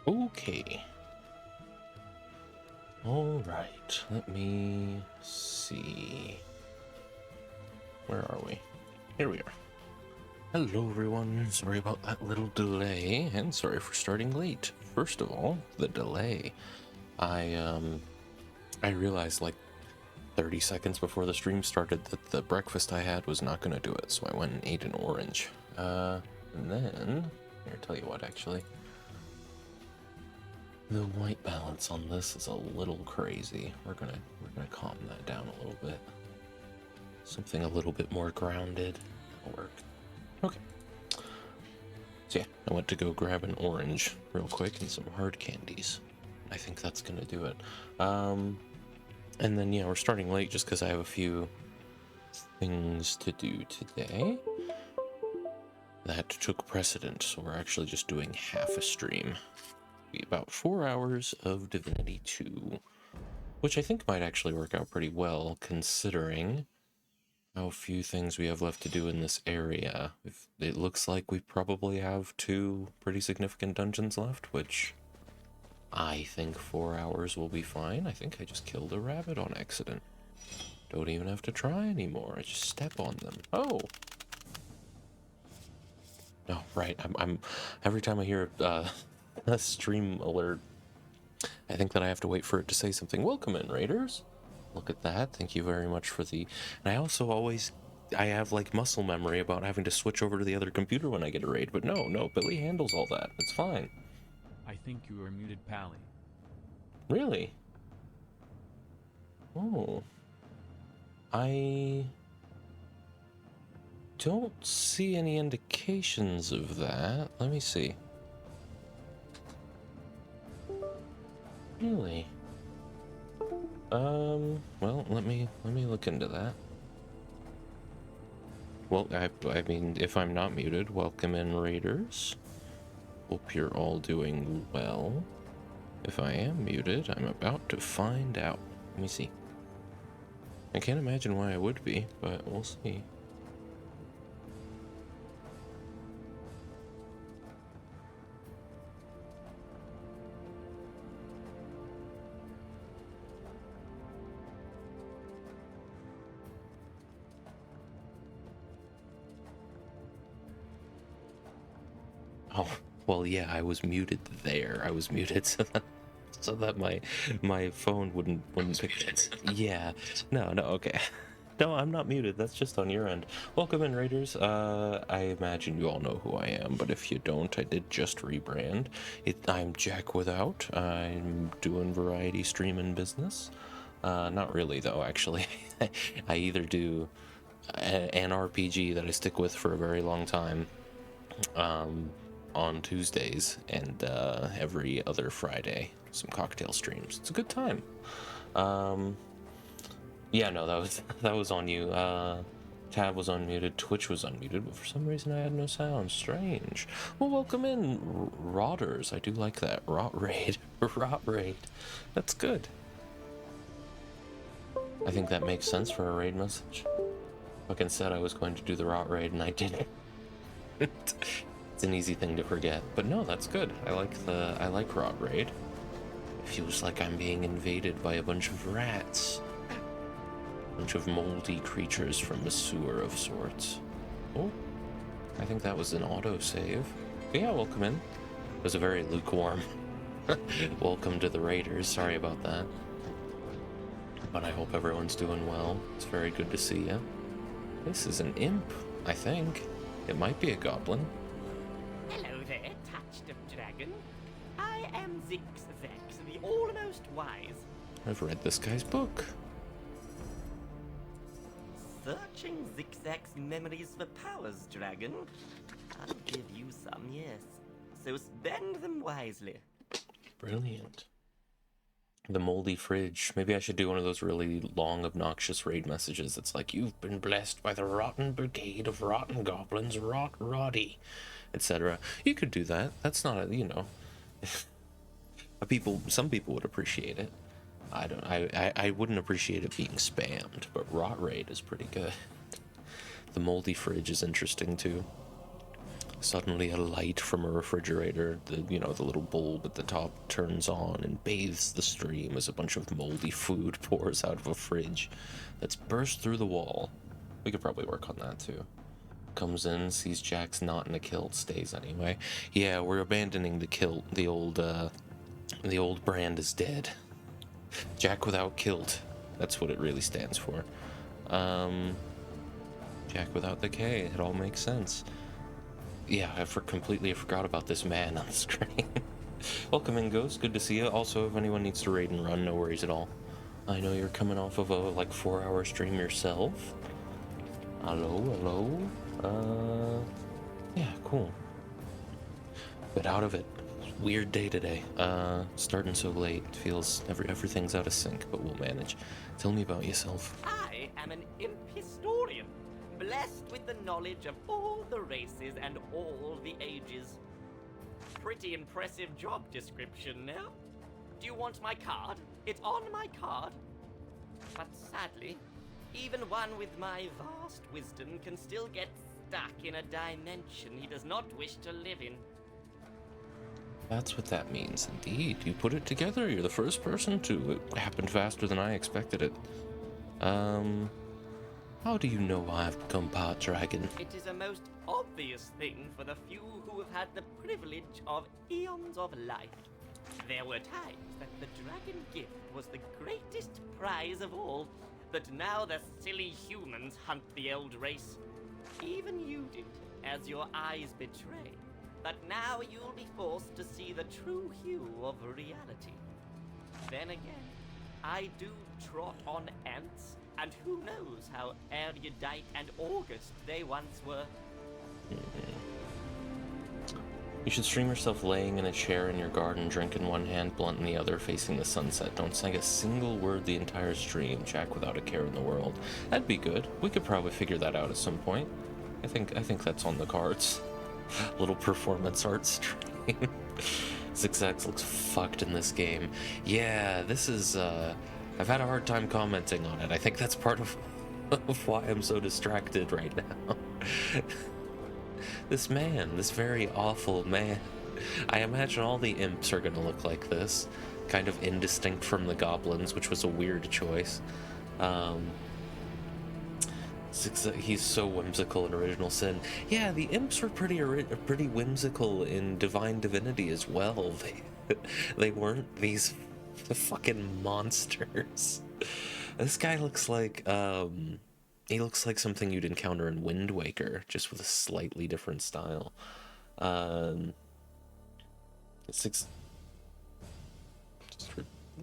Okay. Alright, let me see. Where are we? Here we are. Hello everyone, sorry about that little delay, and sorry for starting late. First of all, the delay. I realized like 30 seconds before the stream started that the breakfast I had was not gonna do it, so I went and ate an orange. And then, here, I'll tell you what, actually. The white balance on this is a little crazy. We're gonna calm that down a little bit. Something a little bit more grounded. That'll work. Okay. So yeah, I went to go grab an orange real quick and some hard candies. I think that's gonna do it. And then yeah, we're starting late just because I have a few things to do today that took precedent. So we're actually just doing half a stream. Be about 4 hours of Divinity 2, which I think might actually work out pretty well considering how few things we have left to do in this area. It looks like we probably have 2 pretty significant dungeons left, which I think 4 hours will be fine. I think I just killed a rabbit on accident. Don't even have to try anymore. I just step on them. Oh! No, right. I'm every time I hear a stream alert, I think that I have to wait for it to say something. Welcome in, Raiders. Look at that. Thank you very much for the... And I also I have like muscle memory about having to switch over to the other computer when I get a raid, but no, Billy handles all that. It's fine. I think you are muted, Pally. Really? Oh. I don't see any indications of that. Let me see. Really? Well, let me look into that. Well, I mean, if I'm not muted, welcome in, Raiders. Hope you're all doing well. If I am muted, I'm about to find out. Let me see. I can't imagine why I would be, but we'll see. Oh, well, yeah, I was muted there. I was muted so that my phone wouldn't pick it. Yeah. No, okay. No, I'm not muted. That's just on your end. Welcome in, Raiders. I imagine you all know who I am, but if you don't, I did just rebrand. I'm Jack Without. I'm doing variety streaming business. Not really, though, actually. I either do an RPG that I stick with for a very long time, on Tuesdays, and every other Friday, some cocktail streams. It's a good time. Yeah, no, that was on you. Tab was unmuted, Twitch was unmuted, but for some reason I had no sound. Strange. Well, welcome in, Rotters. I do like that. Rot raid. Rot raid. That's good. I think that makes sense for a raid message. Fucking said I was going to do the Rot raid and I didn't. It's an easy thing to forget, but no, that's good. I like Rot Raid. It feels like I'm being invaded by a bunch of rats. A bunch of moldy creatures from a sewer of sorts. Oh, I think that was an autosave. But yeah, welcome in. It was a very lukewarm welcome to the Raiders. Sorry about that. But I hope everyone's doing well. It's very good to see you. This is an imp, I think. It might be a goblin. Hello there, touched of dragon. I am Zix Zax, the almost wise. I've read this guy's book. Searching Zigzag's memories for powers, dragon. I'll give you some, yes. So spend them wisely. Brilliant. The moldy fridge. Maybe I should do one of those really long, obnoxious raid messages. It's like, you've been blessed by the rotten brigade of rotten goblins, Roddy, etc. You could do that. That's not a, you know. Some people would appreciate it. I wouldn't appreciate it being spammed, but Rot Raid is pretty good. The moldy fridge is interesting too. Suddenly a light from a refrigerator, the little bulb at the top, turns on and bathes the stream as a bunch of moldy food pours out of a fridge that's burst through the wall. We could probably work on that too. Comes in, sees Jack's not in a kilt, stays anyway. Yeah, we're abandoning the kilt. The old brand is dead. Jack without kilt. That's what it really stands for. Jack without the K. It all makes sense. Yeah, I completely forgot about this man on the screen. Welcome in, Ghost. Good to see you. Also, if anyone needs to raid and run, no worries at all. I know you're coming off of a, 4-hour stream yourself. Hello? Yeah, cool. But out of it. Weird day today. Starting so late. Feels everything's out of sync, but we'll manage. Tell me about yourself. I am an imp historian, blessed with the knowledge of all the races and all the ages. Pretty impressive job description now. Do you want my card? It's on my card. But sadly, even one with my vast wisdom can still get stuck in a dimension he does not wish to live in. That's what that means, indeed. You put it together. You're the first person to. It happened faster than I expected it. How do you know I've become part dragon? It is a most obvious thing for the few who have had the privilege of eons of life. There were times that the dragon gift was the greatest prize of all, but now the silly humans hunt the old race. Even you did, as your eyes betray. But now you'll be forced to see the true hue of reality. Then again, I do trot on ants, and who knows how erudite and august they once were. You should stream yourself laying in a chair in your garden, drink in one hand, blunt in the other, facing the sunset. Don't say a single word the entire stream, Jack without a care in the world. That'd be good. We could probably figure that out at some point. I think that's on the cards. Little performance art stream. Zigzags looks fucked in this game. Yeah, this is, I've had a hard time commenting on it. I think that's part of why I'm so distracted right now. This man, this very awful man. I imagine all the imps are gonna look like this. Kind of indistinct from the goblins, which was a weird choice. He's so whimsical in Original Sin. Yeah, the imps were pretty whimsical in Divine Divinity as well. They weren't these fucking monsters. This guy looks like he looks like something you'd encounter in Wind Waker, just with a slightly different style. I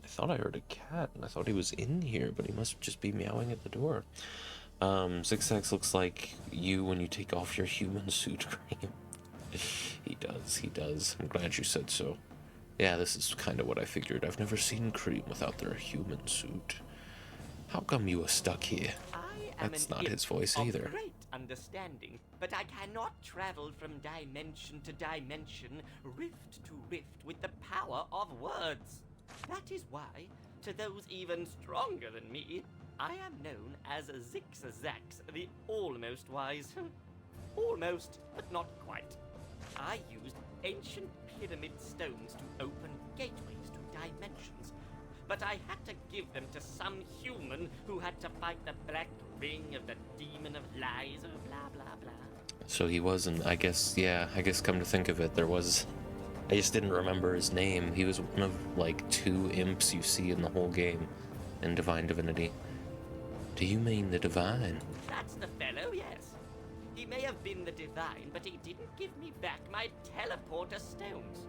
thought I heard a cat, and I thought he was in here, but he must just be meowing at the door. Zigzags looks like you when you take off your human suit cream. He does. I'm glad you said so. Yeah, this is kind of what I figured. I've never seen Cream without their human suit. How come you are stuck here? That's not his voice either. Great understanding, but I cannot travel from dimension to dimension, rift to rift with the power of words. That is why, to those even stronger than me, I am known as Zigzags, the almost wise. Almost, but not quite. I used ancient pyramid stones to open gateways to dimensions, but I had to give them to some human who had to fight the black ring of the demon of lies, or blah blah blah. So he wasn't, I guess come to think of it, I just didn't remember his name. He was one of, 2 imps you see in the whole game in Divine Divinity. Do you mean the Divine? That's the fellow, yes. He may have been the Divine, but he didn't give me back my teleporter stones.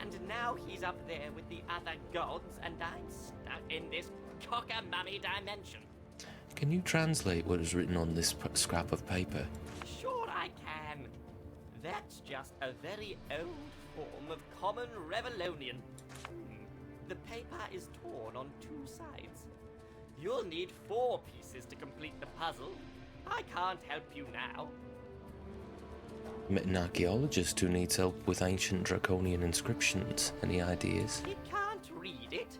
And now he's up there with the other gods, and I'm stuck in this cockamamie dimension. Can you translate what is written on this scrap of paper? Sure I can. That's just a very old form of common Revelonian. The paper is torn on 2 sides. You'll need 4 pieces to complete the puzzle. I can't help you now. Met an archaeologist who needs help with ancient draconian inscriptions. Any ideas? He can't read it.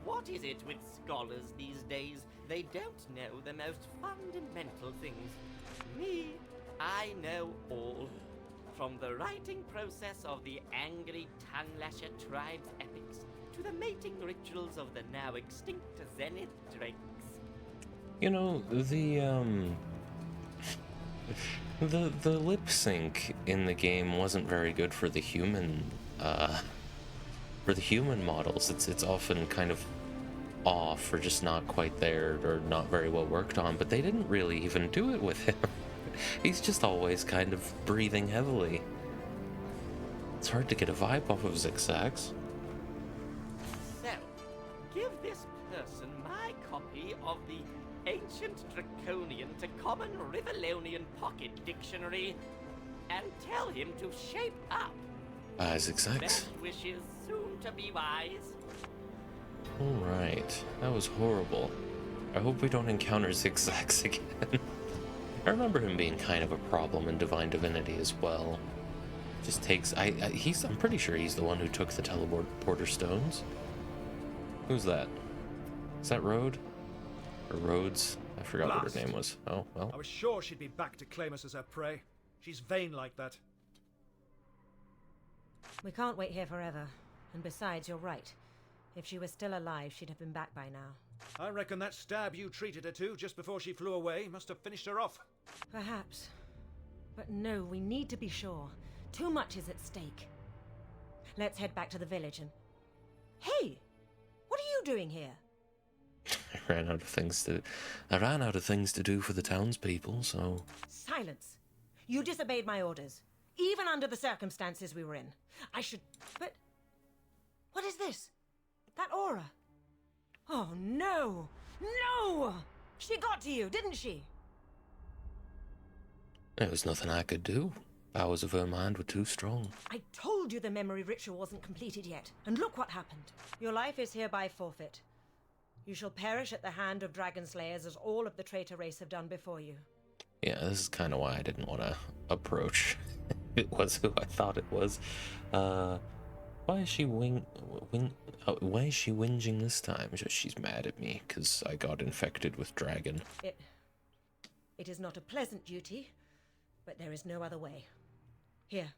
What is it with scholars these days? They don't know the most fundamental things. Me, I know all. From the writing process of the angry tongue-lasher tribe's epics to the mating rituals of the now extinct Zenith drakes. You know, the lip sync in the game wasn't very good for the human models. It's often kind of off or just not quite there or not very well worked on, but they didn't really even do it with him. He's just always kind of breathing heavily. It's hard to get a vibe off of Zigzags. So, give this person my copy of the Ancient Draconian to Common Rivellonian Pocket Dictionary and tell him to shape up. Zigzags. Best wishes, soon to be wise. Alright, that was horrible. I hope we don't encounter Zigzags again. I remember him being kind of a problem in Divine Divinity as well. Just takes... I'm pretty sure he's the one who took the teleporter stones. Who's that? Is that Rode? Or Rhodes? I forgot what her name was. Oh, well. I was sure she'd be back to claim us as her prey. She's vain like that. We can't wait here forever. And besides, you're right. If she was still alive, she'd have been back by now. I reckon that stab you treated her to just before she flew away must have finished her off. Perhaps. But no, we need to be sure. Too much is at stake. Let's head back to the village and... Hey! What are you doing here? I ran out of things to do for the townspeople, so... Silence! You disobeyed my orders. Even under the circumstances we were in. I should... But... What is this? That aura? Oh, no! No! She got to you, didn't she? There was nothing I could do. Powers of her mind were too strong. I told you the memory ritual wasn't completed yet. And look what happened. Your life is hereby forfeit. You shall perish at the hand of dragon slayers as all of the traitor race have done before you. Yeah, this is kind of why I didn't want to approach. It was who I thought it was. Why is she why is she whinging this time? Just she's mad at me because I got infected with dragon. It is not a pleasant duty, but there is no other way. Here,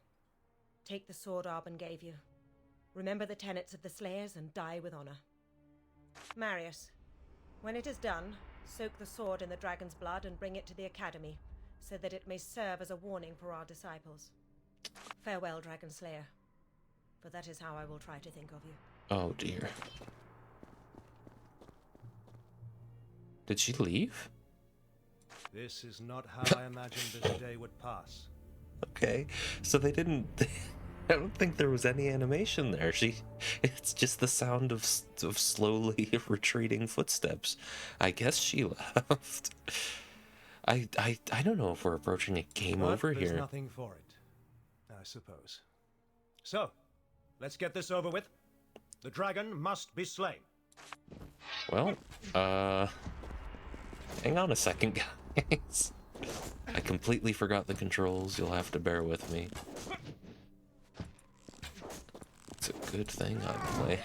take the sword Arben gave you. Remember the tenets of the Slayers and die with honor. Marius, when it is done, soak the sword in the dragon's blood and bring it to the academy, so that it may serve as a warning for our disciples. Farewell, Dragon Slayer, for that is how I will try to think of you. Oh dear. Did she leave? This is not how I imagined this day would pass. Okay, so they didn't... I don't think there was any animation there. It's just the sound of slowly retreating footsteps. I guess she left. I don't know if we're approaching a game over There's here. nothing for it, I suppose. So, let's get this over with. The dragon must be slain. Well, hang on a second, guys. I completely forgot the controls. You'll have to bear with me. It's a good thing I play.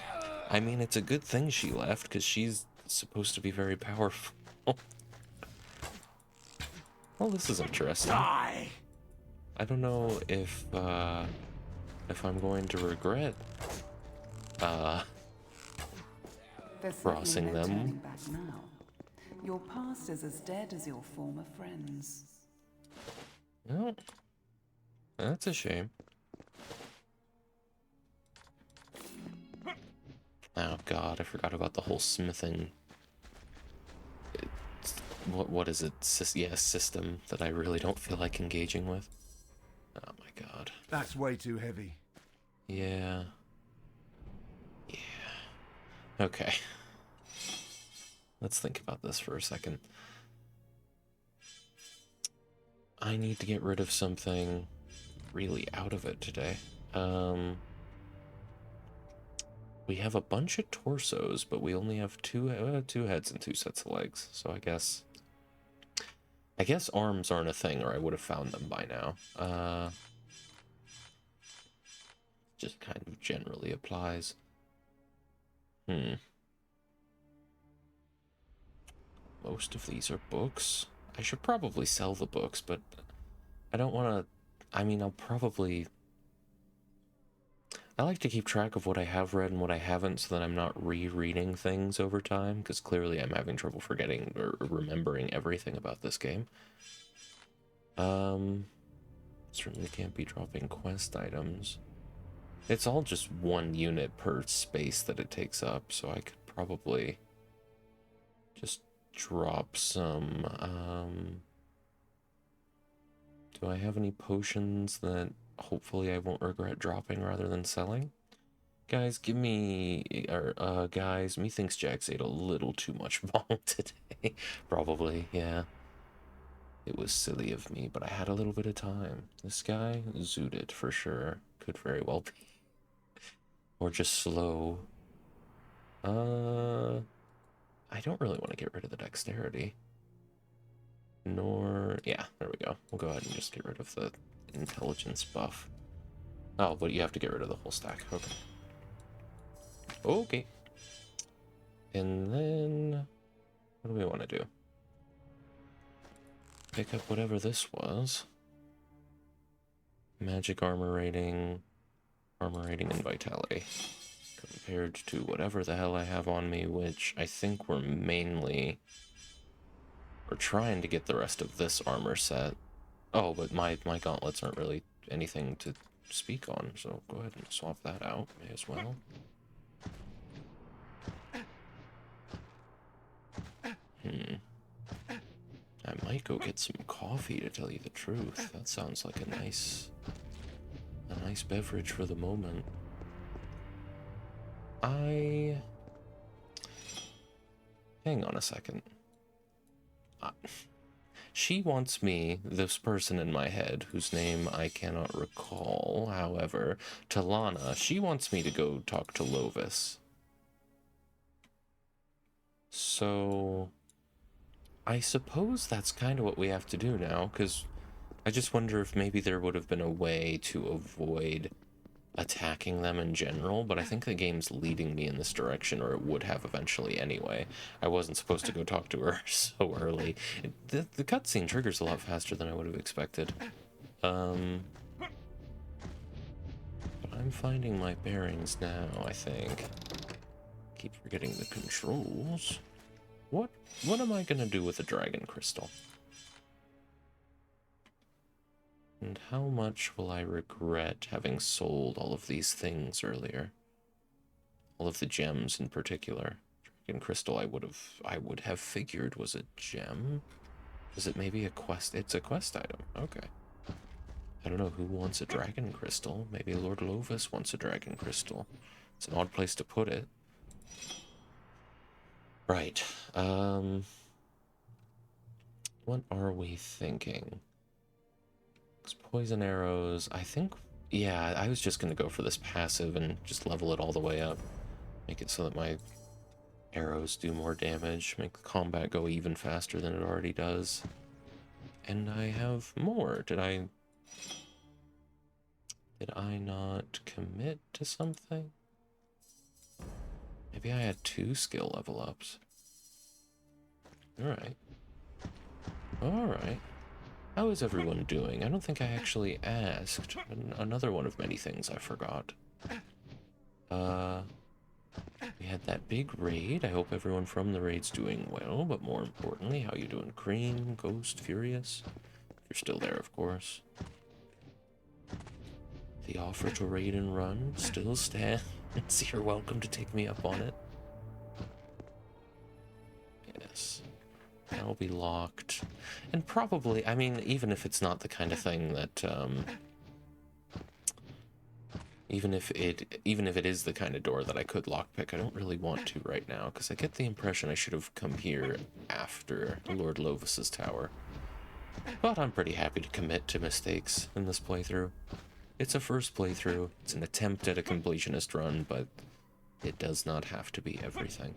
I mean, it's a good thing she left, because she's supposed to be very powerful. Well, this is interesting. Die! I don't know if I'm going to regret There's crossing certainly no them. turning back now. Your past is as dead as your former friends. Well, that's a shame. Oh god, I forgot about the whole smithing. What is it? System that I really don't feel like engaging with. Oh my god. That's way too heavy. Yeah. Yeah. Okay. Let's think about this for a second. I need to get rid of something really out of it today. We have a bunch of torsos, but we only have two heads and 2 sets of legs. So I guess arms aren't a thing, or I would have found them by now. Just kind of generally applies. Most of these are books. I should probably sell the books, but I don't want to I mean, I'll probably... I like to keep track of what I have read and what I haven't so that I'm not rereading things over time, because clearly I'm having trouble forgetting or remembering everything about this game. Certainly can't be dropping quest items. It's all just 1 unit per space that it takes up, so I could probably just drop some, do I have any potions that hopefully I won't regret dropping rather than selling? Guys, give me, guys, methinks Jax ate a little too much bong today. Probably, yeah. It was silly of me, but I had a little bit of time. This guy, zooted for sure. Could very well be. Or just slow. I don't really want to get rid of the dexterity. Nor, yeah, there we go. We'll go ahead and just get rid of the intelligence buff. Oh, but you have to get rid of the whole stack. Okay. Okay. And then, what do we want to do? Pick up whatever this was. Magic armor rating, and vitality. Compared to whatever the hell I have on me, which I think we're trying to get the rest of this armor set. Oh, but my gauntlets aren't really anything to speak on, so go ahead and swap that out. May as well. I might go get some coffee, to tell you the truth. That sounds like a nice beverage for the moment. Hang on a second. She wants me, this person in my head, whose name I cannot recall, however, Talana, she wants me to go talk to Lovis. So, I suppose that's kind of what we have to do now, because I just wonder if maybe there would have been a way to avoid attacking them in general, but I think the game's leading me in this direction, or it would have eventually anyway. I wasn't supposed to go talk to her so early. The cutscene triggers a lot faster than I would have expected. But I'm finding my bearings now, I think. Keep forgetting the controls. What am I gonna do with a dragon crystal? And how much will I regret having sold all of these things earlier? All of the gems in particular. Dragon crystal I would have figured was a gem. Is it maybe a quest? It's a quest item. Okay. I don't know who wants a dragon crystal. Maybe Lord Lovis wants a dragon crystal. It's an odd place to put it. Right. What are we thinking? Poison arrows, I think, yeah, I was just going to go for this passive and just level it all the way up. Make it so that my arrows do more damage, make the combat go even faster than it already does. And I have more. Did I not commit to something? Maybe I had 2 skill level ups. Alright. Alright. How is everyone doing? I don't think I actually asked. Another one of many things I forgot. We had that big raid. I hope everyone from the raid's doing well, but more importantly, how you doing? Cream, Ghost, Furious? You're still there, of course. The offer to raid and run still stands. You're welcome to take me up on it. Yes. That'll be locked. And probably, I mean, even if it's not the kind of thing that, even if it is the kind of door that I could lockpick, I don't really want to right now, because I get the impression I should have come here after Lord Lovis's tower. But I'm pretty happy to commit to mistakes in this playthrough. It's a first playthrough, it's an attempt at a completionist run, but it does not have to be everything.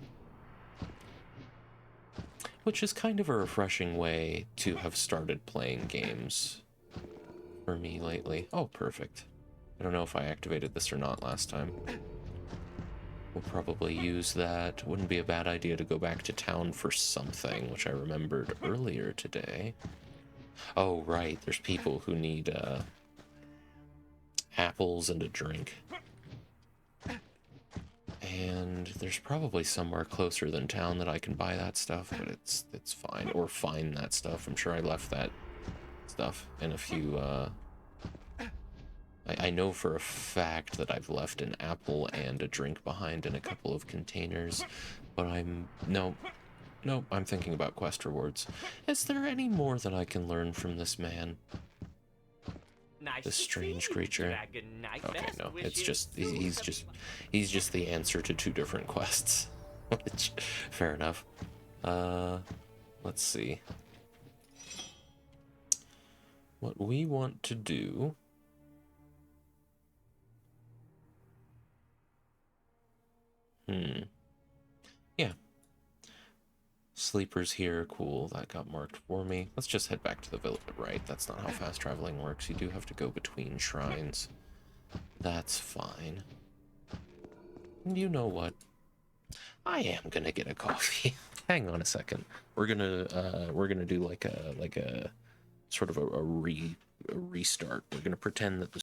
Which is kind of a refreshing way to have started playing games for me lately. Oh, perfect. I don't know if I activated this or not last time. We'll probably use that. Wouldn't be a bad idea to go back to town for something, which I remembered earlier today. Oh, right, there's people who need apples and a drink. And there's probably somewhere closer than town that I can buy that stuff, but it's fine. Or find that stuff. I'm sure I left that stuff in a few, I know for a fact that I've left an apple and a drink behind in a couple of containers, but no, I'm thinking about quest rewards. Is there any more that I can learn from this man? Nice This to strange see you, creature. Dragon Knight. Okay, Best no, it's wishes. just, he's just the answer to 2 different quests. Which, fair enough. Let's see. What we want to do... Yeah. Sleepers here, cool, that got marked for me. Let's just head back to the village, right? That's not how fast traveling works. You do have to go between shrines. That's fine. And you know what? I am gonna get a coffee. Hang on a second. We're gonna do like a sort of a restart. We're gonna pretend that the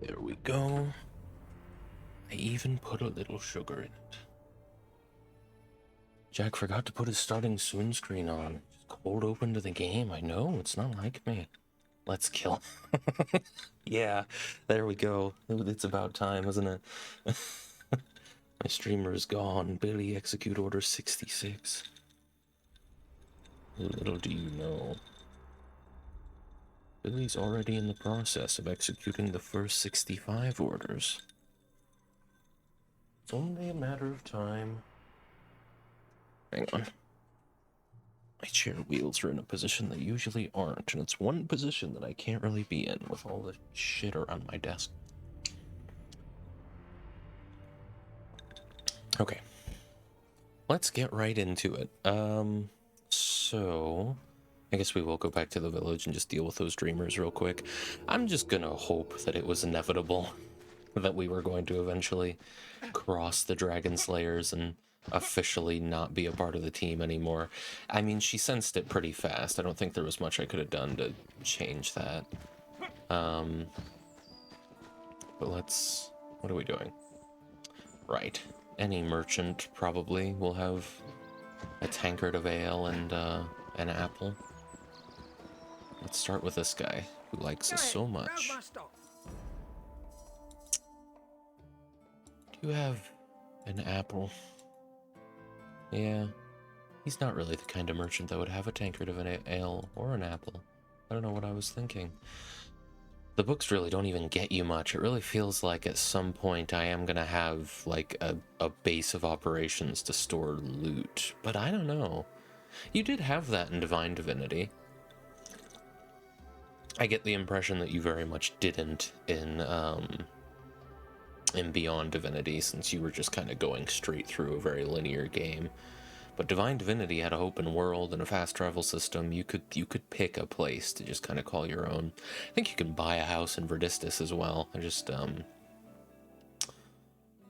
there we go. I even put a little sugar in it. Jack forgot to put his starting swim screen on. Just cold open to the game. I know, it's not like me. Let's kill. Yeah, there we go. It's about time, isn't it? My streamer is gone. Billy, execute order 66. Little do you know. Billy's already in the process of executing the first 65 orders. It's only a matter of time. Hang on. My chair wheels are in a position they usually aren't, and it's one position that I can't really be in with all the shit around my desk. Okay. Let's get right into it. So I guess we will go back to the village and just deal with those dreamers real quick. I'm just gonna hope that it was inevitable that we were going to eventually cross the Dragon Slayers and officially not be a part of the team anymore. I mean, she sensed it pretty fast. I don't think there was much I could have done to change that. But let's... What are we doing? Right. Any merchant probably will have a tankard of ale and an apple. Let's start with this guy who likes us so much. Do you have an apple? Yeah. He's not really the kind of merchant that would have a tankard of an ale or an apple. I don't know what I was thinking. The books really don't even get you much. It really feels like at some point I am gonna have like a base of operations to store loot. But I don't know. You did have that in Divine Divinity. I get the impression that you very much didn't in Beyond Divinity, since you were just kind of going straight through a very linear game. But Divine Divinity had an open world and a fast travel system. You could pick a place to just kind of call your own. I think you can buy a house in Verdistis as well. I just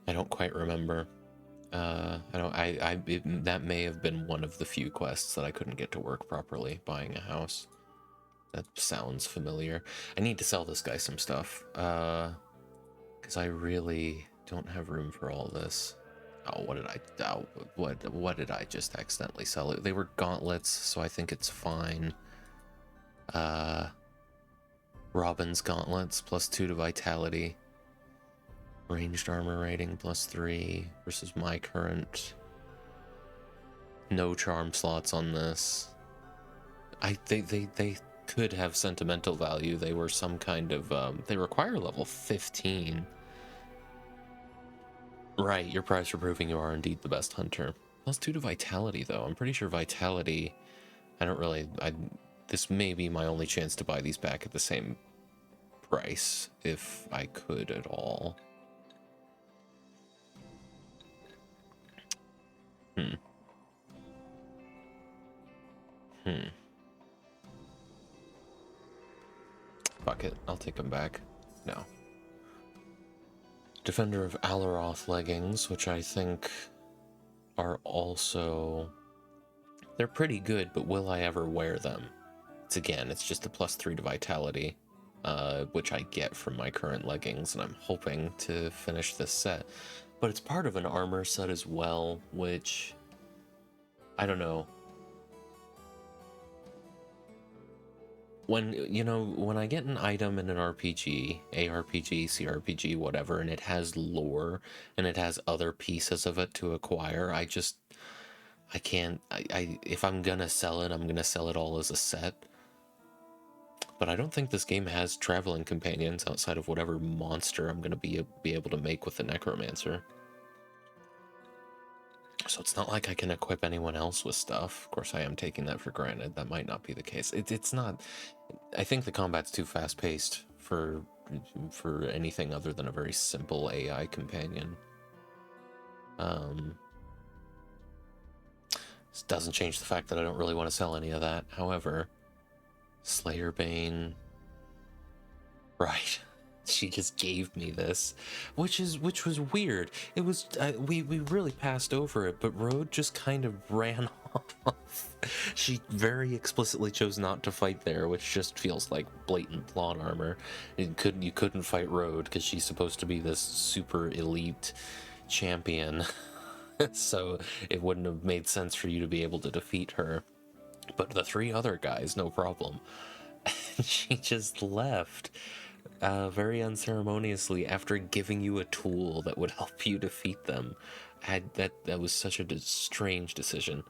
I don't quite remember. That may have been one of the few quests that I couldn't get to work properly, buying a house. That sounds familiar. I need to sell this guy some stuff, because I really don't have room for all this. Oh, what did I just accidentally sell? They were gauntlets, so I think it's fine. Robin's gauntlets, +2 to vitality. Ranged armor rating, +3 versus my current. No charm slots on this. They could have sentimental value. They were some kind of, they require level 15. Right, your prize for proving you are indeed the best hunter. +2 to vitality, though. I'm pretty sure vitality... This may be my only chance to buy these back at the same price, if I could at all. Fuck it, I'll take them back. No. Defender of Alaroth leggings, which I think are also... They're pretty good, but will I ever wear them? It's just a +3 to vitality, which I get from my current leggings, and I'm hoping to finish this set. But it's part of an armor set as well, which... I don't know. When I get an item in an RPG, ARPG, CRPG, whatever, and it has lore, and it has other pieces of it to acquire, I can't, if I'm gonna sell it, I'm gonna sell it all as a set. But I don't think this game has traveling companions outside of whatever monster I'm gonna be able to make with the Necromancer. So it's not like I can equip anyone else with stuff. Of course, I am taking that for granted. That might not be the case. It's not... I think the combat's too fast-paced for anything other than a very simple AI companion. This doesn't change the fact that I don't really want to sell any of that. However, Slayerbane... Right. She just gave me this, which was weird. It was we really passed over it, but Rode just kind of ran off. She very explicitly chose not to fight there, which just feels like blatant plot armor. You couldn't fight Rode because she's supposed to be this super elite champion, so it wouldn't have made sense for you to be able to defeat her. But the 3 other guys, no problem. And she just left. Very unceremoniously after giving you a tool that would help you defeat them. That was such a strange decision.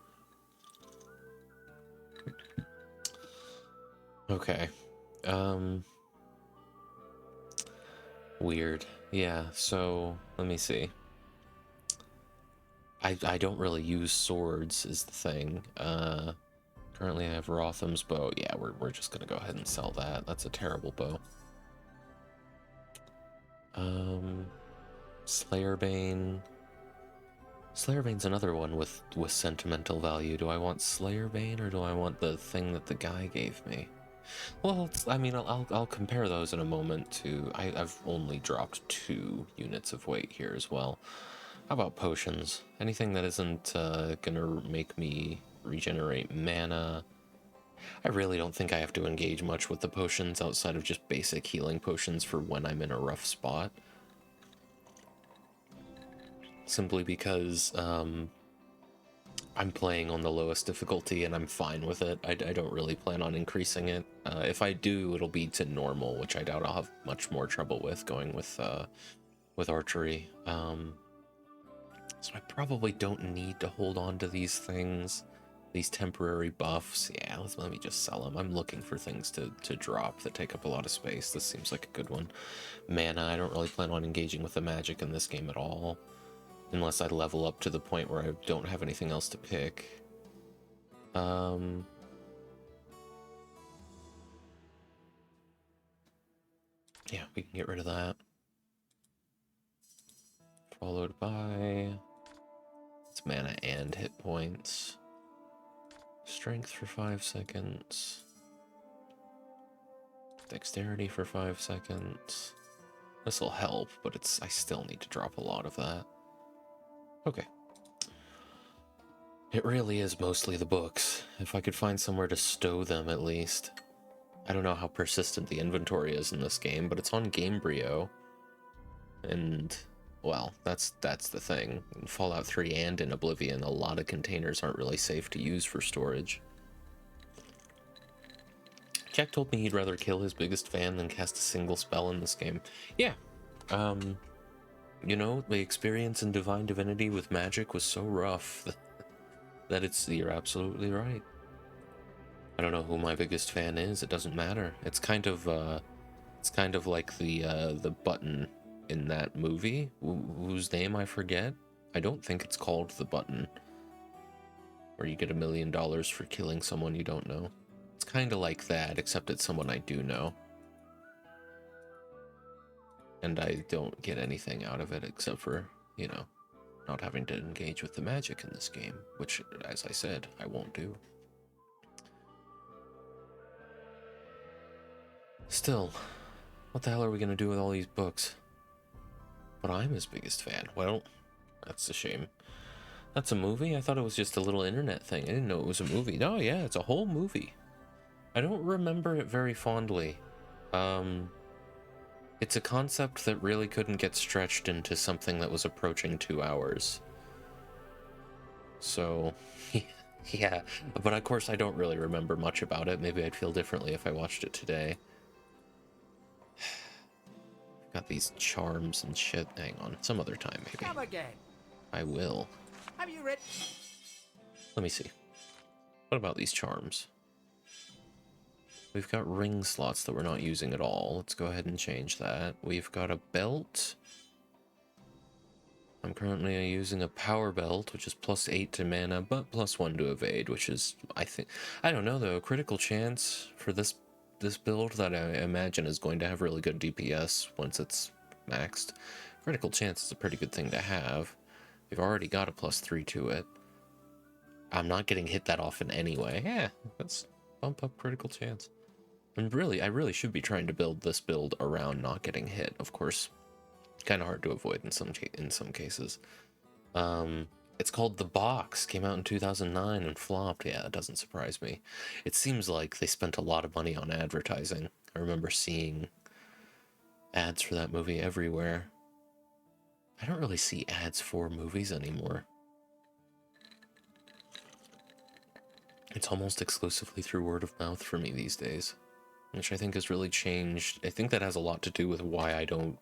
Okay. Weird. Yeah, so let me see. I don't really use swords is the thing. Currently I have Rotham's bow. Yeah, we're just gonna go ahead and sell that. That's a terrible bow. Slayerbane. Slayerbane's another one with sentimental value. Do I want Slayerbane or do I want the thing that the guy gave me? Well, I mean, I'll compare those in a moment to... I've only dropped 2 units of weight here as well. How about potions? Anything that isn't gonna make me regenerate mana. I really don't think I have to engage much with the potions outside of just basic healing potions for when I'm in a rough spot. Simply because I'm playing on the lowest difficulty and I'm fine with it. I don't really plan on increasing it. If I do, it'll be to normal, which I doubt I'll have much more trouble with going with archery. So I probably don't need to hold on to these things, these temporary buffs. Yeah, let me just sell them. I'm looking for things to drop that take up a lot of space. This seems like a good one. Mana, I don't really plan on engaging with the magic in this game at all. Unless I level up to the point where I don't have anything else to pick. Yeah, we can get rid of that. Followed by... it's mana and hit points. Strength for 5 seconds. Dexterity for 5 seconds. This'll help, but I still need to drop a lot of that. Okay. It really is mostly the books. If I could find somewhere to stow them, at least. I don't know how persistent the inventory is in this game, but it's on Gamebryo. And, well, that's the thing. In Fallout 3 and in Oblivion, a lot of containers aren't really safe to use for storage. Jack told me he'd rather kill his biggest fan than cast a single spell in this game. Yeah. You know, the experience in Divine Divinity with magic was so rough that you're absolutely right. I don't know who my biggest fan is. It doesn't matter. It's kind of like the button in that movie, whose name I forget. I don't think it's called The Button, where you get $1 million for killing someone you don't know. It's kind of like that, except it's someone I do know. And I don't get anything out of it except for, you know, not having to engage with the magic in this game, which, as I said, I won't do. Still, what the hell are we gonna do with all these books? But I'm his biggest fan. Well, that's a shame. That's a movie? I thought it was just a little internet thing. I didn't know it was a movie. Oh yeah, it's a whole movie. I don't remember it very fondly. It's a concept that really couldn't get stretched into something that was approaching 2 hours. So, yeah. But of course I don't really remember much about it. Maybe I'd feel differently if I watched it today. Got these charms and shit. Hang on, some other time maybe. Come again. I will. Have you read? Let me see. What about these charms? We've got ring slots that we're not using at all. Let's go ahead and change that. We've got a belt. I'm currently using a power belt, which is +8 to mana, but +1 to evade, which is, I don't know though, a critical chance for this build that I imagine is going to have really good DPS once it's maxed. Critical chance is a pretty good thing to have. We've already got a +3 to it. I'm not getting hit that often anyway. Yeah, let's bump up critical chance. And really, I really should be trying to build this build around not getting hit. Of course, kind of hard to avoid in some cases. It's called The Box. Came out in 2009 and flopped. Yeah, it doesn't surprise me. It seems like they spent a lot of money on advertising. I remember seeing ads for that movie everywhere. I don't really see ads for movies anymore. It's almost exclusively through word of mouth for me these days, which I think has really changed. I think that has a lot to do with why I don't,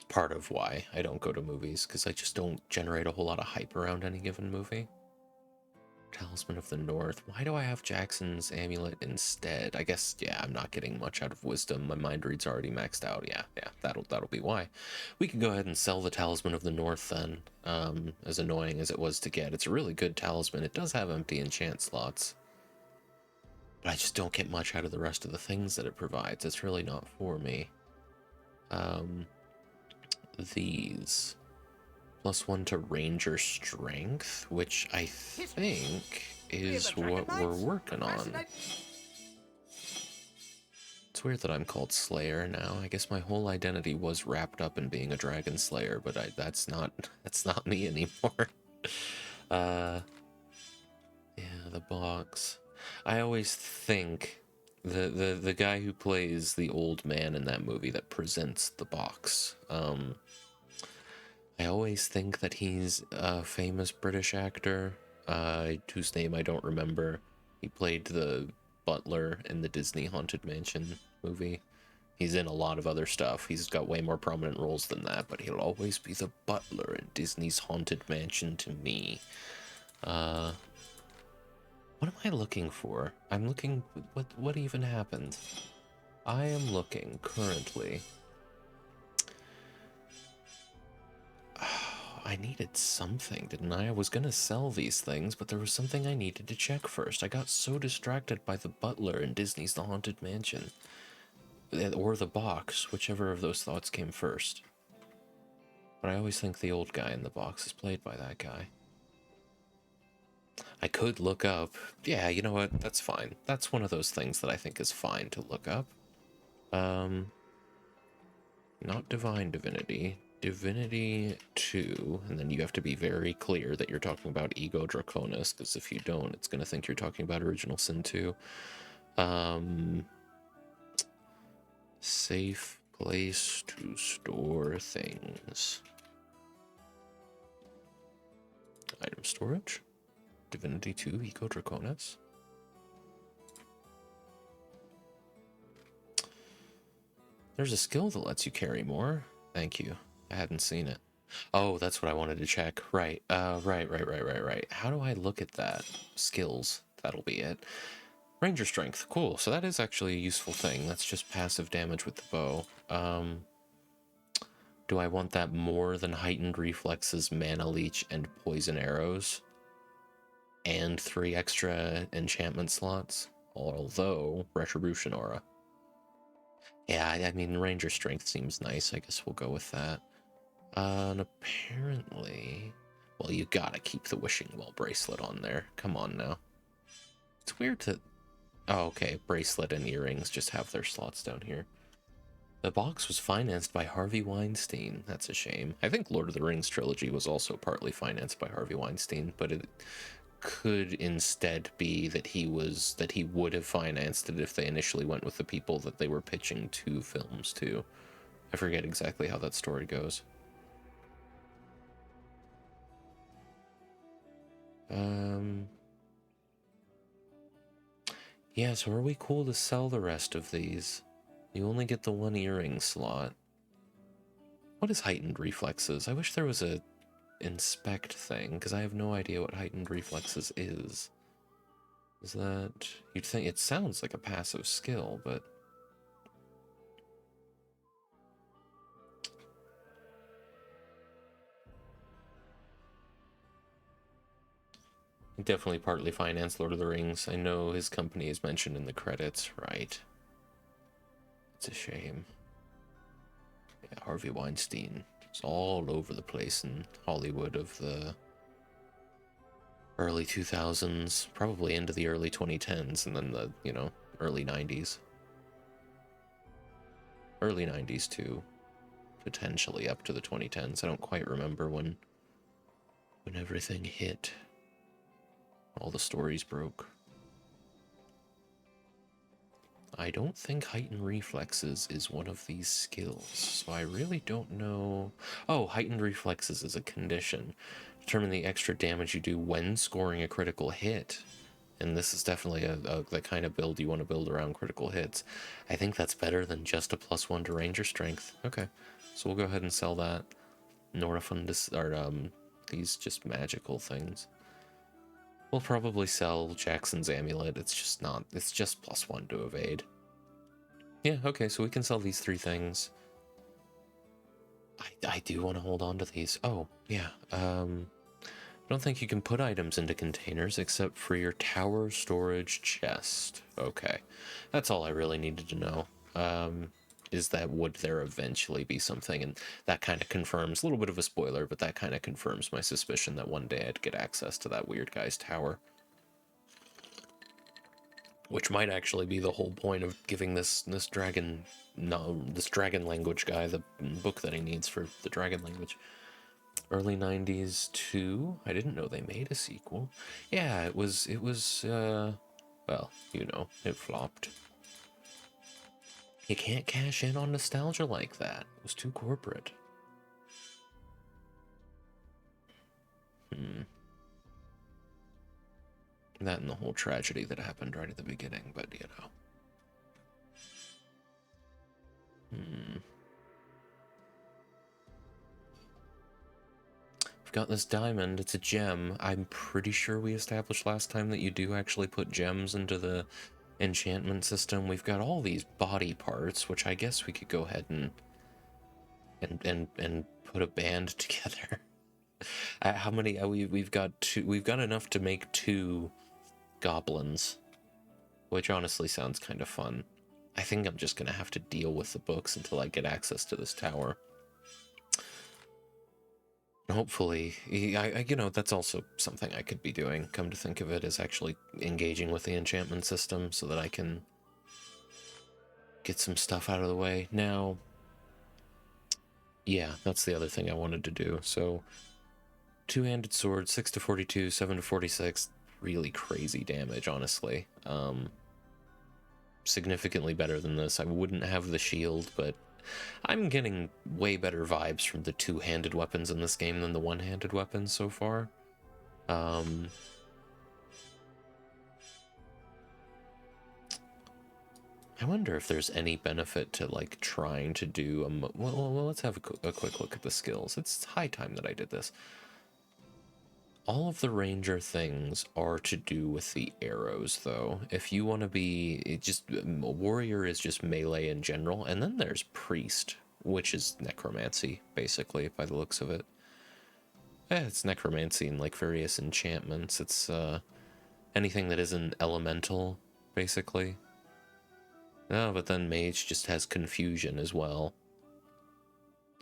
part of why I don't go to movies, because I just don't generate a whole lot of hype around any given movie. Talisman of the North. Why do I have Jackson's amulet instead? I guess, yeah, I'm not getting much out of wisdom. My mind read's already maxed out. Yeah, that'll be why. We can go ahead and sell the Talisman of the North then. As annoying as it was to get. It's a really good talisman. It does have empty enchant slots. But I just don't get much out of the rest of the things that it provides. It's really not for me. These. +1 to Ranger Strength, which I think is what we're working on. It's weird that I'm called Slayer now. I guess my whole identity was wrapped up in being a Dragon Slayer, but that's not me anymore. Yeah, the box. I always think the guy who plays the old man in that movie that presents the box. I always think that he's a famous British actor, whose name I don't remember. He played the butler in the Disney Haunted Mansion movie. He's in a lot of other stuff. He's got way more prominent roles than that, but he'll always be the butler in Disney's Haunted Mansion to me. What am I looking for? I'm looking... What even happened? I am looking, currently... I needed something, didn't I? I was gonna sell these things, but there was something I needed to check first. I got so distracted by the butler in Disney's The Haunted Mansion. Or the box, whichever of those thoughts came first. But I always think the old guy in the box is played by that guy. I could look up... Yeah, you know what? That's fine. That's one of those things that I think is fine to look up. Not Divine Divinity. Divinity 2, and then you have to be very clear that you're talking about Ego Draconis, because if you don't, it's going to think you're talking about Original Sin 2. Safe place to store things. Item storage. Divinity 2, Ego Draconis. There's a skill that lets you carry more. Thank you. I hadn't seen it. Oh, that's what I wanted to check. Right. Right. How do I look at that? Skills. That'll be it. Ranger Strength. Cool. So that is actually a useful thing. That's just passive damage with the bow. Do I want that more than Heightened Reflexes, Mana Leech, and Poison Arrows? And 3 extra enchantment slots? Although, Retribution Aura. Yeah, I mean, Ranger Strength seems nice. I guess we'll go with that. And apparently... Well, you gotta keep the Wishing Well bracelet on there. Come on now. It's weird to... Oh, okay. Bracelet and earrings just have their slots down here. The box was financed by Harvey Weinstein. That's a shame. I think Lord of the Rings trilogy was also partly financed by Harvey Weinstein, but it could instead be that he would have financed it if they initially went with the people that they were pitching 2 films to. I forget exactly how that story goes. Yeah, so are we cool to sell the rest of these? You only get the 1 earring slot. What is Heightened Reflexes? I wish there was a inspect thing, because I have no idea what Heightened Reflexes is. Is that... You'd think it sounds like a passive skill, but... Definitely partly financed Lord of the Rings. I know his company is mentioned in the credits, right? It's a shame. Yeah, Harvey Weinstein is all over the place in Hollywood of the early 2000s, probably into the early 2010s, and then the, you know, early 90s. Early 90s too, potentially up to the 2010s. I don't quite remember when everything hit. All the stories broke. I don't think Heightened Reflexes is one of these skills, so I really don't know... Oh, Heightened Reflexes is a condition. Determine the extra damage you do when scoring a critical hit. And this is definitely the kind of build you want to build around critical hits. I think that's better than just a +1 to Ranger Strength. Okay, so we'll go ahead and sell that. Norafundus, or these just magical things. We'll probably sell Jackson's amulet. It's just not, it's just +1 to evade. Yeah, okay, so we can sell these 3 things. I do want to hold on to these. Oh, yeah. I don't think you can put items into containers except for your tower storage chest. Okay. That's all I really needed to know. Is that would there eventually be something? And that kind of confirms, a little bit of a spoiler, but that kind of confirms my suspicion that one day I'd get access to that weird guy's tower. Which might actually be the whole point of giving this dragon language guy the book that he needs for the dragon language. Early 90s 2. I didn't know they made a sequel. Yeah, it was well, you know, it flopped. You can't cash in on nostalgia like that. It was too corporate. That and the whole tragedy that happened right at the beginning, but you know. We've got this diamond, it's a gem. I'm pretty sure we established last time that you do actually put gems into the enchantment system. We've got all these body parts, which I guess we could go ahead and put a band together. How many? We've got 2. We've got enough to make 2 goblins, which honestly sounds kind of fun. I think I'm just gonna have to deal with the books until I get access to this tower. Hopefully, you know, that's also something I could be doing, come to think of it, is actually engaging with the enchantment system so that I can get some stuff out of the way. Now, yeah, that's the other thing I wanted to do. So, 2-handed sword, 6 to 42, 7 to 46, really crazy damage, honestly. Significantly better than this. I wouldn't have the shield, but I'm getting way better vibes from the 2-handed weapons in this game than the 1-handed weapons so far. I wonder if there's any benefit to, like, trying to do a... Well, let's have a quick look at the skills. It's high time that I did this. All of the ranger things are to do with the arrows, though. If you want to be... warrior is just melee in general, and then there's priest, which is necromancy, basically, by the looks of it. It's necromancy and, like, various enchantments. It's, anything that isn't elemental, basically. No, but then mage just has confusion as well.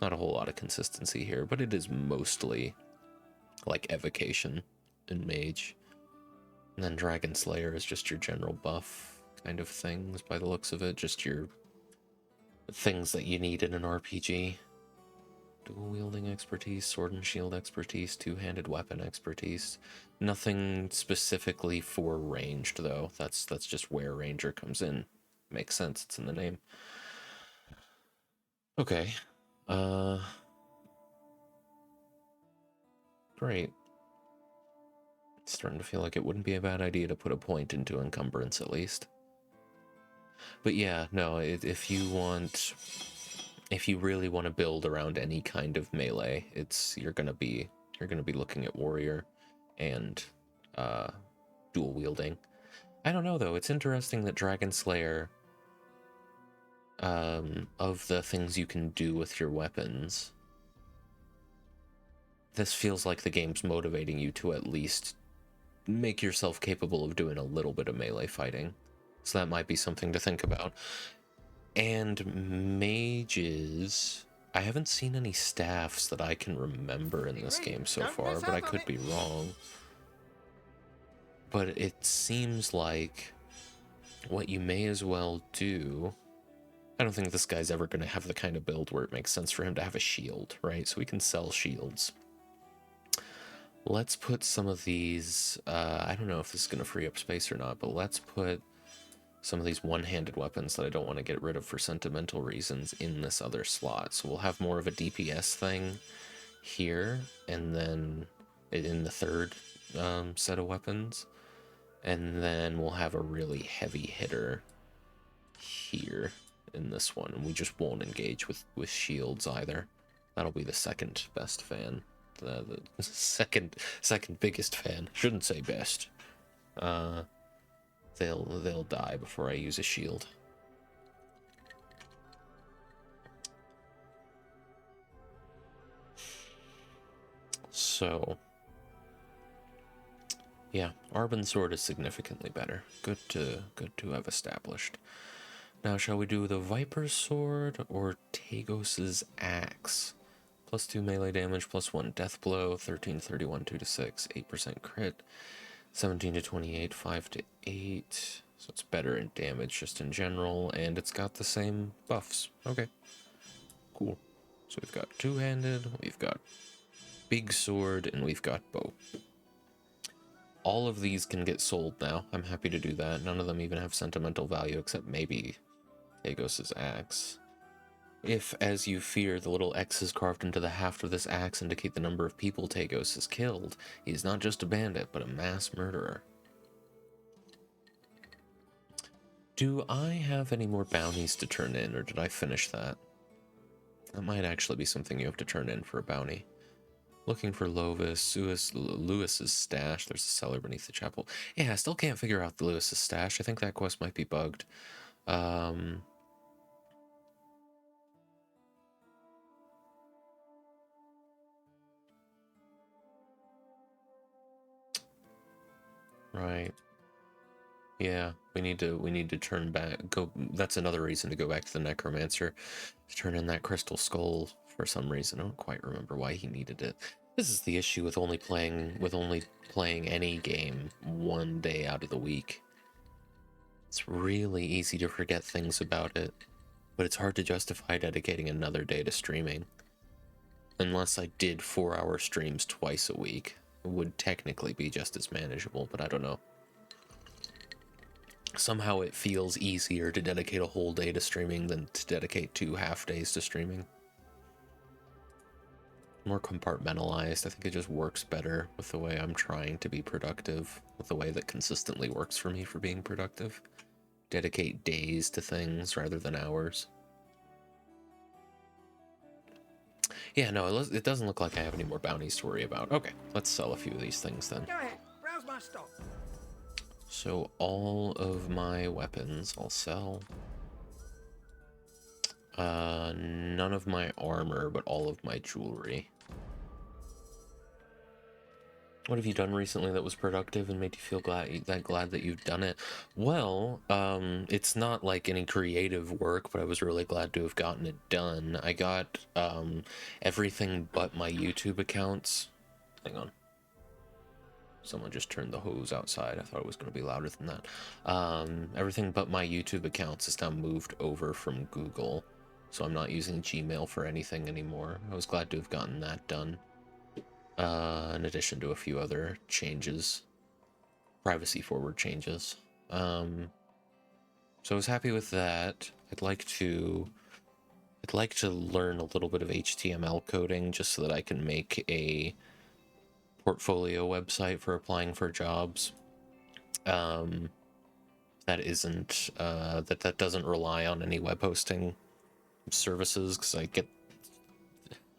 Not a whole lot of consistency here, but it is mostly like evocation and mage. And then Dragon Slayer is just your general buff kind of things by the looks of it, just your things that you need in an RPG. Dual wielding expertise, sword and shield expertise, 2-handed weapon expertise. Nothing specifically for ranged though. That's just where ranger comes in. Makes sense, it's in the name. Okay. Great. It's starting to feel like it wouldn't be a bad idea to put a point into encumbrance at least. But yeah, no, if you really want to build around any kind of melee, you're gonna be looking at warrior and dual wielding. I don't know though, it's interesting that Dragon Slayer, of the things you can do with your weapons, this feels like the game's motivating you to at least make yourself capable of doing a little bit of melee fighting. So that might be something to think about. And mages, I haven't seen any staffs that I can remember in this game so far, but I could be wrong. But it seems like what you may as well do... I don't think this guy's ever going to have the kind of build where it makes sense for him to have a shield, right? So we can sell shields. Let's put some of these... I don't know if this is going to free up space or not, but let's put some of these one-handed weapons that I don't want to get rid of for sentimental reasons in this other slot. So we'll have more of a DPS thing here, and then in the third set of weapons. And then we'll have a really heavy hitter here in this one, and we just won't engage with shields either. That'll be the second best fan. the second biggest fan. Shouldn't say best. They'll die before I use a shield. So, yeah, Arbin Sword is significantly better. Good to have established. Now, shall we do the Viper's Sword or Tagos's Axe? +2 melee damage, +1 death blow, 13 to 31, 2 to 6, 8% crit, 17 to 28, 5 to 8. So it's better in damage just in general, and it's got the same buffs. Okay, cool. So we've got two-handed, we've got big sword, and we've got bow. All of these can get sold now. I'm happy to do that. None of them even have sentimental value, except maybe Agos's axe. If, as you fear, the little X's carved into the haft of this axe indicate the number of people Tagos has killed, he is not just a bandit, but a mass murderer. Do I have any more bounties to turn in, or did I finish that? That might actually be something you have to turn in for a bounty. Looking for Lewis's stash. There's a cellar beneath the chapel. Yeah, I still can't figure out the Lewis's stash. I think that quest might be bugged. Right. Yeah, we need to turn back. That's another reason to go back to the Necromancer, to turn in that crystal skull for some reason. I don't quite remember why he needed it. This is the issue with only playing any game one day out of the week. It's really easy to forget things about it, but it's hard to justify dedicating another day to streaming. Unless I did 4-hour streams twice a week, it would technically be just as manageable, but I don't know. Somehow it feels easier to dedicate a whole day to streaming than to dedicate 2 half days to streaming. More compartmentalized. I think it just works better with the way I'm trying to be productive, with the way that consistently works for me for being productive. Dedicate days to things rather than hours. Yeah, no, it doesn't look like I have any more bounties to worry about. Okay, let's sell a few of these things then. Go ahead, browse my stock. So all of my weapons I'll sell. None of my armor, but all of my jewelry. What have you done recently that was productive and made you feel glad that you've done it? Well, it's not like any creative work, but I was really glad to have gotten it done. I got everything but my YouTube accounts. Hang on. Someone just turned the hose outside. I thought it was going to be louder than that. Everything but my YouTube accounts is now moved over from Google, so I'm not using Gmail for anything anymore. I was glad to have gotten that done. In addition to a few other changes, privacy forward changes. So I was happy with that. I'd like to learn a little bit of HTML coding just so that I can make a portfolio website for applying for jobs. That isn't that doesn't rely on any web hosting services, because I get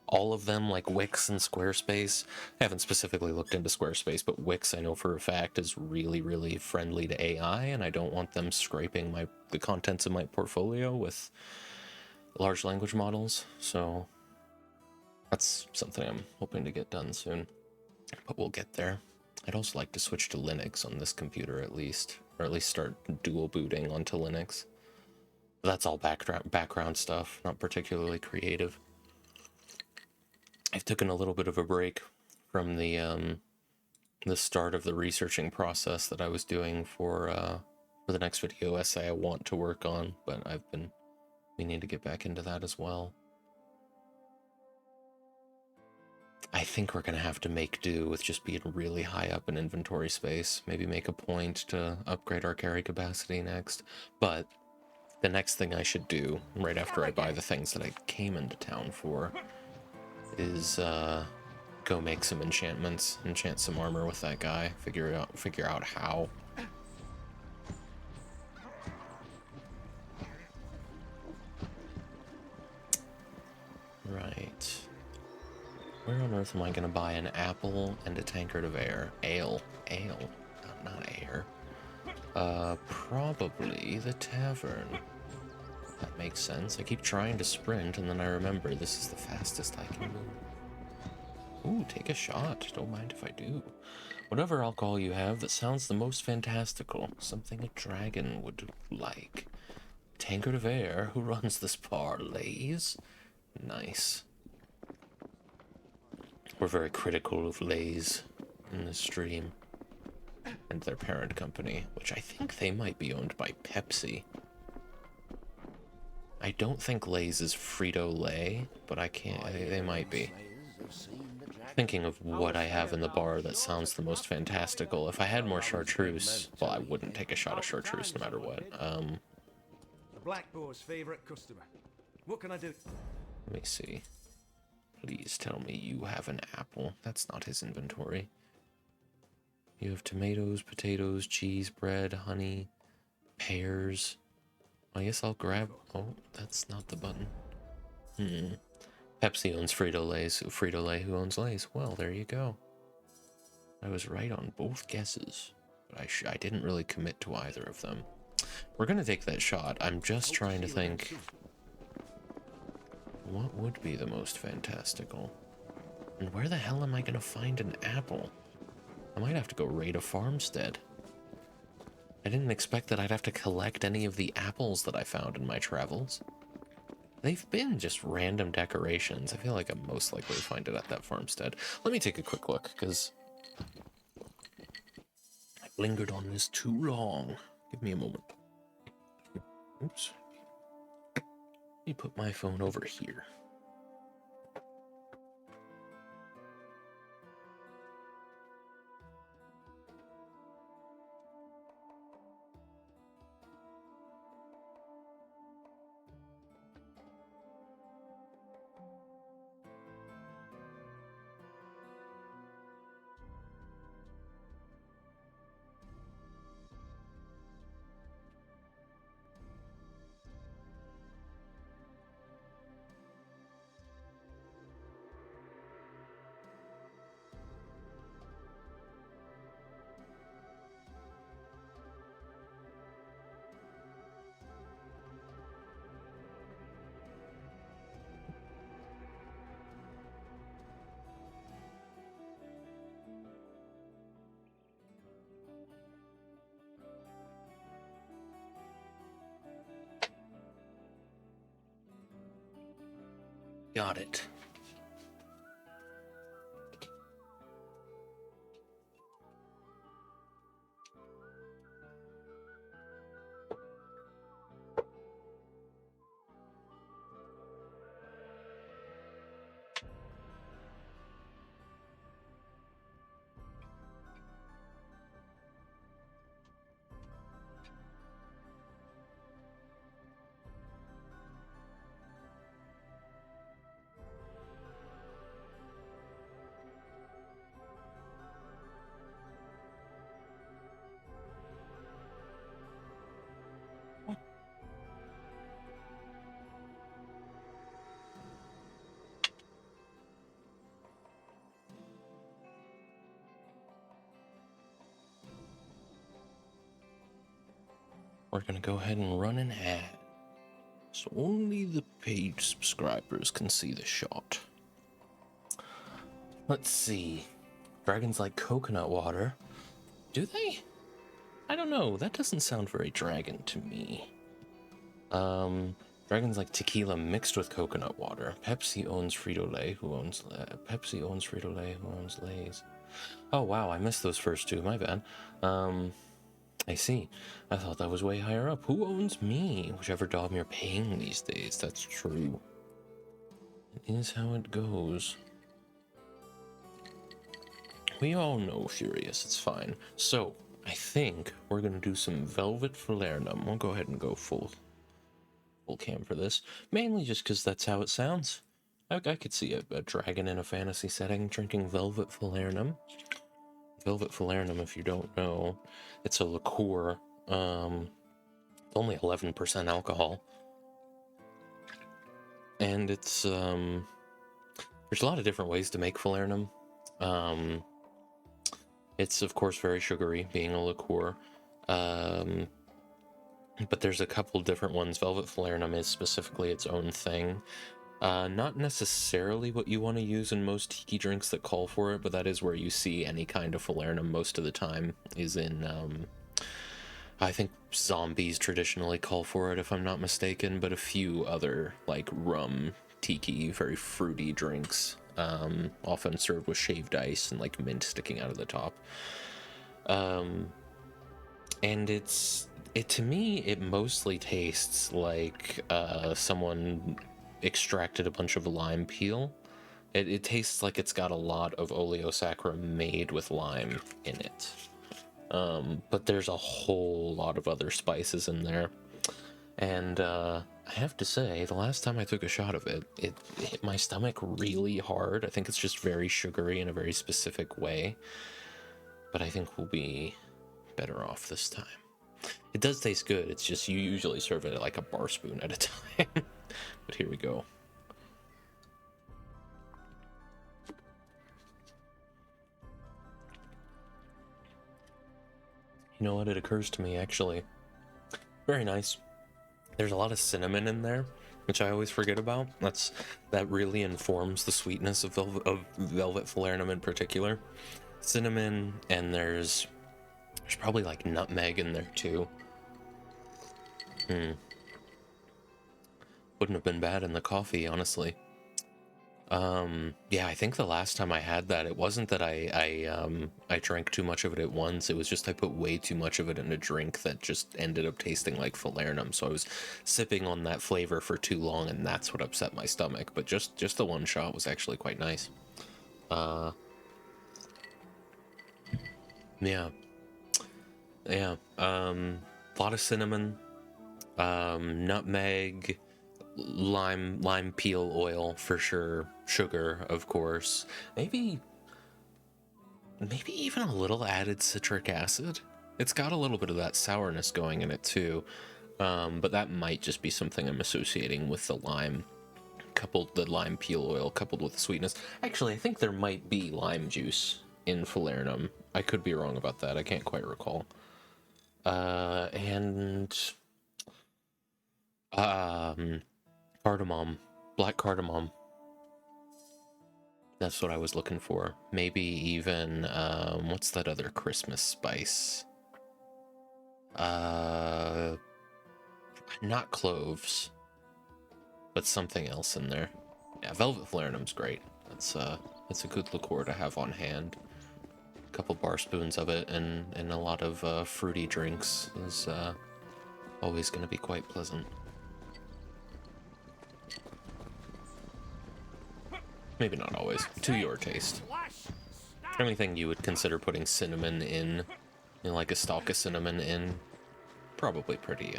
all of them, like Wix and Squarespace. I haven't specifically looked into Squarespace, but Wix I know for a fact is really, really friendly to AI, and I don't want them scraping the contents of my portfolio with large language models. So that's something I'm hoping to get done soon, but we'll get there. I'd also like to switch to Linux on this computer at least, or at least start dual booting onto Linux. But that's all background stuff, not particularly creative. I've taken a little bit of a break from the start of the researching process that I was doing for the next video essay I want to work on, but I've been meaning to get back into that as well. I think we're gonna have to make do with just being really high up in inventory space. Maybe make a point to upgrade our carry capacity next. But the next thing I should do, right after I buy the things that I came into town for, is go make some enchantments, enchant some armor with that guy, figure out how. Right. Where on earth am I gonna buy an apple and a tankard of air? Ale. Ale. Not air. Probably the tavern. That makes sense. I keep trying to sprint, and then I remember this is the fastest I can move. Ooh, take a shot. Don't mind if I do. Whatever alcohol you have that sounds the most fantastical. Something a dragon would like. Tankard of air. Who runs this bar? Lays? Nice. We're very critical of Lays in this stream. And their parent company, which I think they might be owned by Pepsi. I don't think Lay's is Frito-Lay, but I can't. They might be. Thinking of what I have in the bar that sounds the most fantastical. If I had more chartreuse, well, I wouldn't take a shot of chartreuse no matter what. The Black Boar's favorite customer. What can I do? Let me see. Please tell me you have an apple. That's not his inventory. You have tomatoes, potatoes, cheese, bread, honey, pears. I guess I'll grab... Oh, that's not the button. Pepsi owns Frito-Lay, so Frito-Lay who owns Lay's. Well, there you go. I was right on both guesses. But I didn't really commit to either of them. We're gonna take that shot. I'm just trying to think... what would be the most fantastical? And where the hell am I gonna find an apple? I might have to go raid a farmstead. I didn't expect that I'd have to collect any of the apples that I found in my travels. They've been just random decorations. I feel like I'm most likely to find it at that farmstead. Let me take a quick look, because I've lingered on this too long. Give me a moment. Oops. Let me put my phone over here. Got it. We're gonna go ahead and run an ad. So only the paid subscribers can see the shot. Let's see. Dragons like coconut water. Do they? I don't know. That doesn't sound very dragon to me. Dragons like tequila mixed with coconut water. Pepsi owns Frito-Lay, who owns Pepsi owns Frito-Lay, who owns Lay's. Oh wow, I missed those first two. My bad. I see. I thought that was way higher up. Who owns me? Whichever dom you're paying these days. That's true. It is how it goes. We all know Furious. It's fine. So, I think we're going to do some Velvet Falernum. We'll go ahead and go full cam for this. Mainly just because that's how it sounds. I could see a dragon in a fantasy setting drinking Velvet Falernum. Velvet Falernum, if you don't know, it's a liqueur. It's only 11% alcohol. And it's, There's a lot of different ways to make falernum. It's of course very sugary, being a liqueur. But there's a couple different ones. Velvet falernum is specifically its own thing. Not necessarily what you want to use in most tiki drinks that call for it, but that is where you see any kind of falernum most of the time, is in, I think zombies traditionally call for it, if I'm not mistaken, but a few other, like, rum, tiki, very fruity drinks, often served with shaved ice and, like, mint sticking out of the top. And to me, it mostly tastes like someone extracted a bunch of lime peel. It tastes like it's got a lot of oleosaccharum made with lime in it. But there's a whole lot of other spices in there. And I have to say, the last time I took a shot of it, it hit my stomach really hard. I think it's just very sugary in a very specific way. But I think we'll be better off this time. It does taste good, it's just you usually serve it at like a bar spoon at a time. But here we go. You know what, it occurs to me actually. Very nice. There's a lot of cinnamon in there, which I always forget about. That really informs the sweetness of Velvet Falernum in particular. Cinnamon, and there's probably like nutmeg in there too. Wouldn't have been bad in the coffee, honestly. Yeah, I think the last time I had that, it wasn't that I drank too much of it at once. It was just I put way too much of it in a drink that just ended up tasting like falernum. So I was sipping on that flavor for too long, and that's what upset my stomach. But just the one shot was actually quite nice. Yeah. Yeah. A lot of cinnamon, nutmeg, lime peel oil for sure, sugar, of course, maybe even a little added citric acid. It's got a little bit of that sourness going in it too, but that might just be something I'm associating with the lime peel oil coupled with the sweetness. Actually, I think there might be lime juice in falernum. I could be wrong about that. I can't quite recall. And cardamom, black cardamom. That's what I was looking for. Maybe even, what's that other Christmas spice? Not cloves, but something else in there. Yeah, Velvet Falernum's great. It's a good liqueur to have on hand. A couple bar spoons of it and a lot of fruity drinks is always going to be quite pleasant. Maybe not always, to your taste. Anything you would consider putting cinnamon in, like a stalk of cinnamon in, probably pretty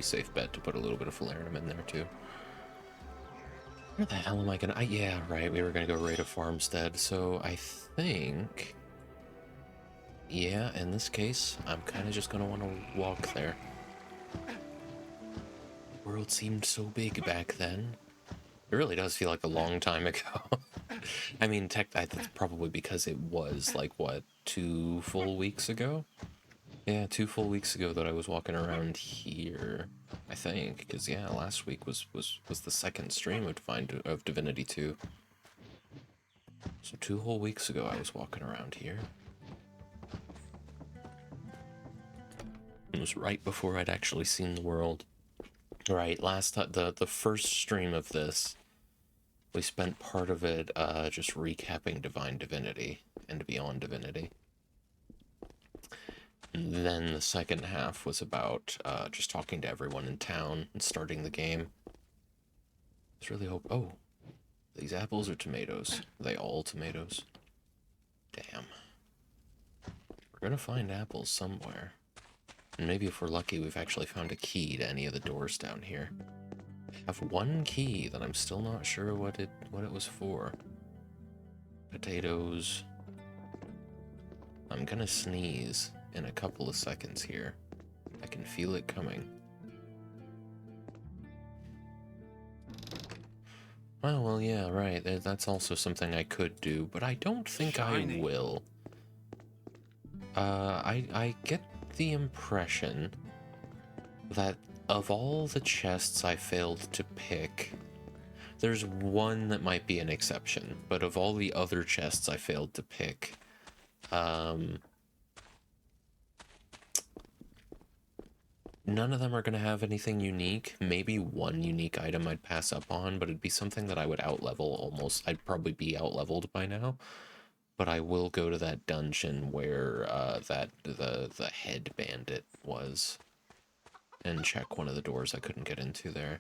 safe bet to put a little bit of falernum in there too. Where the hell am I gonna? Yeah, right. We were gonna go raid a farmstead, so I think, yeah, in this case, I'm kind of just gonna want to walk there. The world seemed so big back then. It really does feel like a long time ago. I mean, that's probably because it was like, what, 2 full weeks ago? Yeah, 2 full weeks ago that I was walking around here, I think. Because, yeah, last week was the second stream of Divinity 2. So 2 whole weeks ago I was walking around here. It was right before I'd actually seen the world. Right, the first stream of this, we spent part of it just recapping Divine Divinity and Beyond Divinity. And then the second half was about just talking to everyone in town and starting the game. I was really oh, these apples are tomatoes. Are they all tomatoes? Damn. We're gonna find apples somewhere. And maybe if we're lucky, we've actually found a key to any of the doors down here. I have one key that I'm still not sure what it was for. Potatoes. I'm gonna sneeze in a couple of seconds here. I can feel it coming. Oh, well, yeah, right. That's also something I could do, but I don't think I will. I get the impression that of all the chests I failed to pick, there's one that might be an exception, but of all the other chests I failed to pick, none of them are going to have anything unique. Maybe one unique item I'd pass up on, but it'd be something that I would outlevel almost. I'd probably be outleveled by now. But I will go to that dungeon where the head bandit was and check one of the doors I couldn't get into there.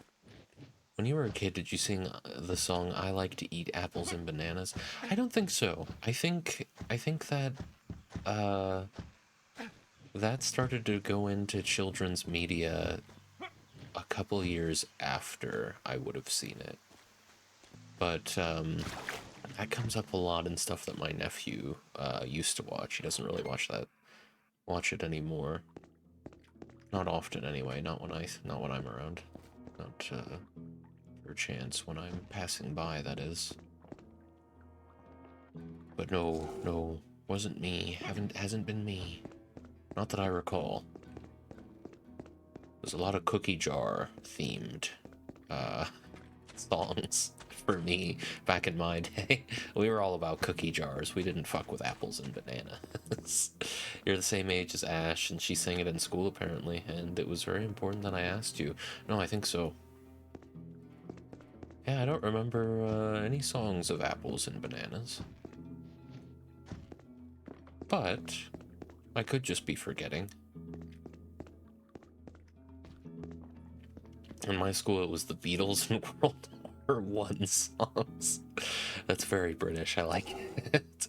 When you were a kid, did you sing the song "I Like to Eat Apples and Bananas"? I don't think so. I think that that started to go into children's media a couple years after I would have seen it. But that comes up a lot in stuff that my nephew used to watch. He doesn't really watch it anymore. Not often, anyway. Not when I'm around. Not for a chance when I'm passing by. That is. But no, wasn't me. Hasn't been me. Not that I recall. There's a lot of cookie jar themed songs for me back in my day. We were all about cookie jars. We didn't fuck with apples and bananas. You're the same age as Ash, and she sang it in school apparently, and it was very important that I asked you. No, I think so. Yeah, I don't remember any songs of apples and bananas. But I could just be forgetting. In my school, it was the Beatles and World War One songs. That's very British. I like it.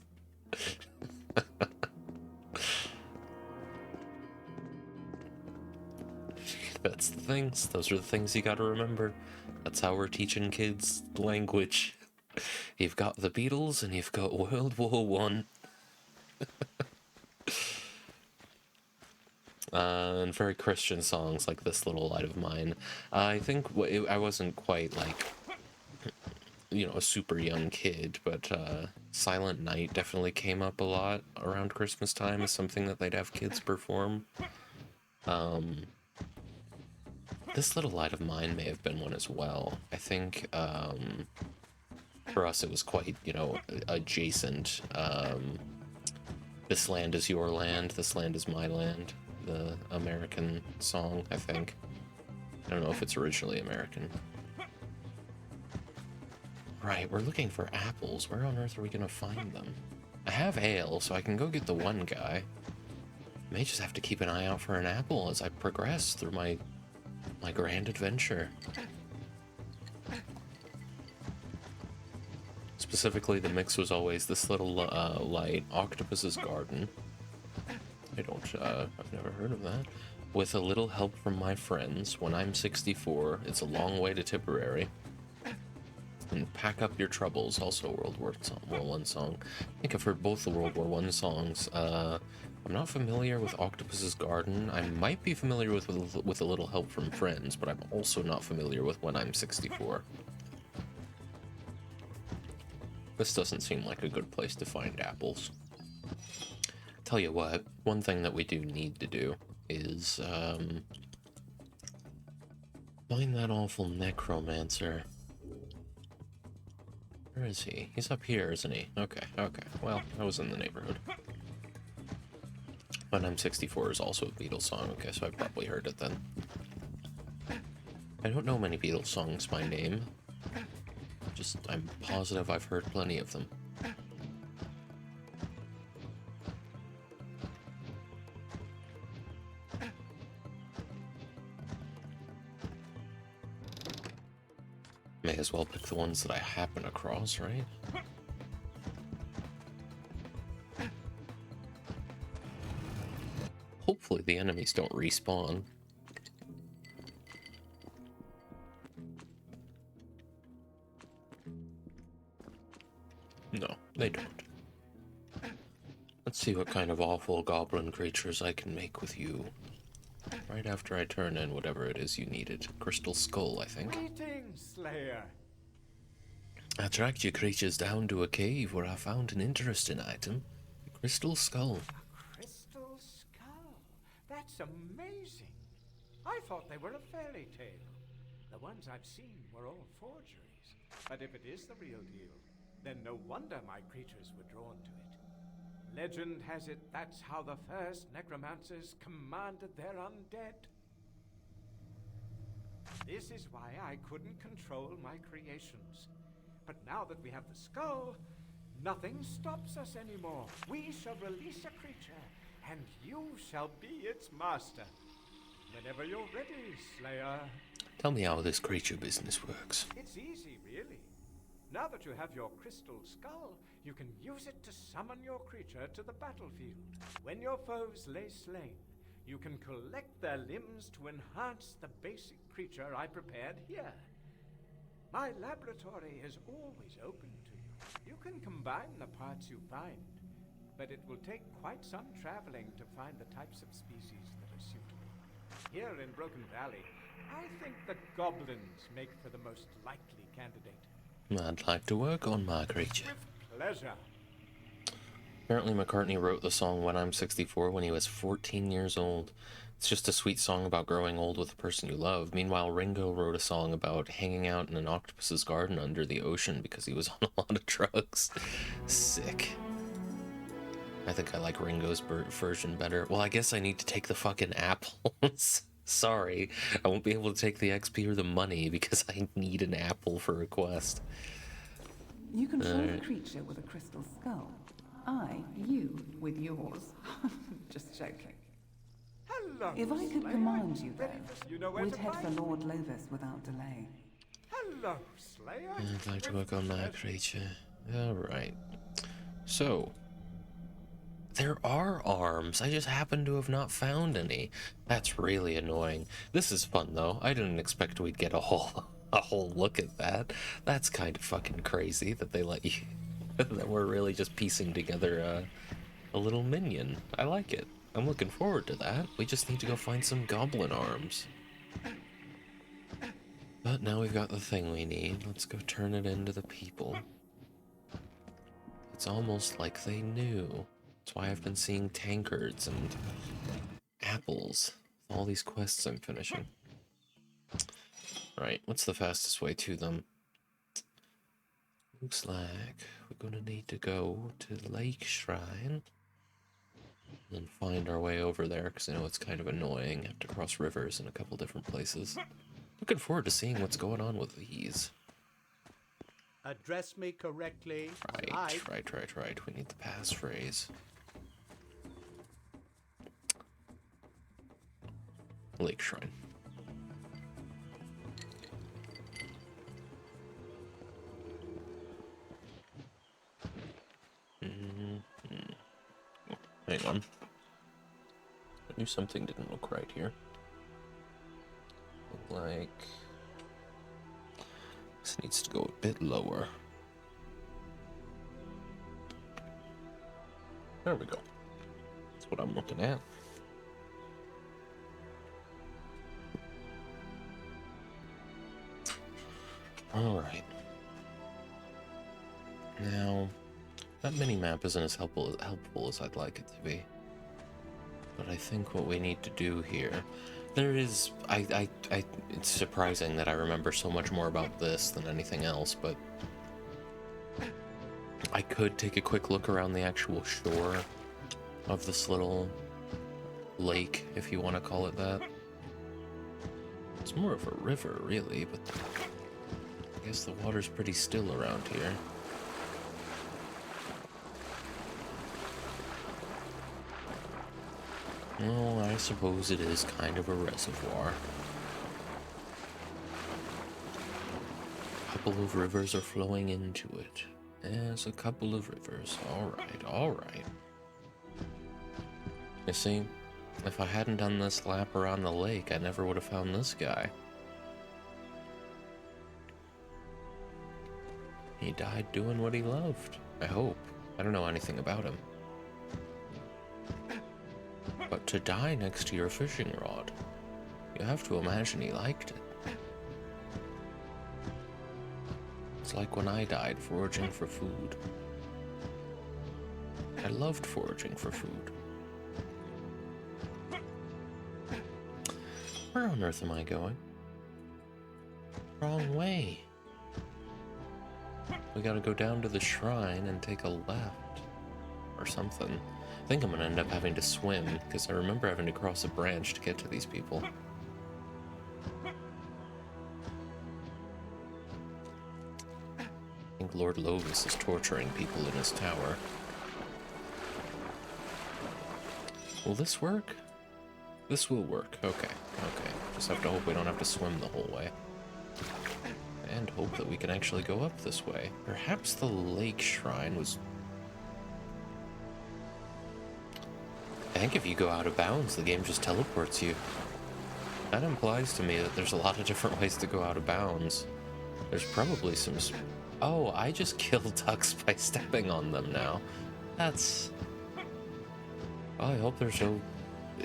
That's the things. Those are the things you gotta remember. That's how we're teaching kids language. You've got the Beatles and you've got World War One. And very Christian songs like This Little Light of Mine. I think I wasn't quite like, you know, a super young kid, but Silent Night definitely came up a lot around Christmas time as something that they'd have kids perform. This Little Light of Mine may have been one as well. I think for us it was quite, you know, adjacent. This Land Is Your Land, This Land Is My Land. The American song, I think. I don't know if it's originally American. Right, we're looking for apples. Where on earth are we gonna find them? I have ale, so I can go get the one guy. May just have to keep an eye out for an apple as I progress through my grand adventure. Specifically, the mix was always This Little Light, Octopus's Garden. I've never heard of that. With a little help from my friends, When I'm 64, It's a Long Way to Tipperary. And Pack Up Your Troubles, also a World War I song. I think I've heard both the World War I songs. I'm not familiar with Octopus's Garden. I might be familiar with a little help from friends, but I'm also not familiar with When I'm 64. This doesn't seem like a good place to find apples. Tell you what, one thing that we do need to do is find that awful necromancer. Where is he? He's up here, isn't he? Okay. Well, I was in the neighborhood. When I'm 64 is also a Beatles song. Okay, so I probably heard it then. I don't know many Beatles songs by name. I'm positive I've heard plenty of them. May as well pick the ones that I happen across, right? Hopefully the enemies don't respawn. No, they don't. Let's see what kind of awful goblin creatures I can make with you. Right after I turn in whatever it is you needed. Crystal Skull, I think. Greetings, Slayer. I tracked your creatures down to a cave where I found an interesting item. A crystal skull. A crystal skull? That's amazing. I thought they were a fairy tale. The ones I've seen were all forgeries. But if it is the real deal, then no wonder my creatures were drawn to it. Legend has it that's how the first necromancers commanded their undead. This is why I couldn't control my creations. But now that we have the skull, nothing stops us anymore. We shall release a creature, and you shall be its master. Whenever you're ready, Slayer. Tell me how this creature business works. It's easy, really. Now that you have your crystal skull, you can use it to summon your creature to the battlefield. When your foes lay slain, you can collect their limbs to enhance the basic creature I prepared here. My laboratory is always open to you. You can combine the parts you find, but it will take quite some traveling to find the types of species that are suitable. Here in Broken Valley, I think the goblins make for the most likely candidate. I'd like to work on my creature. With pleasure. Apparently McCartney wrote the song When I'm 64 when he was 14 years old. It's just a sweet song about growing old with the person you love. Meanwhile, Ringo wrote a song about hanging out in an octopus's garden under the ocean because he was on a lot of drugs. Sick. I think I like Ringo's version better. Well, I guess I need to take the fucking apples. Sorry, I won't be able to take the XP or the money because I need an apple for a quest. You control the creature with a crystal skull. You with yours. Just joking. Hello, If I could Slayer. command you, though, You know where we'd to head for find me. Lord Lovis without delay. Hello, Slayer. I'd like to work on my Pleasure. creature. Alright. So, there are arms. I just happen to have not found any. That's really annoying. This is fun, though. I didn't expect we'd get a whole look at that. That's kind of fucking crazy that they let you... that we're really just piecing together a little minion. I like it. I'm looking forward to that. We just need to go find some goblin arms. But now we've got the thing we need. Let's go turn it into the people. It's almost like they knew. That's why I've been seeing tankards and apples. All these quests I'm finishing. Right, what's the fastest way to them? Looks like we're gonna need to go to Lake Shrine and find our way over there, because I know it's kind of annoying. I have to cross rivers in a couple different places. Looking forward to seeing what's going on with these. Address me correctly. Right. We need the passphrase. Lake Shrine. Hang on. I knew something didn't look right here. Like... this needs to go a bit lower. There we go. That's what I'm looking at. Alright. Now, that mini-map isn't as helpful as I'd like it to be. But I think what we need to do here... there is... it's surprising that I remember so much more about this than anything else, but... I could take a quick look around the actual shore of this little lake, if you want to call it that. It's more of a river, really, but I guess the water's pretty still around here. Well, I suppose it is kind of a reservoir. A couple of rivers are flowing into it. There's a couple of rivers. Alright. You see, if I hadn't done this lap around the lake, I never would have found this guy. He died doing what he loved. I hope. I don't know anything about him. But to die next to your fishing rod, you have to imagine he liked it. It's like when I died foraging for food. I loved foraging for food. Where on earth am I going? Wrong way. We gotta go down to the shrine and take a left. Or something. I think I'm gonna end up having to swim, because I remember having to cross a branch to get to these people. I think Lord Lovis is torturing people in his tower. Will this work? This will work. Okay, okay. Just have to hope we don't have to swim the whole way. And hope that we can actually go up this way. Perhaps the lake shrine was... I think if you go out of bounds, the game just teleports you. That implies to me that there's a lot of different ways to go out of bounds. There's probably some... Oh, I just killed ducks by stepping on them now. That's... Oh, I hope there's no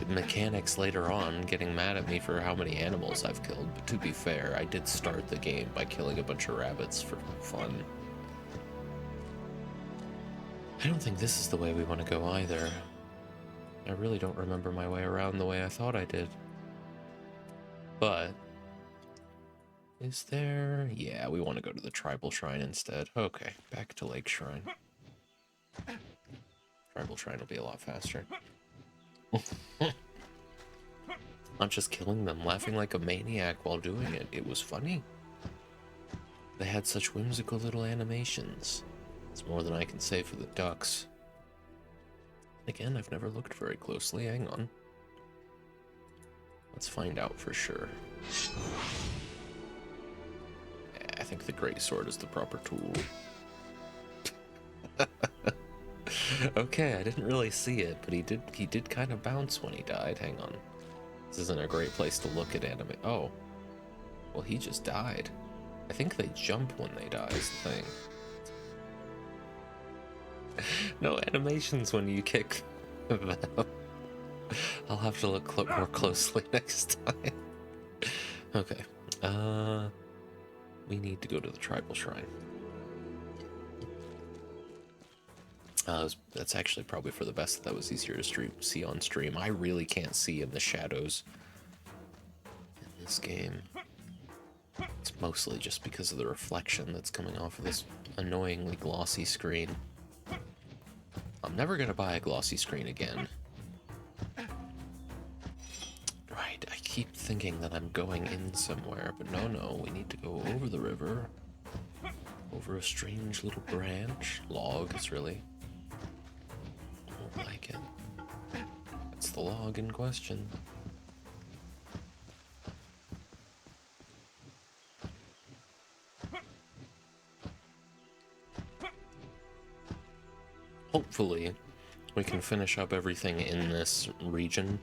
mechanics later on getting mad at me for how many animals I've killed. But to be fair, I did start the game by killing a bunch of rabbits for fun. I don't think this is the way we want to go either. I really don't remember my way around the way I thought I did. But... is there... Yeah, we want to go to the tribal shrine instead. Okay, back to Lake Shrine. Tribal shrine will be a lot faster. Not just killing them, laughing like a maniac while doing it. It was funny. They had such whimsical little animations. It's more than I can say for the ducks. Again, I've never looked very closely. Hang on. Let's find out for sure. Yeah, I think the greatsword is the proper tool. Okay, I didn't really see it, but he did kind of bounce when he died. Hang on. This isn't a great place to look at anime. Oh. Well, he just died. I think they jump when they die is the thing. No animations when you kick them. I'll have to look more closely next time. Okay. We need to go to the tribal shrine. That's actually probably for the best. That was easier to see on stream. I really can't see in the shadows in this game. It's mostly just because of the reflection that's coming off of this annoyingly glossy screen. I'm never gonna buy a glossy screen again. Right, I keep thinking that I'm going in somewhere, but no, we need to go over the river. Over a strange little branch. Logs, really. Don't like it. That's the log in question. Hopefully, we can finish up everything in this region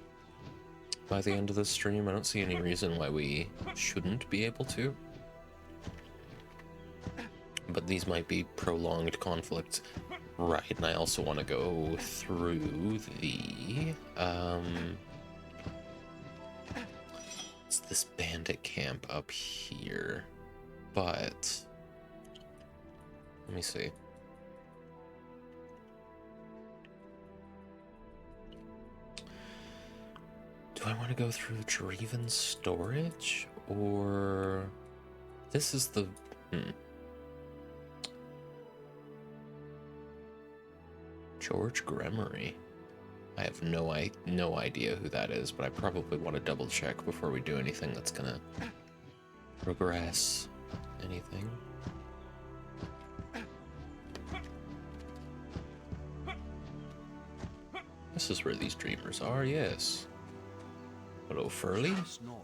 by the end of this stream. I don't see any reason why we shouldn't be able to. But these might be prolonged conflicts. Right, and I also want to go through the, it's this bandit camp up here, but, let me see. Do I want to go through Dreven's storage, or, this is the, George Gremory. I have no idea who that is, but I probably want to double check before we do anything that's gonna progress anything. This is where these dreamers are, yes. Hello, Furley. Snoring.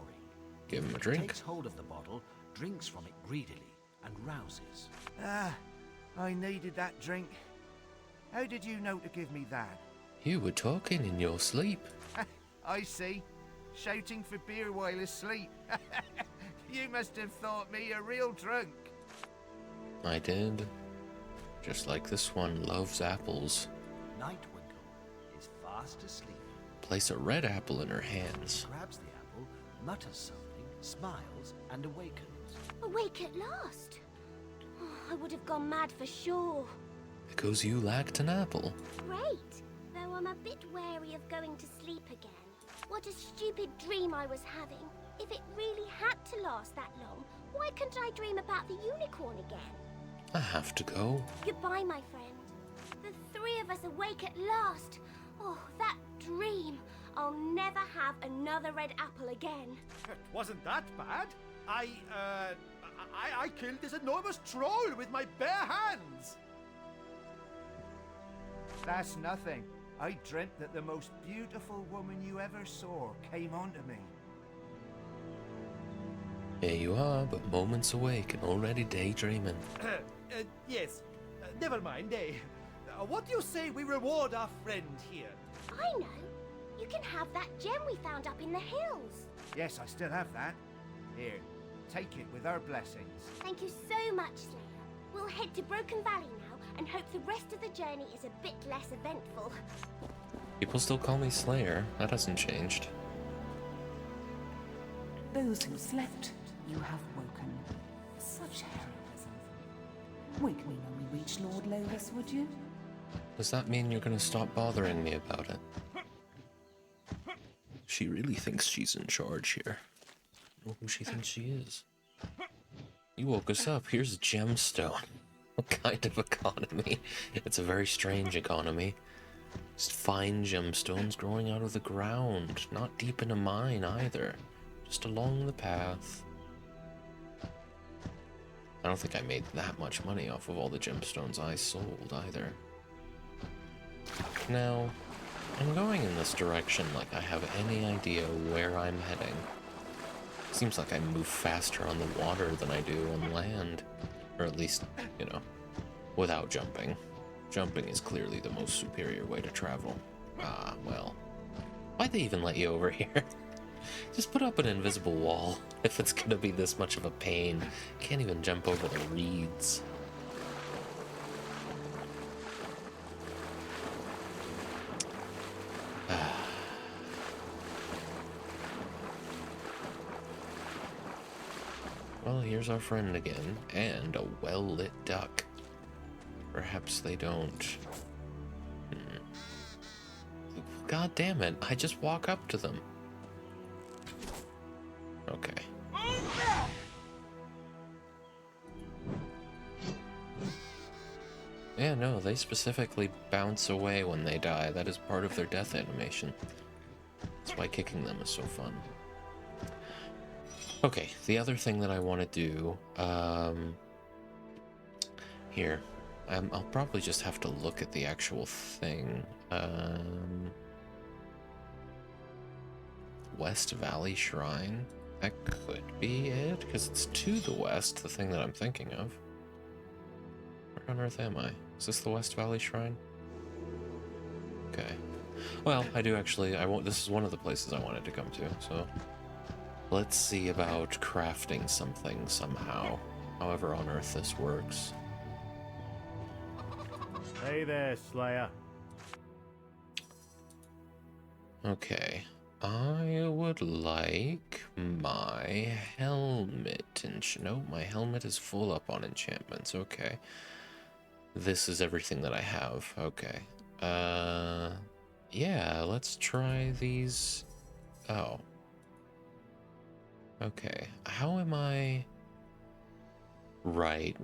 Give him a drink. Takes hold of the bottle, drinks from it greedily, and rouses. Ah, I needed that drink. How did you know to give me that? You were talking in your sleep. I see. Shouting for beer while asleep. You must have thought me a real drunk. I did. Just like this one loves apples. Nightwinkle is fast asleep. Place a red apple in her hands. Grabs the apple, mutters something, smiles, and awakens. Awake at last. I would have gone mad for sure. Because you lacked an apple. Great, though I'm a bit wary of going to sleep again. What a stupid dream I was having. If it really had to last that long, why couldn't I dream about the unicorn again? I have to go. Goodbye, my friend. The three of us awake at last. Oh, that dream. I'll never have another red apple again. It wasn't that bad. I killed this enormous troll with my bare hands. That's nothing. I dreamt that the most beautiful woman you ever saw came onto me. Here you are, but moments awake and already daydreaming. Yes. Never mind, eh? What do you say we reward our friend here? I know. You can have that gem we found up in the hills. Yes, I still have that. Here, take it with our blessings. Thank you so much, Slayer. We'll head to Broken Valley now and hope the rest of the journey is a bit less eventful. People still call me Slayer. That hasn't changed. Those who slept, you have woken. Such heroism. Wake me when we reach Lord Lovis, would you? Does that mean you're gonna stop bothering me about it? She really thinks she's in charge here. I know who she thinks she is. You woke us up. Here's a gemstone. What kind of economy? It's a very strange economy. Just fine gemstones growing out of the ground. Not deep in a mine either. Just along the path. I don't think I made that much money off of all the gemstones I sold either. Now, I'm going in this direction like I have any idea where I'm heading. Seems like I move faster on the water than I do on land. Or at least, you know, without jumping. Jumping is clearly the most superior way to travel. Ah, well. Why'd they even let you over here? Just put up an invisible wall if it's gonna be this much of a pain. Can't even jump over the reeds. Well, here's our friend again, and a well-lit duck. Perhaps they don't... God damn it, I just walk up to them. Okay. Yeah, no, they specifically bounce away when they die. That is part of their death animation. That's why kicking them is so fun. Okay, the other thing that I want to do, here, I'll probably just have to look at the actual thing. West Valley Shrine? That could be it, because it's to the west, the thing that I'm thinking of. Where on earth am I? Is this the West Valley Shrine? Okay. Well, I do actually, this is one of the places I wanted to come to, so... Let's see about crafting something somehow. However on earth this works. Hey there, Slayer. Okay. I would like my helmet. No, my helmet is full up on enchantments. Okay. This is everything that I have. Okay. Yeah, let's try these. Oh. Okay. How am I... Right.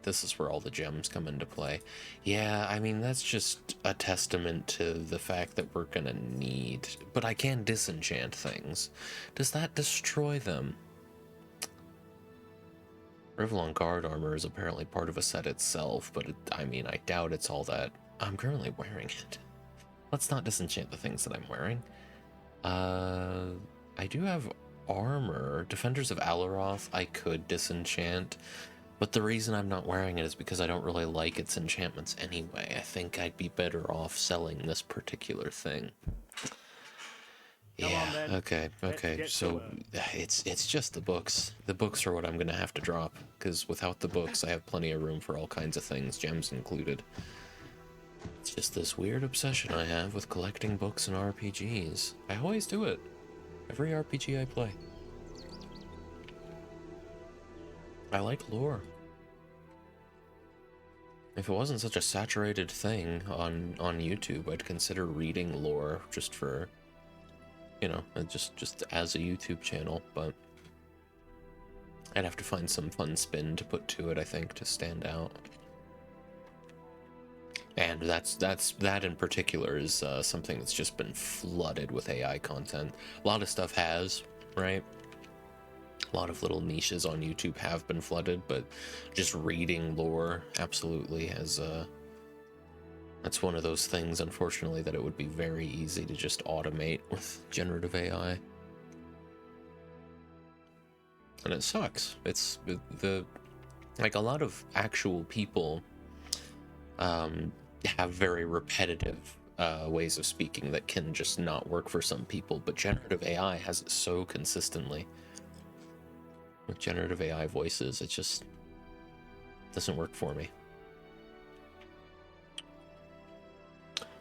This is where all the gems come into play. Yeah, I mean, that's just a testament to the fact that we're gonna need... But I can disenchant things. Does that destroy them? Revlon guard armor is apparently part of a set itself, but I mean, I doubt it's all that... I'm currently wearing it. Let's not disenchant the things that I'm wearing. I do have armor. Defenders of Alaroth I could disenchant, but the reason I'm not wearing it is because I don't really like its enchantments anyway. I think I'd be better off selling this particular thing. Yeah, okay, so it's just the books. The books are what I'm gonna have to drop, because without the books I have plenty of room for all kinds of things, gems included. It's just this weird obsession I have with collecting books and RPGs. I always do it. Every RPG I play. I like lore. If it wasn't such a saturated thing on YouTube, I'd consider reading lore just for, you know, just as a YouTube channel, but I'd have to find some fun spin to put to it, I think, to stand out. And that in particular is something that's just been flooded with AI content. A lot of stuff has, right? A lot of little niches on YouTube have been flooded, but just reading lore absolutely has, that's one of those things, unfortunately, that it would be very easy to just automate with generative AI. And it sucks. It's like a lot of actual people have very repetitive ways of speaking that can just not work for some people, but generative AI has it so consistently. With generative AI voices, it just doesn't work for me.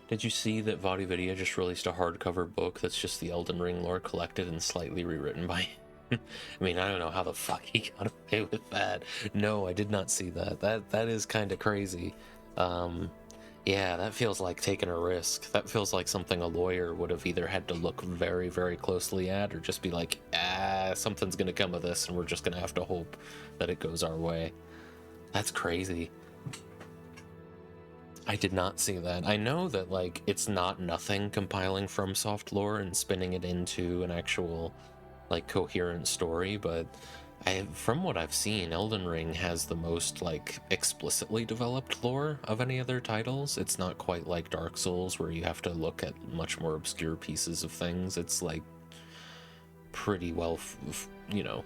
Did you see that Divinity just released a hardcover book that's just the Elden Ring lore collected and slightly rewritten by him? I mean, I don't know how the fuck he got away with that. No, I did not see that. That is kind of crazy. Yeah, that feels like taking a risk. That feels like something a lawyer would have either had to look very, very closely at, or just be like, something's gonna come of this and we're just gonna have to hope that it goes our way. That's crazy. I did not see that. I know that, like, it's not nothing compiling from soft lore and spinning it into an actual, like, coherent story, but from what I've seen, Elden Ring has the most, like, explicitly developed lore of any other titles. It's not quite like Dark Souls, where you have to look at much more obscure pieces of things. It's, like, pretty well, you know,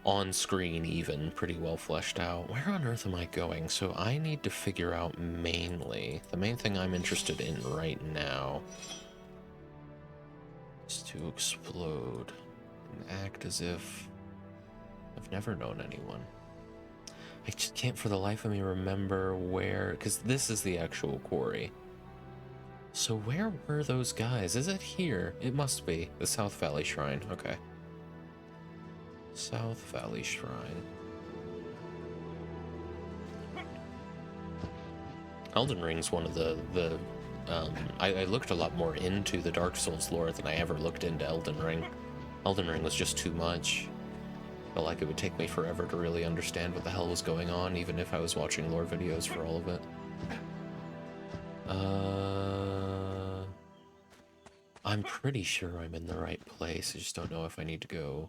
on screen even, pretty well fleshed out. Where on earth am I going? So I need to figure out mainly, the main thing I'm interested in right now is to explode and act as if I've never known anyone. I just can't for the life of me remember where, because this is the actual quarry. So where were those guys? Is it here? It must be. The South Valley Shrine. Okay. South Valley Shrine. Elden Ring's one of the I looked a lot more into the Dark Souls lore than I ever looked into Elden Ring. Elden Ring was just too much. Felt like it would take me forever to really understand what the hell was going on, even if I was watching lore videos for all of it. I'm pretty sure I'm in the right place. I just don't know if I need to go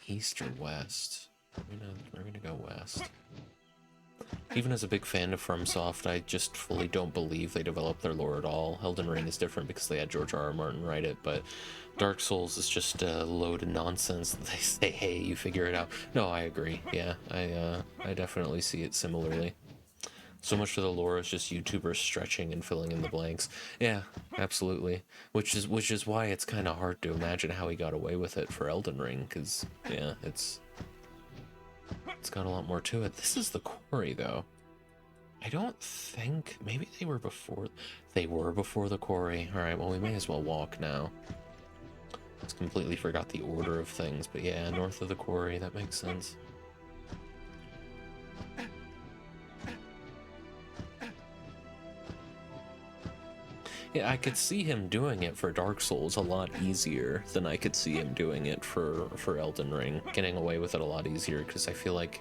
east or west. We're gonna go west. Even as a big fan of FromSoft, I just fully don't believe they developed their lore at all. Elden Ring is different because they had George R.R. Martin write it, but Dark Souls is just a load of nonsense that they say, hey, you figure it out. No, I agree. Yeah, I definitely see it similarly. So much of the lore is just YouTubers stretching and filling in the blanks. Yeah, absolutely. Which is why it's kind of hard to imagine how he got away with it for Elden Ring, because, yeah, it's got a lot more to it. This is the quarry, though. I don't think... Maybe they were before... They were before the quarry. Alright, well, we may as well walk now. Just completely forgot the order of things, but yeah, north of the quarry, that makes sense. Yeah, I could see him doing it for Dark Souls a lot easier than I could see him doing it for Elden Ring. Getting away with it a lot easier, because I feel like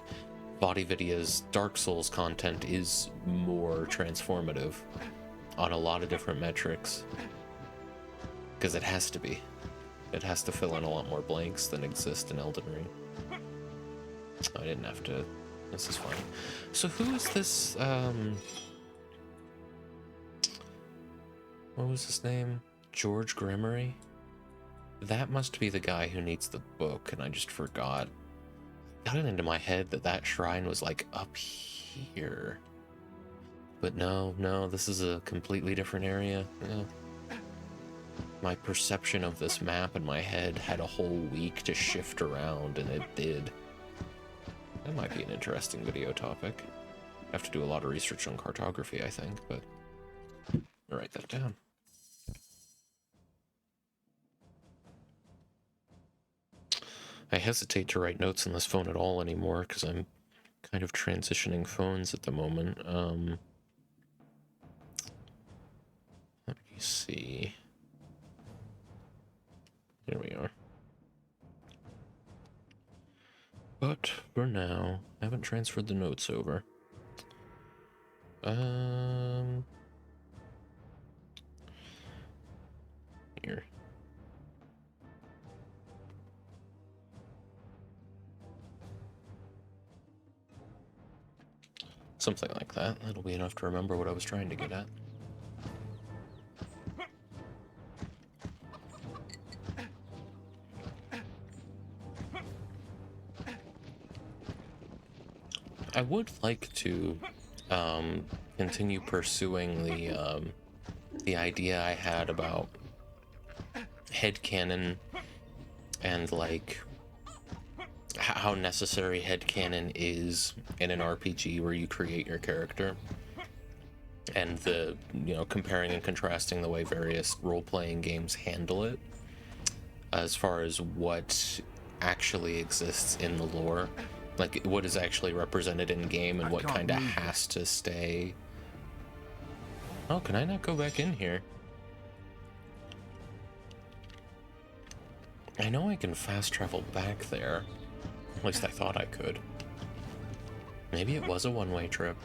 Diviny's Dark Souls content is more transformative on a lot of different metrics. Because it has to be. It has to fill in a lot more blanks than exist in Elden Ring. I didn't have to... This is fine. So who is this, what was his name? George Gremory? That must be the guy who needs the book, and I just forgot. Got it into my head that that shrine was, like, up here. But no, this is a completely different area. Yeah. My perception of this map in my head had a whole week to shift around, and it did. That might be an interesting video topic. I have to do a lot of research on cartography, I think, but I'll write that down. I hesitate to write notes on this phone at all anymore because I'm kind of transitioning phones at the moment. me see. Here we are. But for now, I haven't transferred the notes over. Here. Something like that. That'll be enough to remember what I was trying to get at. I would like to continue pursuing the idea I had about headcanon and like how necessary headcanon is in an RPG where you create your character, and the, you know, comparing and contrasting the way various role-playing games handle it as far as what actually exists in the lore, like what is actually represented in game and what kind of has to stay. Oh, can I not go back in here? I know I can fast travel back there. At least I thought I could. Maybe it was a one-way trip.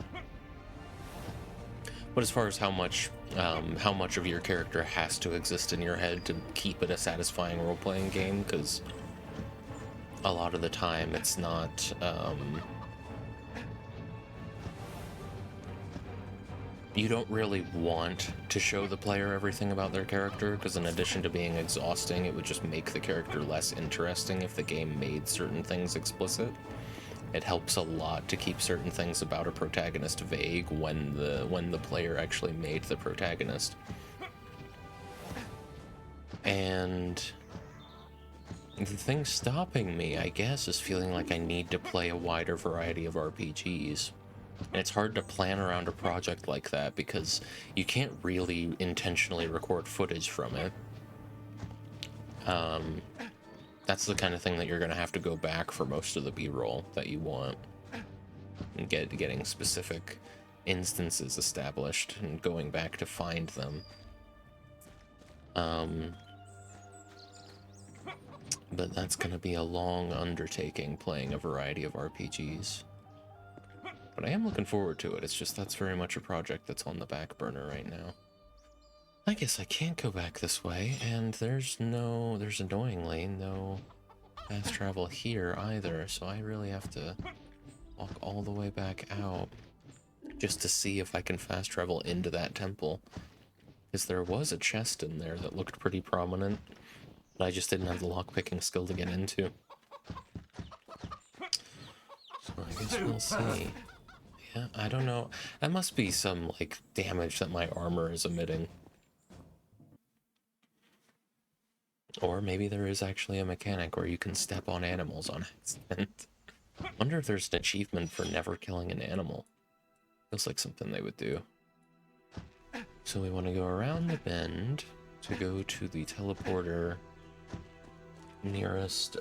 But as far as how much of your character has to exist in your head to keep it a satisfying role-playing game, because a lot of the time it's not, you don't really want to show the player everything about their character, because in addition to being exhausting, it would just make the character less interesting if the game made certain things explicit. It helps a lot to keep certain things about a protagonist vague when the player actually made the protagonist. And the thing stopping me, I guess, is feeling like I need to play a wider variety of RPGs. And it's hard to plan around a project like that because you can't really intentionally record footage from it. That's the kind of thing that you're going to have to go back for most of the B-roll that you want. And getting specific instances established and going back to find them. But that's going to be a long undertaking, playing a variety of RPGs. But I am looking forward to it. It's just that's very much a project that's on the back burner right now. I guess I can't go back this way, and there's annoyingly no fast travel here either, so I really have to walk all the way back out just to see if I can fast travel into that temple. Because there was a chest in there that looked pretty prominent, but I just didn't have the lockpicking skill to get into. So I guess we'll see. Yeah, I don't know. That must be some, like, damage that my armor is emitting. Or maybe there is actually a mechanic where you can step on animals on accident. I wonder if there's an achievement for never killing an animal. Feels like something they would do. So we want to go around the bend to go to the teleporter nearest,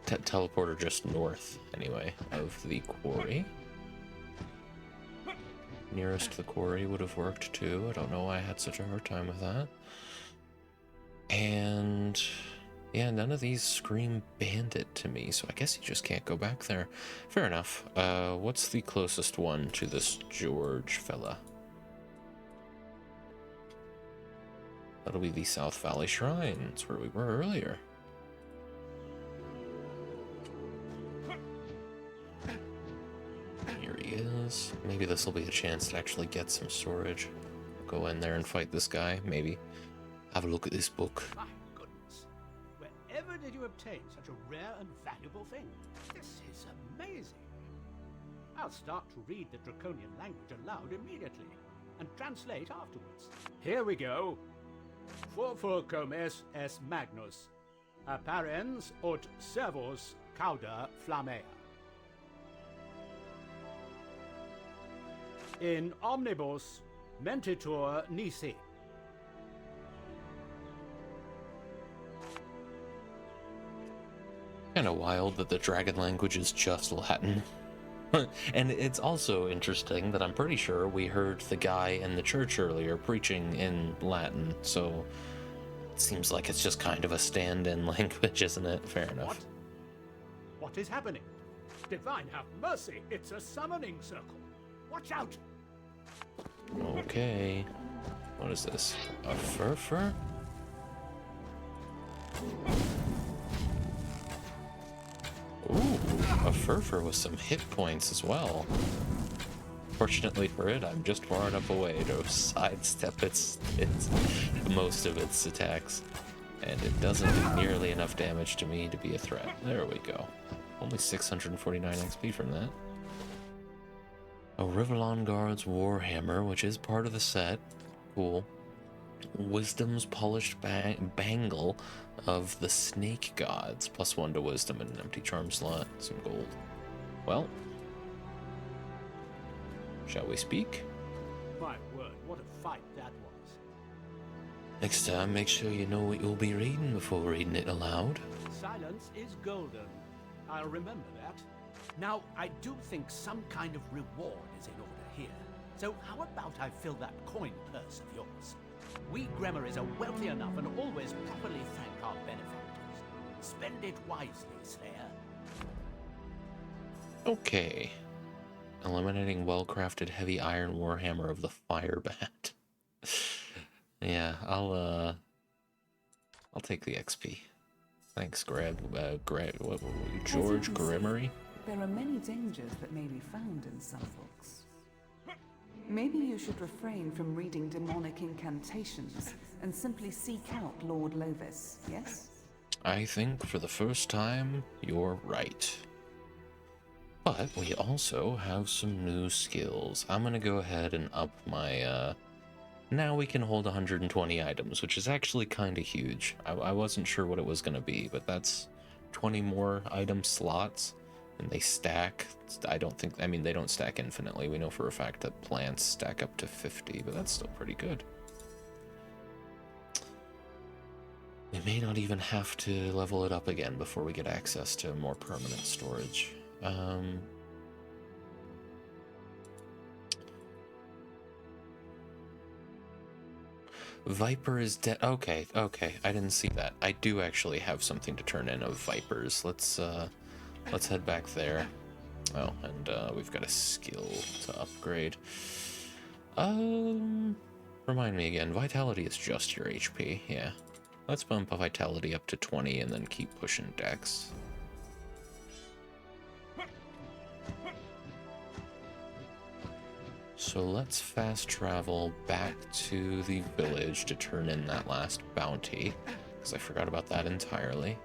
teleporter just north, anyway, of the quarry. Nearest the quarry would have worked too. I don't know why I had such a hard time with that. And yeah, none of these scream bandit to me, so I guess you just can't go back there. Fair enough. What's the closest one to this George fella? That'll be the South Valley Shrine. That's where we were earlier. Here he is. Maybe this will be a chance to actually get some storage. Go in there and fight this guy, maybe. Have a look at this book. My goodness. Wherever did you obtain such a rare and valuable thing? This is amazing. I'll start to read the Draconian language aloud immediately, and translate afterwards. Here we go. Furfur comes es magnus, apparens ut servus cauda flammea. In omnibus mentitur nisi. kind of wild that the dragon language is just Latin. And it's also interesting that I'm pretty sure we heard the guy in the church earlier preaching in Latin, so it seems like it's just kind of a stand-in language, isn't it? Fair enough. What is happening? Divine, have mercy! It's a summoning circle! Watch out! Okay. What is this? A furfur? Ooh, a furfur with some hit points as well. Fortunately for it, I'm just far enough away to sidestep its most of its attacks. And it doesn't do nearly enough damage to me to be a threat. There we go. Only 649 XP from that. A Rivellon Guard's Warhammer, which is part of the set. Cool. Wisdom's Polished Bangle of the Snake Gods. +1 to Wisdom and an empty charm slot. Some gold. Well. Shall we speak? My word, what a fight that was. Next time, make sure you know what you'll be reading before reading it aloud. Silence is golden. I'll remember that. Now, I do think some kind of reward is in order here. So how about I fill that coin purse of yours? We Gremmeries are wealthy enough and always properly thank our benefactors. Spend it wisely, Slayer. Okay. Eliminating well-crafted heavy iron warhammer of the Firebat. Yeah, I'll take the XP. Thanks, George Grimmery. There are many dangers that may be found in some books. Maybe you should refrain from reading demonic incantations and simply seek out Lord Lovis, yes? I think for the first time, you're right. But we also have some new skills. I'm gonna go ahead and up my, now we can hold 120 items, which is actually kind of huge. I wasn't sure what it was gonna be, but that's 20 more item slots, and they stack. I mean, they don't stack infinitely. We know for a fact that plants stack up to 50, but that's still pretty good. We may not even have to level it up again before we get access to more permanent storage. Viper is dead. Okay. I didn't see that. I do actually have something to turn in of Vipers. Let's head back there. Oh, and we've got a skill to upgrade. Remind me again. Vitality is just your HP. Yeah. Let's bump Vitality up to 20 and then keep pushing Dex. So let's fast travel back to the village to turn in that last bounty, because I forgot about that entirely.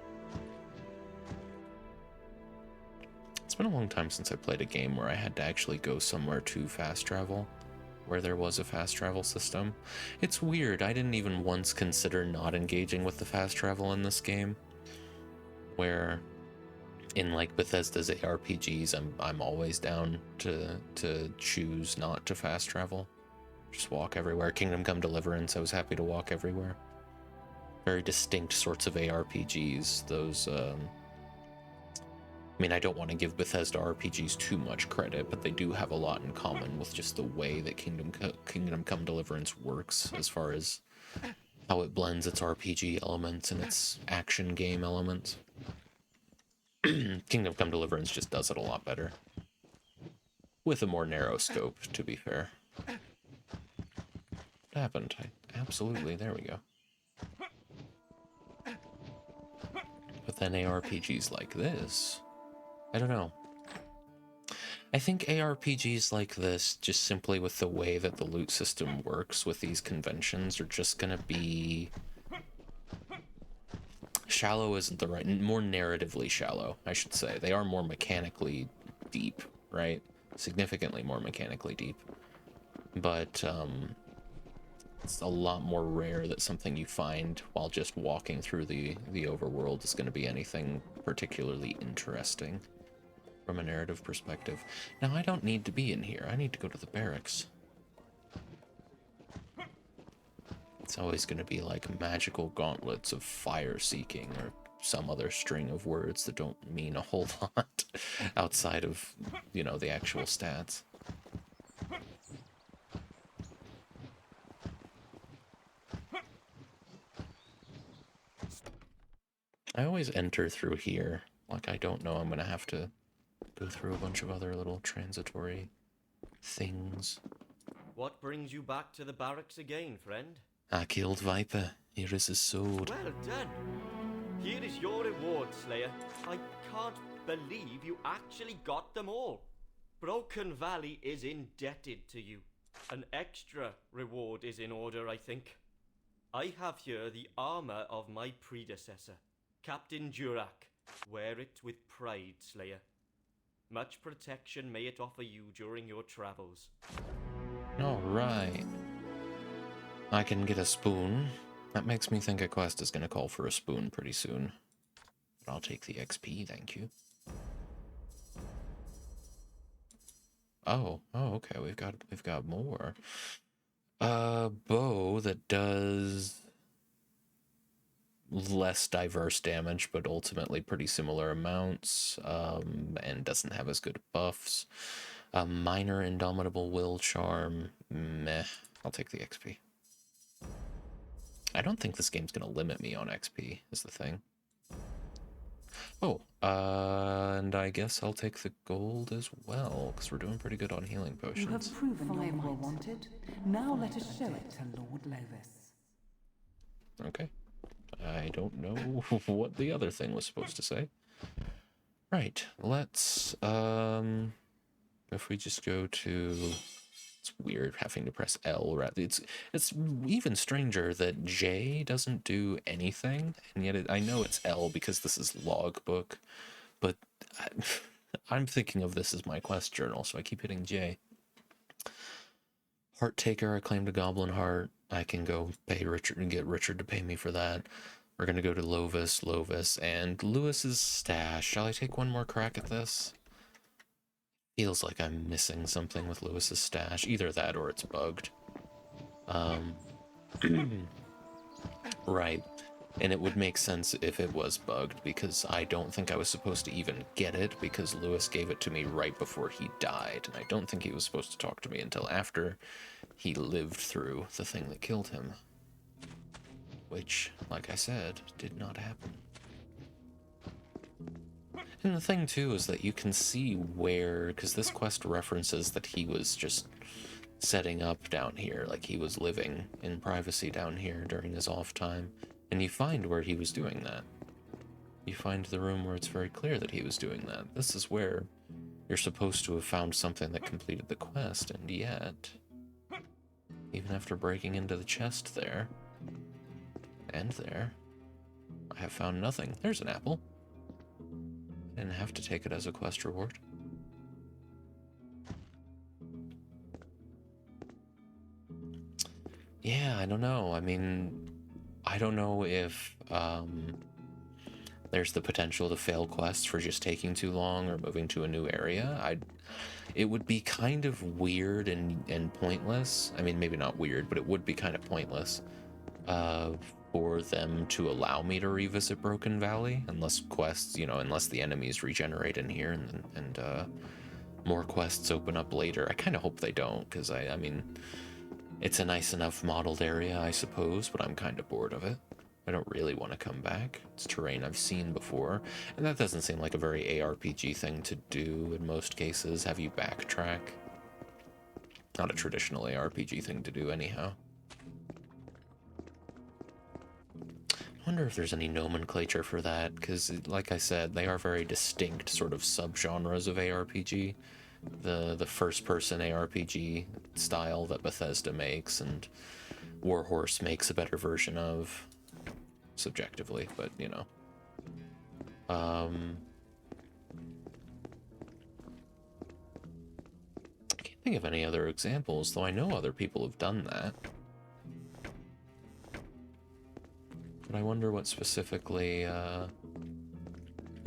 It's been a long time since I played a game where I had to actually go somewhere to fast travel, where there was a fast travel system. It's weird, I didn't even once consider not engaging with the fast travel in this game, where in like Bethesda's ARPGs, I'm always down to choose not to fast travel. Just walk everywhere. Kingdom Come Deliverance, I was happy to walk everywhere. Very distinct sorts of ARPGs. Those, I mean, I don't want to give Bethesda RPGs too much credit, but they do have a lot in common with just the way that Kingdom Come Deliverance works, as far as how it blends its RPG elements and its action game elements. Kingdom Come Deliverance just does it a lot better. With a more narrow scope, to be fair. What happened? Absolutely, there we go. But then ARPGs like this, I don't know. I think ARPGs like this, just simply with the way that the loot system works with these conventions, are just gonna be... Shallow isn't the right... More narratively shallow, I should say. They are more mechanically deep, right? Significantly more mechanically deep. But, it's a lot more rare that something you find while just walking through the overworld is going to be anything particularly interesting from a narrative perspective. Now, I don't need to be in here. I need to go to the barracks. It's always going to be like magical gauntlets of fire seeking or some other string of words that don't mean a whole lot outside of, you know, the actual stats. I always enter through here. Like, I don't know I'm gonna have to go through a bunch of other little transitory things. What brings you back to the barracks again, friend? I killed Viper. Here is his sword. Well done. Here is your reward, Slayer. I can't believe you actually got them all. Broken Valley is indebted to you. An extra reward is in order, I think. I have here the armor of my predecessor, Captain Jurak. Wear it with pride, Slayer. Much protection may it offer you during your travels. Alright. I can get a spoon. That makes me think a quest is going to call for a spoon pretty soon. But I'll take the XP, thank you. Oh, okay, we've got more. Bow that does less diverse damage, but ultimately pretty similar amounts, and doesn't have as good buffs. Minor Indomitable Will Charm, meh. I'll take the XP. I don't think this game's gonna limit me on XP, is the thing. Oh, and I guess I'll take the gold as well, because we're doing pretty good on healing potions. You have proof 5 were wanted. Now let us show it to Lord Lovis. Okay. I don't know what the other thing was supposed to say. Right, let's, if we just go to... It's weird having to press L, right? It's even stranger that J doesn't do anything, and yet I know it's L because this is logbook, but I'm thinking of this as my quest journal, so I keep hitting J. Heart Taker, I claimed a goblin heart. I can go pay Richard and get Richard to pay me for that. We're gonna go to Lovis, and Lewis's stash. Shall I take one more crack at this? Feels like I'm missing something with Lewis's stash. Either that or it's bugged. Right. And it would make sense if it was bugged, because I don't think I was supposed to even get it, because Lewis gave it to me right before he died, and I don't think he was supposed to talk to me until after he lived through the thing that killed him. Which, like I said, did not happen. And the thing, too, is that you can see where, because this quest references that he was just setting up down here, like he was living in privacy down here during his off time, and you find where he was doing that. You find the room where it's very clear that he was doing that. This is where you're supposed to have found something that completed the quest, and yet, even after breaking into the chest there, and there, I have found nothing. There's an apple. Didn't have to take it as a quest reward. Yeah, I don't know. I mean, I don't know if there's the potential to fail quests for just taking too long or moving to a new area. It would be kind of weird and pointless. I mean, maybe not weird, but it would be kind of pointless for them to allow me to revisit Broken Valley, unless quests, you know, unless the enemies regenerate in here and more quests open up later. I kind of hope they don't, because I mean, it's a nice enough modeled area, I suppose, but I'm kind of bored of it. I don't really want to come back. It's terrain I've seen before, and that doesn't seem like a very ARPG thing to do in most cases, have you backtrack. Not a traditional ARPG thing to do anyhow. I wonder if there's any nomenclature for that, because, like I said, they are very distinct sort of subgenres of ARPG. The first-person ARPG style that Bethesda makes, and Warhorse makes a better version of, subjectively, but, you know. I can't think of any other examples, though I know other people have done that. But I wonder what specifically, I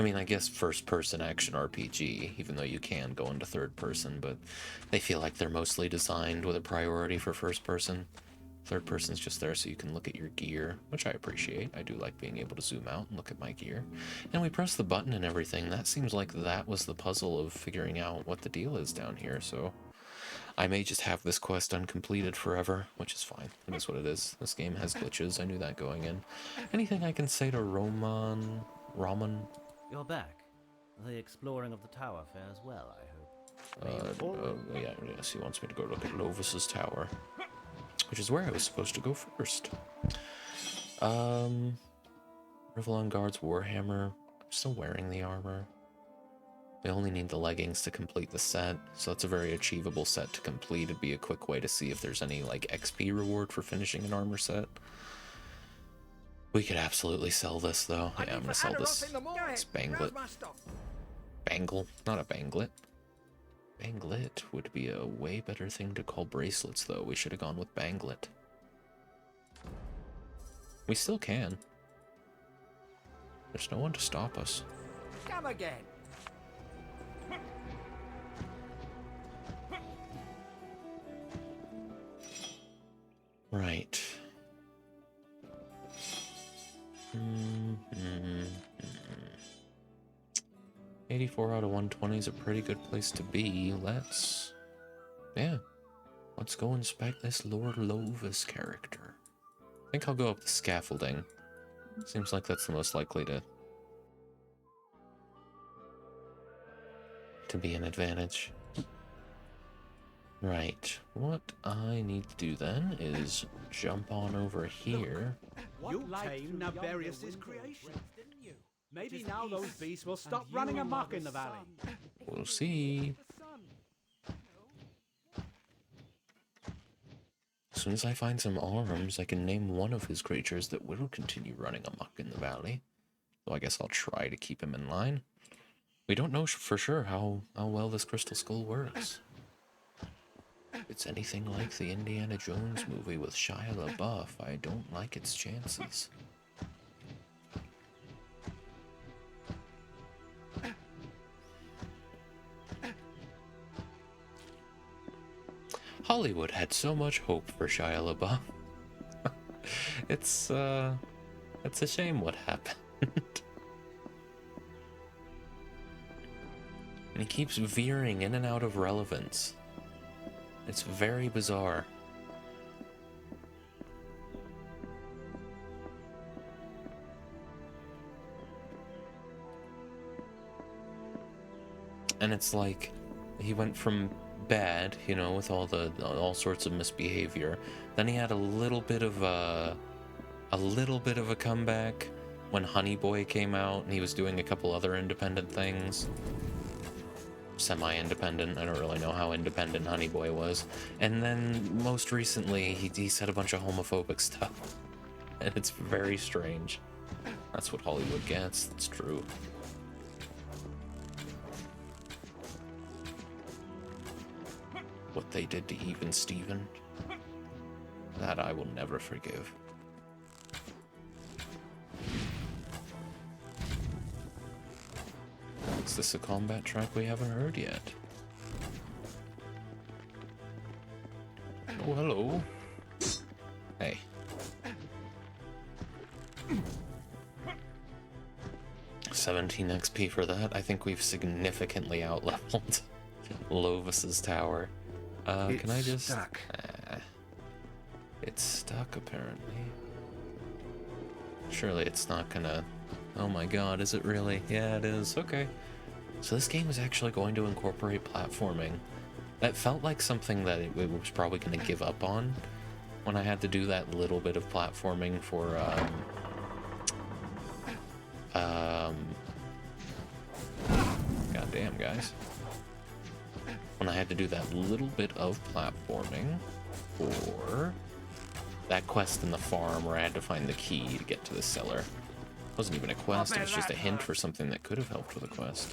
mean, I guess first-person action RPG, even though you can go into third-person, but they feel like they're mostly designed with a priority for first-person. Third person's just there so you can look at your gear, which I appreciate. I do like being able to zoom out and look at my gear. And we press the button and everything. That seems like that was the puzzle of figuring out what the deal is down here, so I may just have this quest uncompleted forever, which is fine. It is what it is. This game has glitches. I knew that going in. Anything I can say to Raman? You're back. The exploring of the tower fares well, I hope. Yes, he wants me to go look at Lovis's tower, which is where I was supposed to go first. Rivellon Guard's Warhammer. I'm still wearing the armor. We only need the leggings to complete the set, so that's a very achievable set to complete. It'd be a quick way to see if there's any, like, XP reward for finishing an armor set. We could absolutely sell this, though. Yeah, I'm gonna sell this banglet. Bangle, not a banglet. Banglet would be a way better thing to call bracelets, though. We should have gone with banglet. We still can. There's no one to stop us. Come again. Right. 84 out of 120 is a pretty good place to be. Let's go inspect this Lord Lovis character. I think I'll go up the scaffolding. Seems like that's the most likely to be an advantage. Right, what I need to do then is jump on over here. You tamed Navarius' creation, didn't you? Maybe now those beasts will stop running amok in the valley. We'll see. As soon as I find some arms, I can name one of his creatures that will continue running amok in the valley. So I guess I'll try to keep him in line. We don't know for sure how well this Crystal Skull works. If it's anything like the Indiana Jones movie with Shia LaBeouf, I don't like its chances. Hollywood had so much hope for Shia LaBeouf. It's a shame what happened. And he keeps veering in and out of relevance. It's very bizarre. And it's like he went from bad, you know, with all sorts of misbehavior. Then he had a little bit of a comeback when Honey Boy came out, and he was doing a couple other independent things. Semi-independent. I don't really know how independent Honey Boy was. And then most recently, he said a bunch of homophobic stuff, and it's very strange. That's what Hollywood gets. It's true. What they did to Even Steven, that I will never forgive. Is this a combat track we haven't heard yet? Oh, hello. Hey. $17 XP for that. I think we've significantly outleveled Lovis's tower. Can I just... stuck. It's stuck, apparently. Surely it's not gonna... Oh my god, is it really? Yeah, it is. Okay. So this game is actually going to incorporate platforming. That felt like something that it was probably going to give up on when I had to do that little bit of platforming for, goddamn, guys. When I had to do that little bit of platforming for that quest in the farm where I had to find the key to get to the cellar. It wasn't even a quest, it was just a hint for something that could have helped with a quest.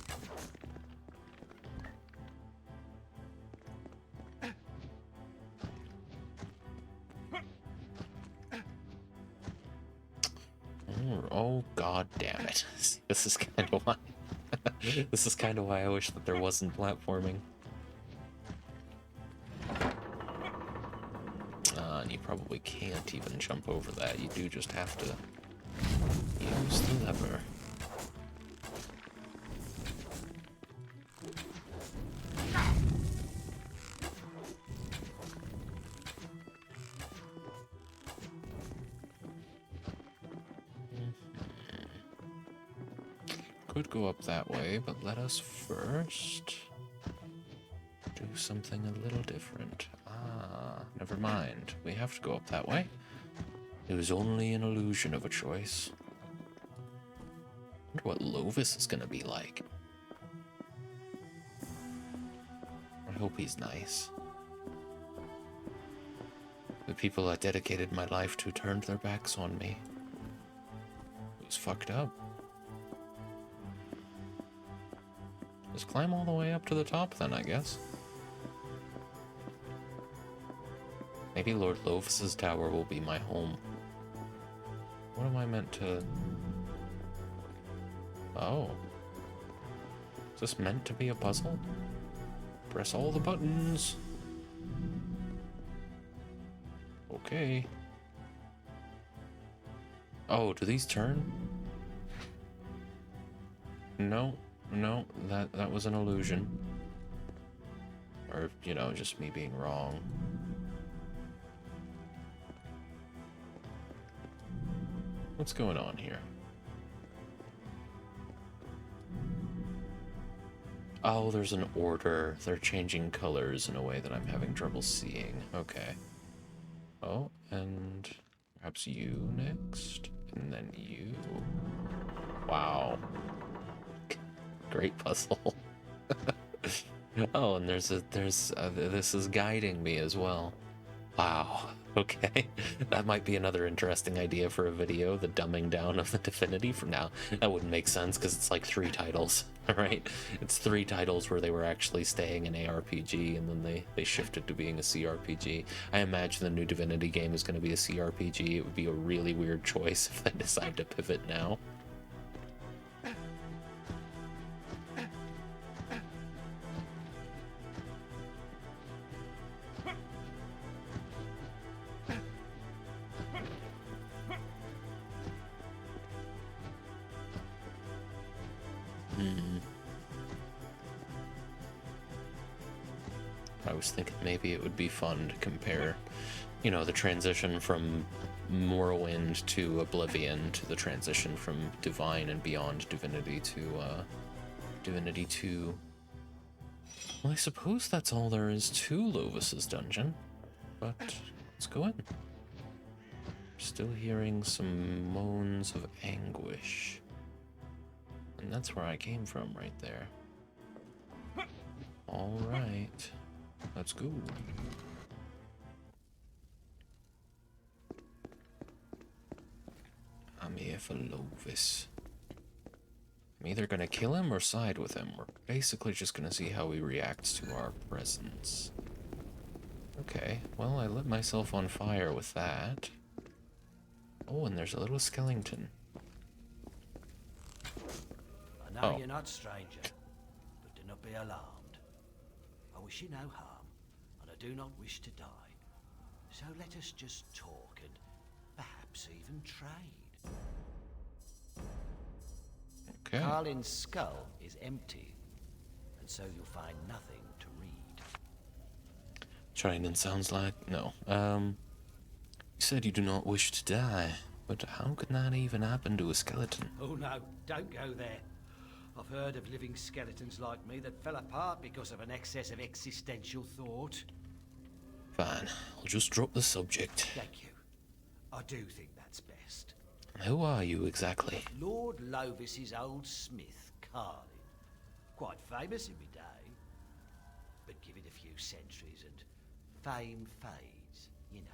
Oh god damn it. This is kind of why this is kind of why I wish that there wasn't platforming. you probably can't even jump over that. You do just have to use the lever. Could go up that way, but let us first do something a little different. Ah, never mind. We have to go up that way. It was only an illusion of a choice. I wonder what Lovis is gonna be like. I hope he's nice. The people I dedicated my life to turned their backs on me. It was fucked up. Just climb all the way up to the top then, I guess. Maybe Lord Lovis's tower will be my home. What am I meant to... Oh. Is this meant to be a puzzle? Press all the buttons. Okay. Oh, do these turn? No. No, that was an illusion. Or, you know, just me being wrong. What's going on here? Oh, there's an order. They're changing colors in a way that I'm having trouble seeing. Okay. Oh, and perhaps you next, and then you. Wow. Great puzzle. Oh, and this is guiding me as well. Wow. Okay. That might be another interesting idea for a video, the dumbing down of the Divinity. From now, that wouldn't make sense because it's like 3 titles, right? It's 3 titles where they were actually staying in ARPG and then they shifted to being a CRPG. I imagine the new Divinity game is going to be a CRPG. It would be a really weird choice if they decide to pivot now. I was thinking maybe it would be fun to compare, you know, the transition from Morrowind to Oblivion to the transition from Divine and Beyond Divinity to Divinity 2. Well, I suppose that's all there is to Lovis's dungeon, but let's go in. Still hearing some moans of anguish. And that's where I came from right there. All right. Let's go. I'm here for Lovis. I'm either gonna kill him or side with him. We're basically just gonna see how he reacts to our presence. Okay, well, I lit myself on fire with that. Oh, and there's a little skeleton. I know you're not stranger, but do not be alarmed. I wish you no harm, and I do not wish to die. So let us just talk and perhaps even trade. Okay. Carlin's skull is empty, and so you'll find nothing to read. Trident sounds like... no. You said you do not wish to die, but how can that even happen to a skeleton? Oh no, don't go there. I've heard of living skeletons like me that fell apart because of an excess of existential thought. Fine, I'll just drop the subject. Thank you. I do think that's best. Who are you exactly? Lord Lovis's old smith, Carlin. Quite famous in my day. But give it a few centuries and fame fades, you know.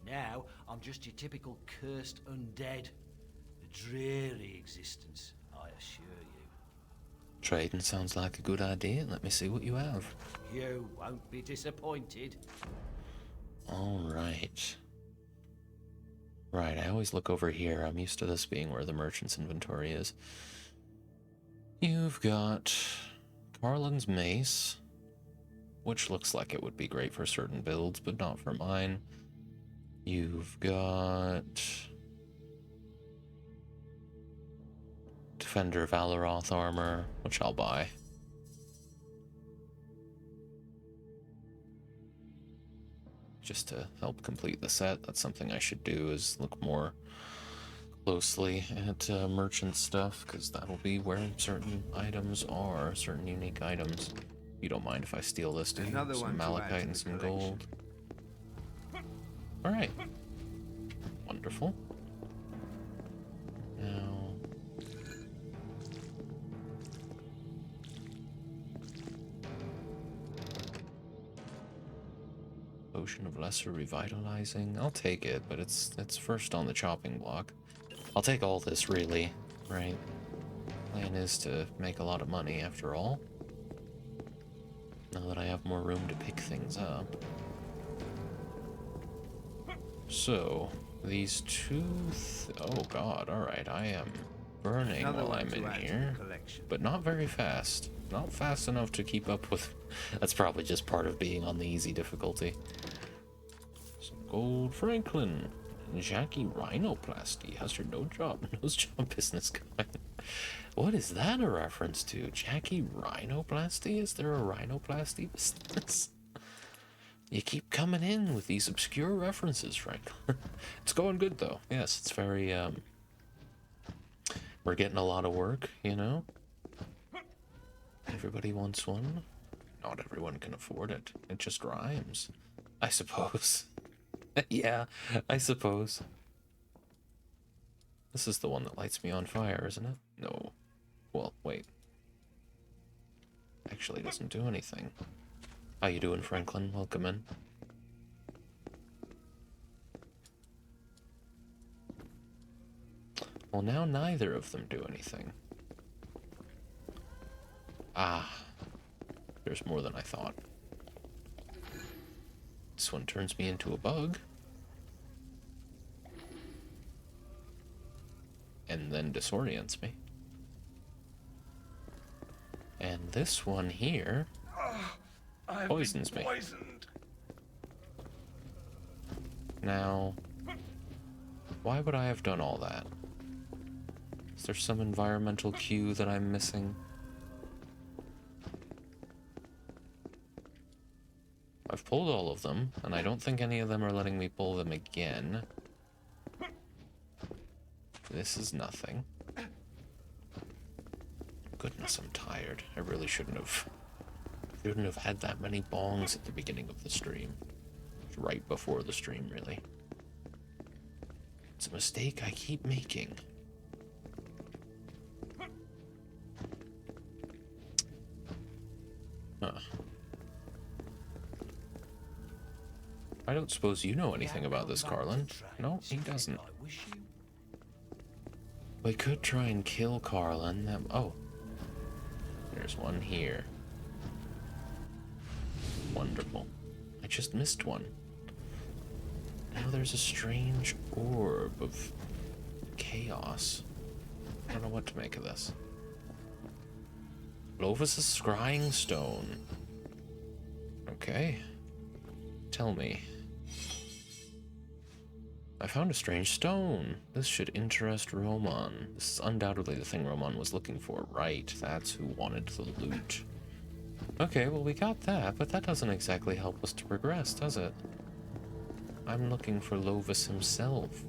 Now, I'm just your typical cursed undead. A dreary existence, I assure you. Trading sounds like a good idea. Let me see what you have. You won't be disappointed. All right. Right, I always look over here. I'm used to this being where the merchant's inventory is. You've got Carlin's mace, which looks like it would be great for certain builds, but not for mine. You've got Defender Valoroth armor, which I'll buy. Just to help complete the set. That's something I should do, is look more closely at merchant stuff, because that'll be where certain items are, certain unique items. You don't mind if I steal this, do you? Some malachite and some gold. Alright. Wonderful. Now... Potion of Lesser Revitalizing. I'll take it, but it's first on the chopping block. I'll take all this, really, right? Plan is to make a lot of money, after all. Now that I have more room to pick things up. So, these two... oh god, alright, I am burning while I'm in here. But not very fast. Not fast enough to keep up with... That's probably just part of being on the easy difficulty. Some gold Franklin. Jackie Rhinoplasty. How's your nose job business going? What is that a reference to? Jackie Rhinoplasty? Is there a rhinoplasty business? You keep coming in with these obscure references, Franklin. It's going good, though. Yes, it's very, we're getting a lot of work, you know? Everybody wants one. Not everyone can afford it. It just rhymes, I suppose. Yeah, I suppose. This is the one that lights me on fire, isn't it? No. Well, wait. Actually doesn't do anything. How you doing, Franklin? Welcome in. Well, now neither of them do anything. Ah. There's more than I thought. This one turns me into a bug. And then disorients me. And this one here poisons me. Now, why would I have done all that? Is there some environmental cue that I'm missing? I've pulled all of them, and I don't think any of them are letting me pull them again. This is nothing. Goodness, I'm tired. I really shouldn't have had that many bongs at the beginning of the stream. Right before the stream, really. It's a mistake I keep making. Huh. I don't suppose you know anything about this, Carlin. No, he doesn't. We could try and kill Carlin. Oh. There's one here. Wonderful. I just missed one. Now there's a strange orb of chaos. I don't know what to make of this. Lovis' scrying stone. Okay. Tell me. I found a strange stone. This should interest Roman. This is undoubtedly the thing Roman was looking for, right? That's who wanted the loot. Okay, well we got that, but that doesn't exactly help us to progress, does it? I'm looking for Lovis himself.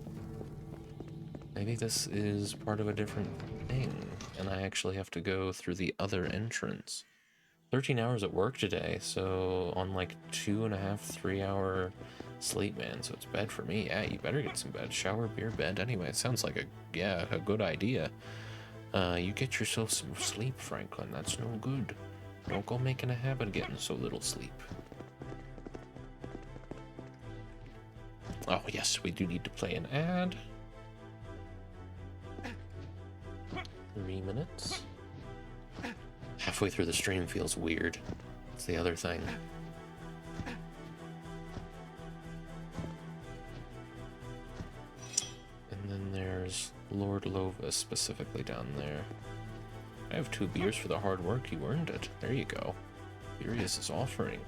Maybe this is part of a different thing, and I actually have to go through the other entrance. 13 hours at work today, so on like 2.5, 3 hour sleep, man, so it's bed for me. Yeah, you better get some bed. Shower, beer, bed. Anyway, it sounds like a good idea. You get yourself some sleep, Franklin. That's no good. Don't go making a habit of getting so little sleep. Oh, yes, we do need to play an ad. 3 minutes. Halfway through the stream feels weird. It's the other thing. And then there's Lord Lovis specifically down there. I have 2 beers for the hard work. You earned it. There you go. Furious is offering.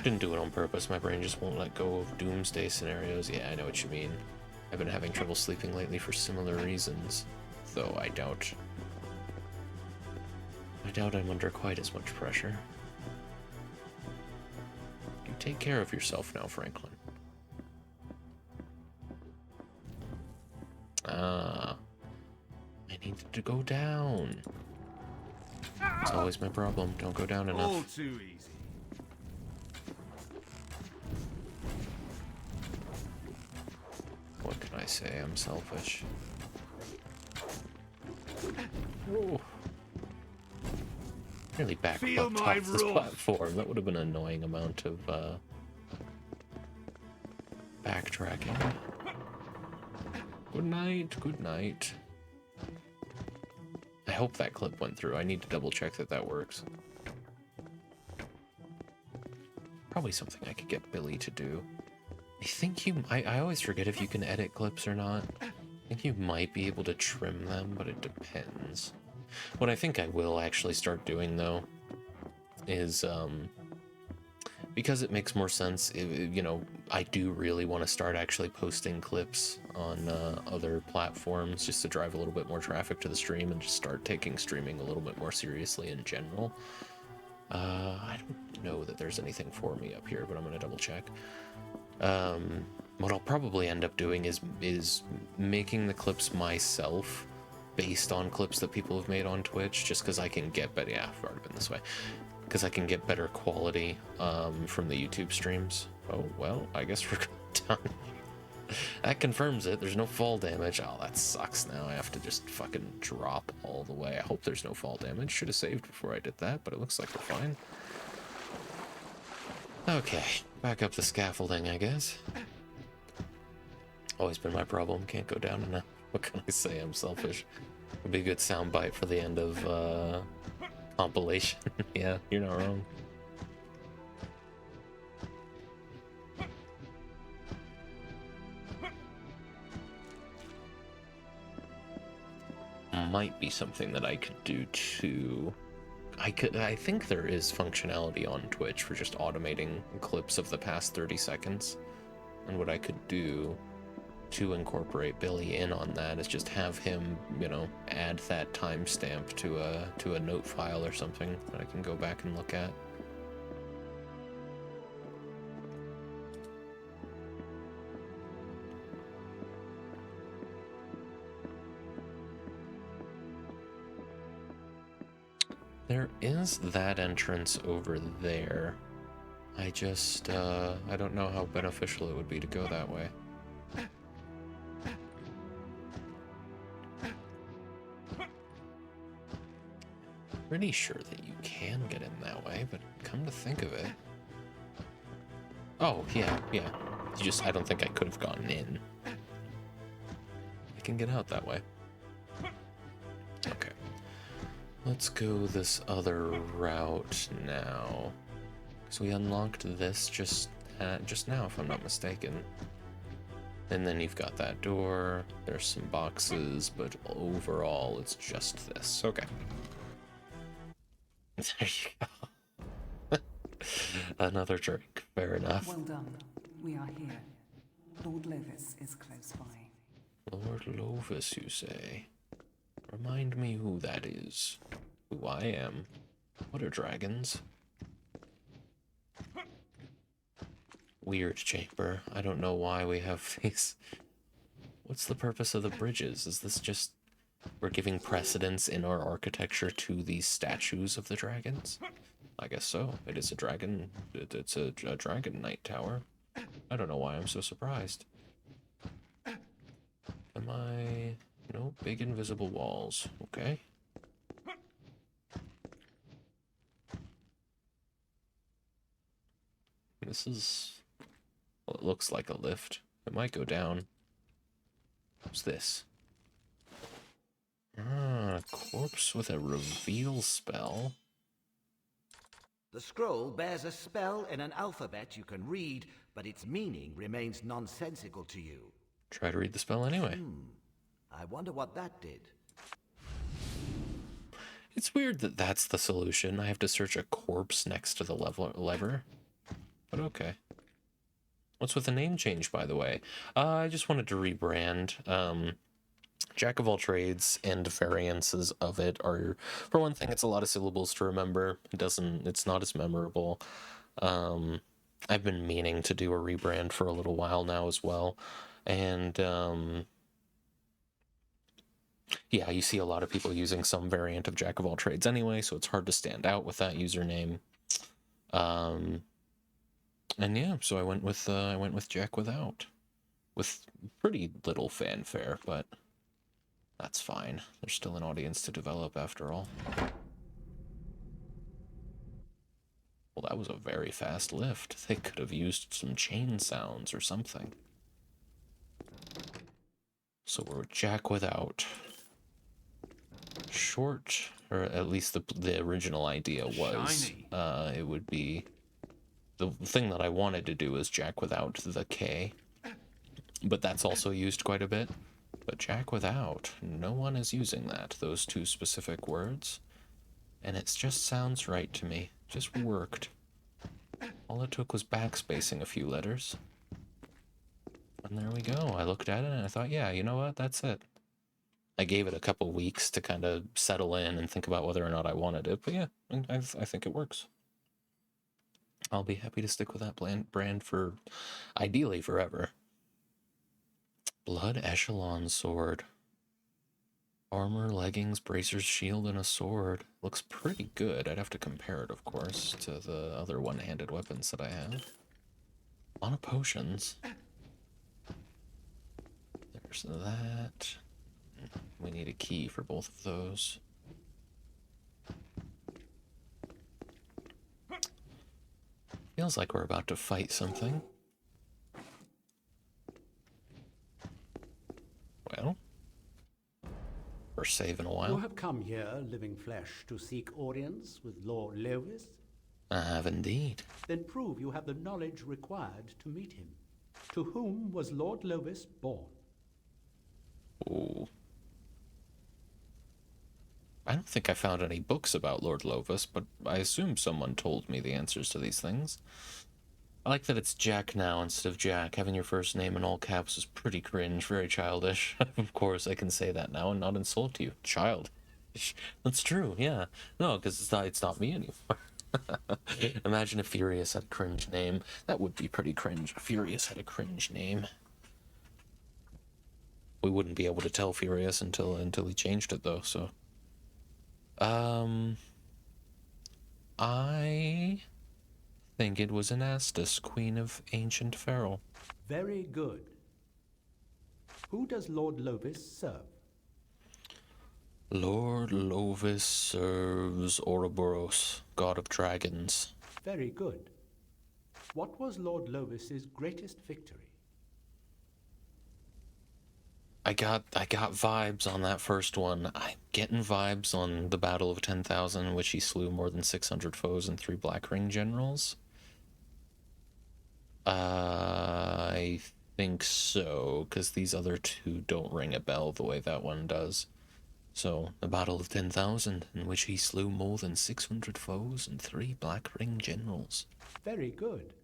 Didn't do it on purpose. My brain just won't let go of doomsday scenarios. Yeah, I know what you mean. I've been having trouble sleeping lately for similar reasons, though I doubt I'm under quite as much pressure. You take care of yourself now, Franklin. Ah, I need to go down. It's always my problem. Don't go down enough. All too easy. What can I say? I'm selfish. Whoa. Nearly back up top of this platform. That would have been an annoying amount of backtracking. Good night, good night. I hope that clip went through. I need to double check that that works. Probably something I could get Billy to do. I think I always forget if you can edit clips or not. I think you might be able to trim them, but it depends. What I think I will actually start doing, though, is, because it makes more sense, you know, I do really want to start actually posting clips on other platforms just to drive a little bit more traffic to the stream and just start taking streaming a little bit more seriously in general. I don't know that there's anything for me up here, but I'm going to double check. What I'll probably end up doing is making the clips myself based on clips that people have made on Twitch, just because I can get better. Yeah, I've already been this way. Because I can get better quality from the YouTube streams. Oh, well, I guess we're done. That confirms it. There's no fall damage. Oh, that sucks now. I have to just fucking drop all the way. I hope there's no fall damage. Should have saved before I did that, but it looks like we're fine. Okay, back up the scaffolding, I guess. Always been my problem. Can't go down enough. What can I say? I'm selfish. Would be a good soundbite for the end of compilation. Yeah, you're not wrong. Might be something that I could do too. I think there is functionality on Twitch for just automating clips of the past 30 seconds. And what I could do to incorporate Billy in on that is just have him, you know, add that timestamp to a note file or something that I can go back and look at. There is that entrance over there. I just, I don't know how beneficial it would be to go that way. Pretty sure that you can get in that way, but come to think of it... Oh, yeah. I don't think I could have gotten in. I can get out that way. Okay. Let's go this other route now. So we unlocked this just now, if I'm not mistaken. And then you've got that door. There's some boxes, but overall it's just this. Okay. There you go. Another drink. Fair enough. Well done. We are here. Lord Lovis is close by. Lord Lovis, you say? Remind me who that is. Who I am. What are dragons? Weird chamber. I don't know why we have these. What's the purpose of the bridges? Is this just... we're giving precedence in our architecture to these statues of the dragons? I guess so. It is a dragon. It's a dragon knight tower. I don't know why I'm so surprised. Am I... no, big invisible walls. Okay. This is... well, it looks like a lift. It might go down. What's this? Ah, a corpse with a reveal spell. The scroll bears a spell in an alphabet you can read, but its meaning remains nonsensical to you. Try to read the spell anyway. I wonder what that did. It's weird that that's the solution. I have to search a corpse next to the lever. but okay. What's with the name change, by the way? I just wanted to rebrand. Jack of all trades and variances of it are, for one thing, it's a lot of syllables to remember. It's not as memorable. I've been meaning to do a rebrand for a little while now as well. And, yeah, you see a lot of people using some variant of Jack of all trades anyway, so it's hard to stand out with that username. And yeah, so I went with Jack without, with pretty little fanfare, but that's fine. There's still an audience to develop after all. Well, that was a very fast lift. They could have used some chain sounds or something. So we're Jack without. Short, or at least the original idea was, it would be, the thing that I wanted to do is Jack without the K, but that's also used quite a bit. But Jack without, no one is using that, those two specific words, and it just sounds right to me. Just worked. All it took was backspacing a few letters. And there we go. I looked at it and I thought, yeah, you know what? That's it. I gave it a couple weeks to kind of settle in and think about whether or not I wanted it. But yeah, I think it works. I'll be happy to stick with that brand for, ideally, forever. Blood Echelon Sword. Armor, leggings, bracers, shield, and a sword. Looks pretty good. I'd have to compare it, of course, to the other one-handed weapons that I have. A lot of potions. There's that. We need a key for both of those. Feels like we're about to fight something. Well, first save in a while. You have come here, living flesh, to seek audience with Lord Lewis? I have indeed. Then prove you have the knowledge required to meet him. To whom was Lord Lewis born? Ooh. I don't think I found any books about Lord Lovis, but I assume someone told me the answers to these things. I like that it's Jack now instead of Jack. Having your first name in all caps is pretty cringe, very childish. Of course, I can say that now and not insult you. Child. That's true, yeah. No, because it's not me anymore. Imagine if Furious had a cringe name. That would be pretty cringe. Furious had a cringe name. We wouldn't be able to tell Furious until he changed it, though, so... I think it was Anastas, Queen of Ancient Feral. Very good. Who does Lord Lovis serve? Lord Lovis serves Ouroboros, god of dragons. Very good. What was Lord Lovis's greatest victory? I got vibes on that first one. I'm getting vibes on the Battle of 10,000, in which he slew more than 600 foes and 3 Black Ring generals. I think so, because these other two don't ring a bell the way that one does. So, the Battle of 10,000, in which he slew more than 600 foes and 3 Black Ring generals. Very good.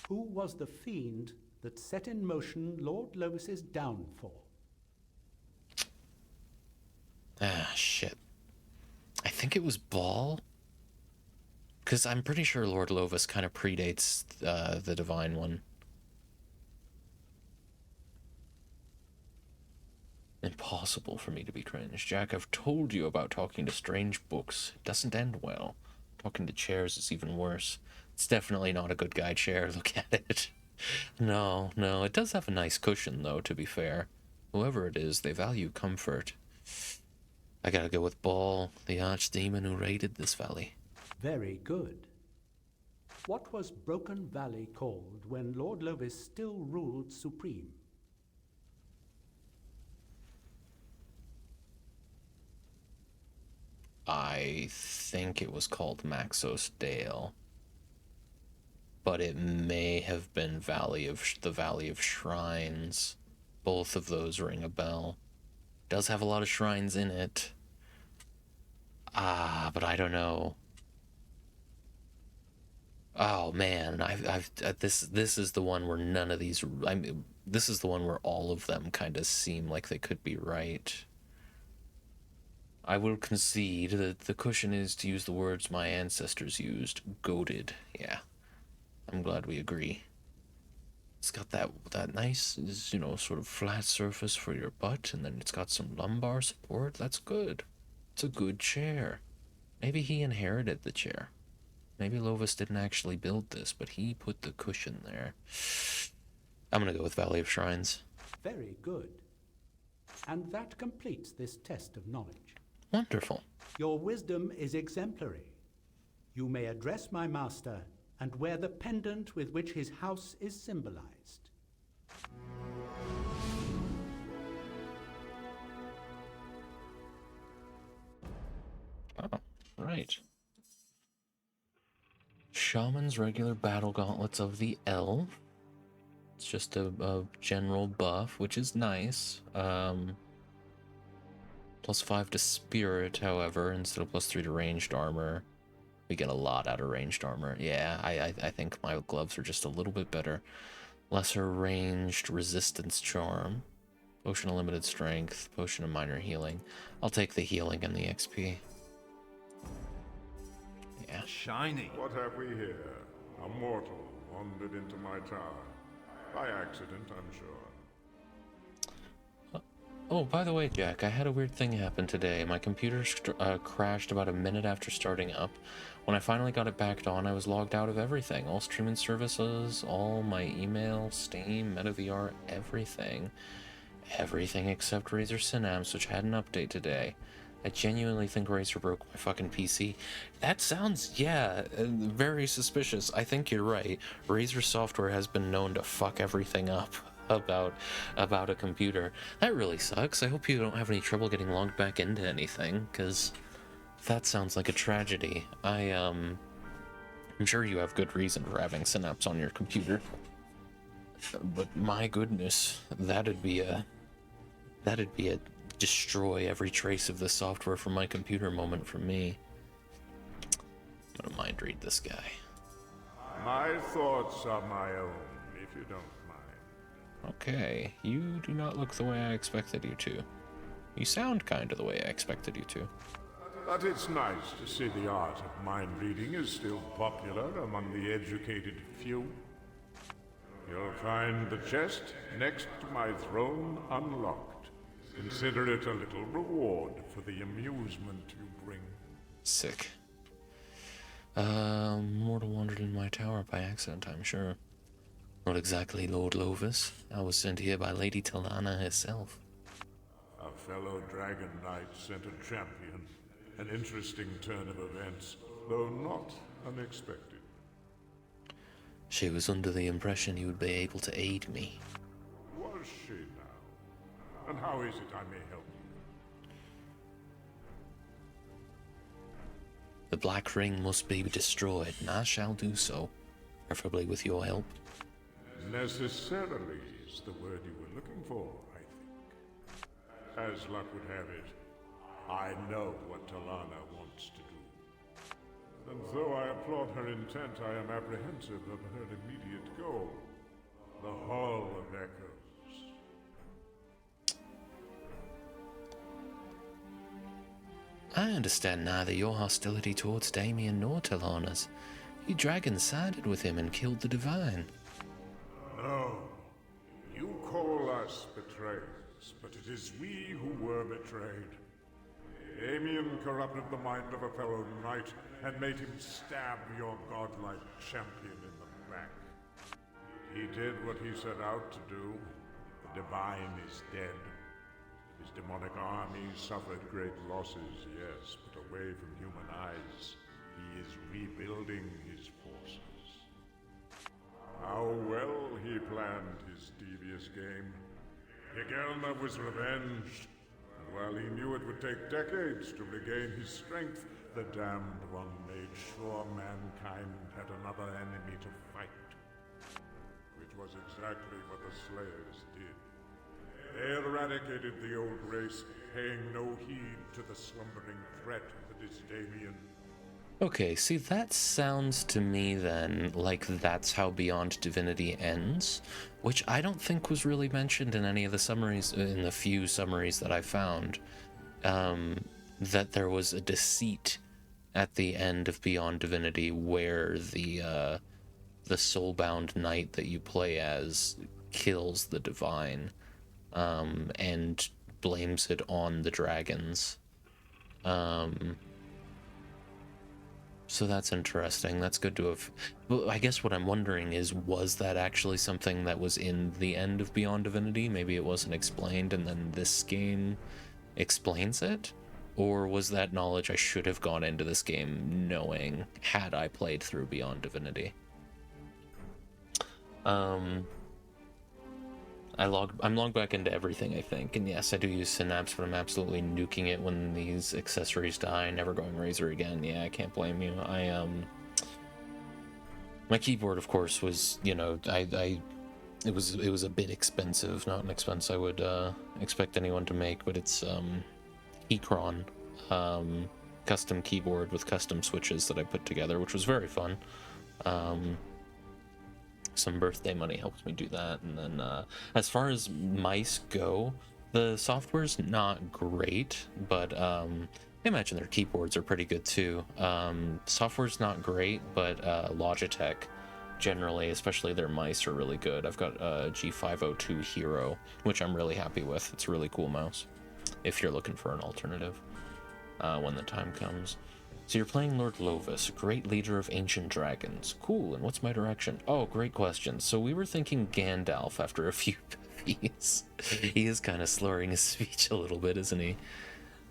Who was the fiend that set in motion Lord Lovis's downfall? Ah, shit. I think it was Baal. Because I'm pretty sure Lord Lovis kind of predates the Divine One. Impossible for me to be cringe. Jack, I've told you about talking to strange books. It doesn't end well. Talking to chairs is even worse. It's definitely not a good guy chair. Look at it. No, it does have a nice cushion, though, to be fair. Whoever it is, they value comfort. I gotta go with Baal, the archdemon who raided this valley. Very good. What was Broken Valley called when Lord Lovis still ruled supreme? I think it was called Maxos Dale. But it may have been the Valley of Shrines. Both of those ring a bell. Does have a lot of shrines in it. But I don't know. Oh man, this is the one where none of these. I mean, this is the one where all of them kind of seem like they could be right. I will concede that the cushion is, to use the words my ancestors used, goated. Yeah, I'm glad we agree. It's got that nice, sort of flat surface for your butt, and then it's got some lumbar support. That's good. It's a good chair. Maybe he inherited the chair. Maybe Lovis didn't actually build this, but he put the cushion there. I'm gonna go with Valley of Shrines. Very good. And that completes this test of knowledge. Wonderful. Your wisdom is exemplary. You may address my master and wear the pendant with which his house is symbolized. Oh, right. Shaman's regular battle gauntlets of the L. It's just a general buff, which is nice. +5 to spirit, however, instead of +3 to ranged armor. We get a lot out of ranged armor. Yeah, I think my gloves are just a little bit better. Lesser ranged resistance charm. Potion of limited strength. Potion of minor healing. I'll take the healing and the XP. Yeah. Shiny. What have we here? A mortal wandered into my tower. By accident, I'm sure. Oh, by the way, Jack, I had a weird thing happen today. My computer crashed about a minute after starting up. When I finally got it back on, I was logged out of everything. All streaming services, all my email, Steam, MetaVR, everything. Everything except Razer Synapse, which had an update today. I genuinely think Razer broke my fucking PC. That sounds, yeah, very suspicious. I think you're right. Razer software has been known to fuck everything up about a computer. That really sucks. I hope you don't have any trouble getting logged back into anything, because that sounds like a tragedy. I'm sure you have good reason for having Synapse on your computer, but my goodness, that'd be a destroy every trace of the software from my computer moment for me. I'm gonna mind read this guy. My thoughts are my own, if you don't mind. Okay, you do not look the way I expected you to. You sound kind of the way I expected you to. But it's nice to see the art of mind reading is still popular among the educated few. You'll find the chest next to my throne unlocked. Consider it a little reward for the amusement you bring. Sick. Mortal wandered in my tower by accident, I'm sure. Not exactly Lord Lovis. I was sent here by Lady Talana herself. A fellow Dragon Knight sent a champion. An interesting turn of events, though not unexpected. She was under the impression you would be able to aid me. Was she now? And how is it I may help you? The Black Ring must be destroyed, and I shall do so, preferably with your help. Necessarily is the word you were looking for, I think. As luck would have it, I know what Talana wants to do. And though I applaud her intent, I am apprehensive of her immediate goal. The Hall of Echoes. I understand neither your hostility towards Damien nor Talana's. You dragons sided with him and killed the Divine. No. You call us betrayers, but it is we who were betrayed. Damien corrupted the mind of a fellow knight and made him stab your godlike champion in the back. He did what he set out to do. The Divine is dead. His demonic army suffered great losses, yes, but away from human eyes, he is rebuilding his forces. How well he planned his devious game. Higelma was revenged, and while he knew it would take decades to regain his strength, the Damned One made sure mankind had another enemy to fight. Which was exactly what the Slayers did. They eradicated the old race, paying no heed to the slumbering threat that is Damien. Okay, see, that sounds to me then like that's how Beyond Divinity ends, which I don't think was really mentioned in any of the summaries, in the few summaries that I found, that there was a deceit at the end of Beyond Divinity where the soulbound knight that you play as kills the divine, and blames it on the dragons. So that's interesting. That's good to have... Well, I guess what I'm wondering is, was that actually something that was in the end of Beyond Divinity? Maybe it wasn't explained, and then this game explains it? Or was that knowledge I should have gone into this game knowing, had I played through Beyond Divinity? I'm logged back into everything, I think, and yes, I do use Synapse, but I'm absolutely nuking it when these accessories die, never going Razor again. Yeah, I can't blame you. My keyboard, of course, was, you know, it was a bit expensive, not an expense I would expect anyone to make, but it's Keychron, custom keyboard with custom switches that I put together, which was very fun. Some birthday money helped me do that. And then as far as mice go, the software's not great, but I imagine their keyboards are pretty good too. Software's not great, but Logitech generally, especially their mice, are really good. I've got a G502 Hero, which I'm really happy with. It's a really cool mouse if you're looking for an alternative when the time comes. So you're playing Lord Lovis, great leader of ancient dragons. Cool, and what's my direction? Oh, great question. So we were thinking Gandalf after a few piece. He is kind of slurring his speech a little bit, isn't he?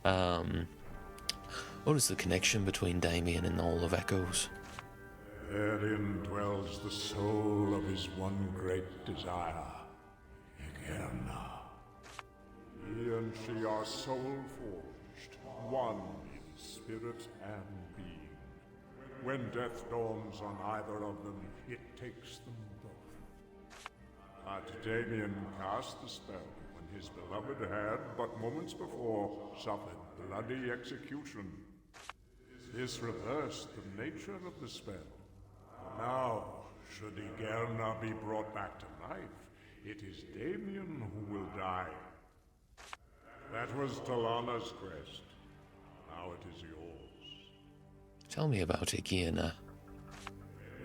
What is the connection between Damien and the Hall of Echoes? Therein dwells the soul of his one great desire, Egerna. He and she are soul-forged, one in spirit and being. When death dawns on either of them, it takes them both. But Damien cast the spell when his beloved had, but moments before, suffered bloody execution. This reversed the nature of the spell. Now, should Egerna be brought back to life, it is Damien who will die. That was Talana's quest. Now it is yours. Tell me about Egerna.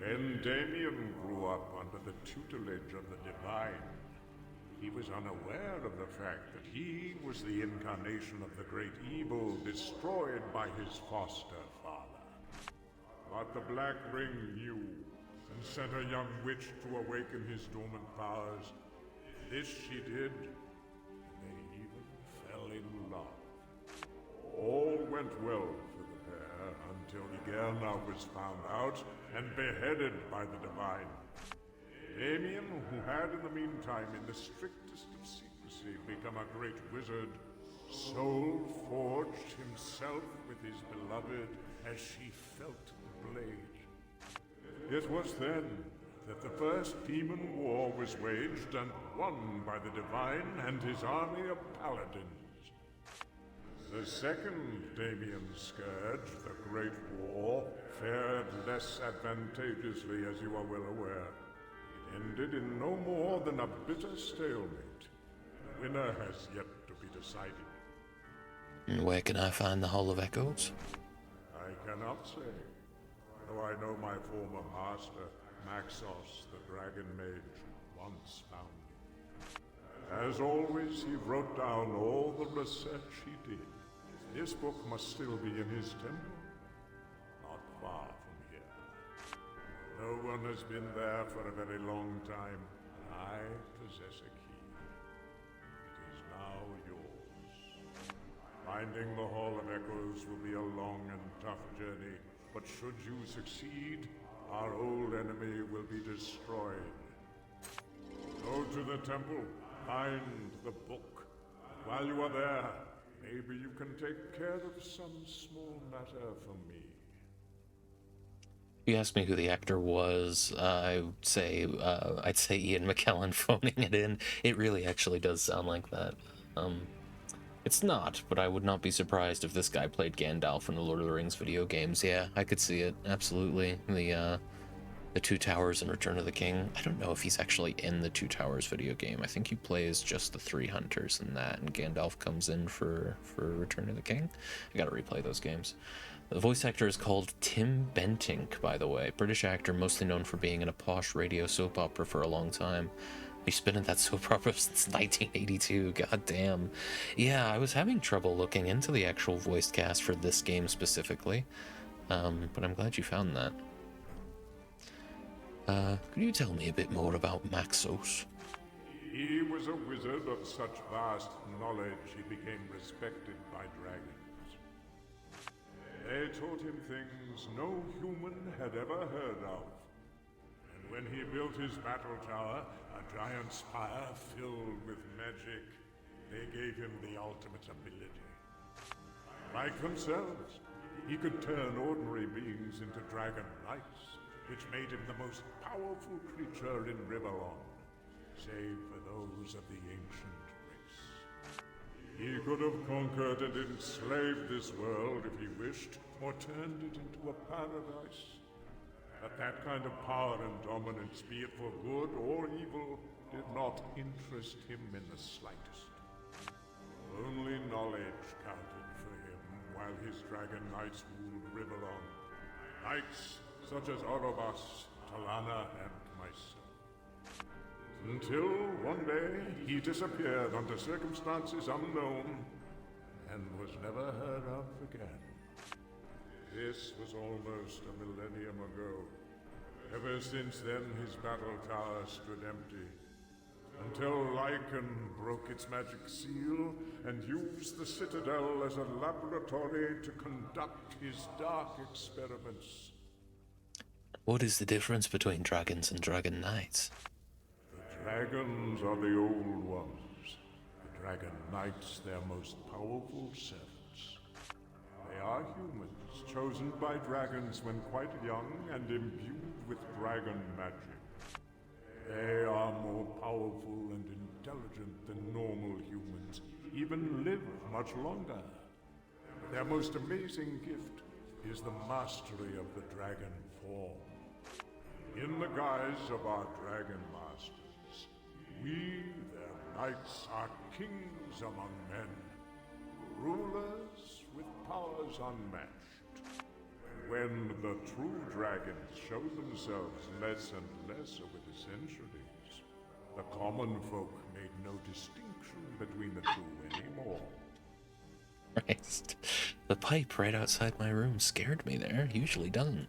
When Damien grew up under the tutelage of the Divine, he was unaware of the fact that he was the incarnation of the great evil destroyed by his foster father. But the Black Ring knew, and sent a young witch to awaken his dormant powers. This she did, and they even fell in love. All went well for the pair until Egerna was found out and beheaded by the Divine. Damien, who had in the meantime, in the strictest of secrecy, become a great wizard, soul-forged himself with his beloved as she felt the blade. It was then that the first demon war was waged and won by the Divine and his army of paladins. The second Damien's scourge, the Great War, fared less advantageously, as you are well aware. It ended in no more than a bitter stalemate. The winner has yet to be decided. And where can I find the Hall of Echoes? I cannot say, though I know my former master, Maxos, the Dragon Mage, once found it. As always, he wrote down all the research he did. This book must still be in his temple, not far from here. No one has been there for a very long time. I possess a key. It is now yours. Finding the Hall of Echoes will be a long and tough journey, but should you succeed, our old enemy will be destroyed. Go to the temple, find the book. While you are there, maybe you can take care of some small matter for me. You asked me who the actor was. I'd say Ian McKellen phoning it in. It really actually does sound like that. It's not, but I would not be surprised if this guy played Gandalf in the Lord of the Rings video games. Yeah, I could see it, absolutely. The Two Towers and Return of the King. I don't know if he's actually in the Two Towers video game. I think he plays just the three hunters in that, and Gandalf comes in for Return of the King. I gotta replay those games. The voice actor is called Tim Bentinck, by the way. British actor, mostly known for being in a posh radio soap opera for a long time. He's been in that soap opera since 1982, god damn. Yeah, I was having trouble looking into the actual voice cast for this game specifically, but I'm glad you found that. Could you tell me a bit more about Maxos? He was a wizard of such vast knowledge he became respected by dragons. They taught him things no human had ever heard of. And when he built his battle tower, a giant spire filled with magic, they gave him the ultimate ability. Like themselves, he could turn ordinary beings into dragon knights, which made him the most powerful creature in Riverlon, save for those of the ancient race. He could have conquered and enslaved this world if he wished, or turned it into a paradise. But that kind of power and dominance, be it for good or evil, did not interest him in the slightest. Only knowledge counted for him while his dragon knights ruled Riverlon. Knights such as Orobas, Talana, and myself. Until one day, he disappeared under circumstances unknown, and was never heard of again. This was almost a millennium ago. Ever since then, his battle tower stood empty, until Lycan broke its magic seal and used the Citadel as a laboratory to conduct his dark experiments. What is the difference between dragons and dragon knights? The dragons are the old ones. The dragon knights their most powerful servants. They are humans, chosen by dragons when quite young and imbued with dragon magic. They are more powerful and intelligent than normal humans, even live much longer. Their most amazing gift is the mastery of the dragon form. In the guise of our dragon masters, we, their knights, are kings among men, rulers with powers unmatched. When the true dragons show themselves less and less over the centuries, the common folk made no distinction between the two anymore. Christ. The pipe right outside my room scared me there. Usually doesn't.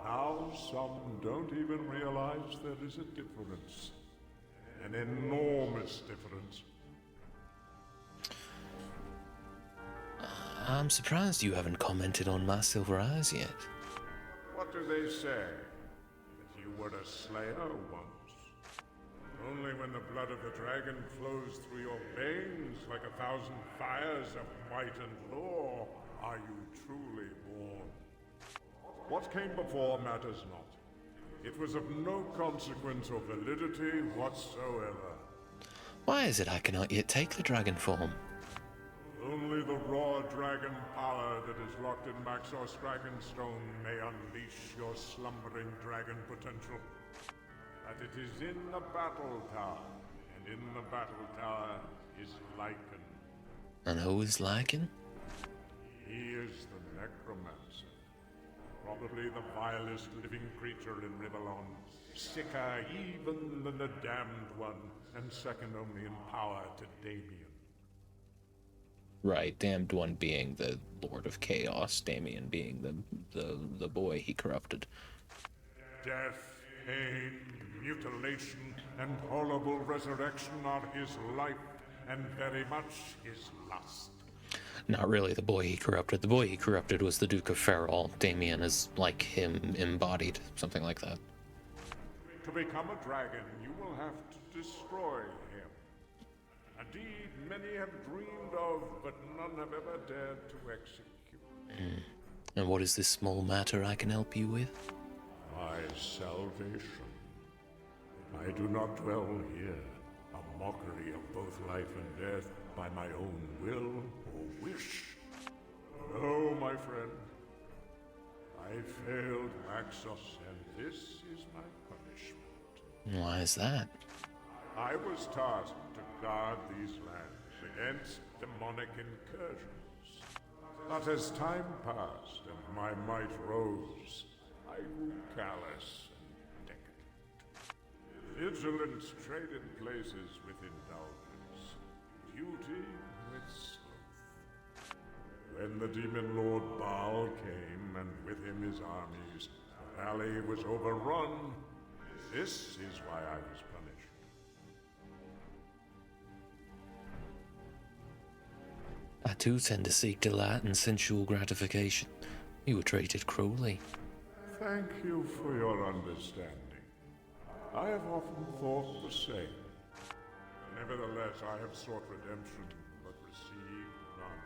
Now some don't even realize there is a difference. An enormous difference. I'm surprised you haven't commented on my silver eyes yet. What do they say? That you were a slayer once? Only when the blood of the dragon flows through your veins like 1,000 fires of might and lore are you truly born. What came before matters not. It was of no consequence or validity whatsoever. Why is it I cannot yet take the dragon form? Only the raw dragon power that is locked in Maxos Dragonstone may unleash your slumbering dragon potential. But it is in the battle tower, and in the battle tower is Lycan. And who is Lycan? He is the necromancer. Probably the vilest living creature in Riverlon. Sicker even than the Damned One, and second only in power to Damien. Right, Damned One being the Lord of Chaos, Damien being the boy he corrupted. Death, pain, mutilation, and horrible resurrection are his life, and very much his lust. Not really the boy he corrupted. The boy he corrupted was the Duke of Ferrol. Damien is like him embodied, something like that. To become a dragon, you will have to destroy him. A deed many have dreamed of, but none have ever dared to execute. And what is this small matter I can help you with? My salvation. I do not dwell here mockery of both life and death by my own will or wish. No, my friend. I failed Maxos, and this is my punishment. Why is that? I was tasked to guard these lands against demonic incursions. But as time passed and my might rose, I grew callous and decadent. Vigilance traded places with indulgence, duty with sloth. When the demon lord Baal came, and with him his armies, the valley was overrun. This is why I was punished. I too tend to seek delight and sensual gratification. You were treated cruelly. Thank you for your understanding. I have often thought the same. Nevertheless, I have sought redemption, but received none.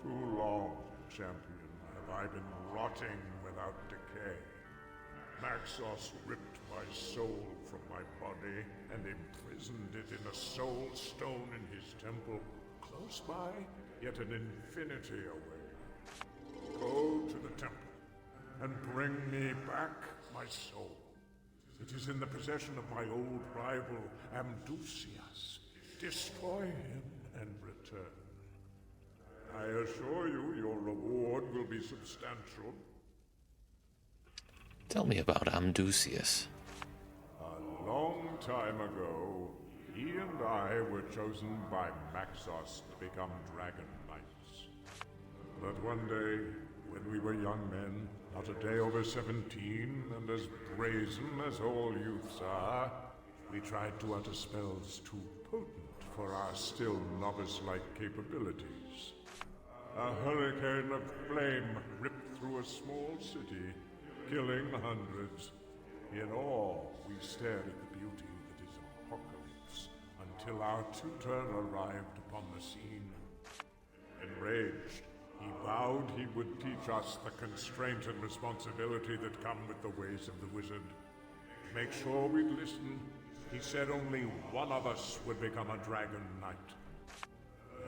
Too long, champion, have I been rotting without decay. Maxos ripped my soul from my body and imprisoned it in a soul stone in his temple. Close by, yet an infinity away. Go to the temple and bring me back my soul. It is in the possession of my old rival, Amdusias. Destroy him and return. I assure you, your reward will be substantial. Tell me about Amdusias. A long time ago, he and I were chosen by Maxos to become Dragon Knights. But one day, when we were young men, not a day over 17, and as brazen as all youths are, we tried to utter spells too potent for our still novice-like capabilities. A hurricane of flame ripped through a small city, killing hundreds. In awe, we stared at the beauty that is apocalypse, until our tutor arrived upon the scene. Enraged, he vowed he would teach us the constraint and responsibility that come with the ways of the wizard. To make sure we'd listen, he said only one of us would become a dragon knight.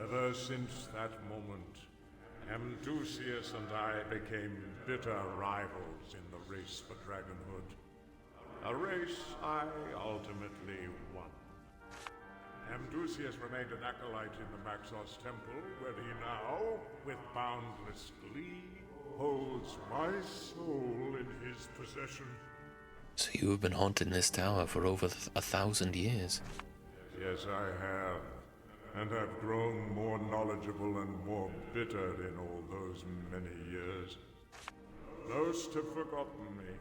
Ever since that moment, Amdusias and I became bitter rivals in the race for dragonhood. A race I ultimately won. Amdusias remained an acolyte in the Maxos temple, where he now, with boundless glee, holds my soul in his possession. So you have been haunting this tower for over 1,000 years. Yes, I have. And have grown more knowledgeable and more bitter in all those many years. Most have forgotten me,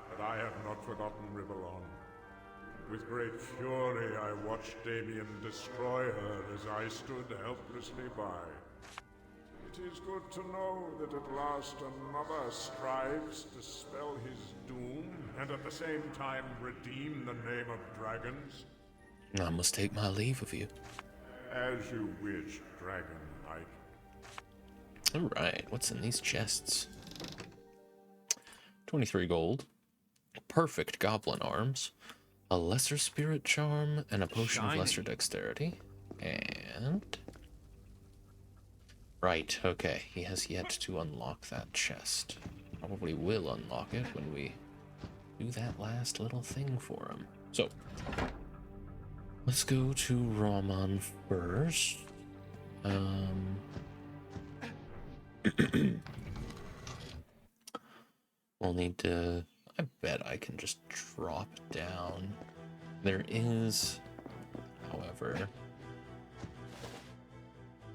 but I have not forgotten Rivellon. With great fury, I watched Damien destroy her as I stood helplessly by. It is good to know that at last another strives to spell his doom, and at the same time redeem the name of dragons. I must take my leave of you. As you wish, Dragon Knight. Alright, what's in these chests? 23 gold. Perfect goblin arms. A lesser spirit charm, and a potion of lesser dexterity. And... right, okay. He has yet to unlock that chest. Probably will unlock it when we do that last little thing for him. So, let's go to Rahman first. We'll need to... I bet I can just drop down. There is, however...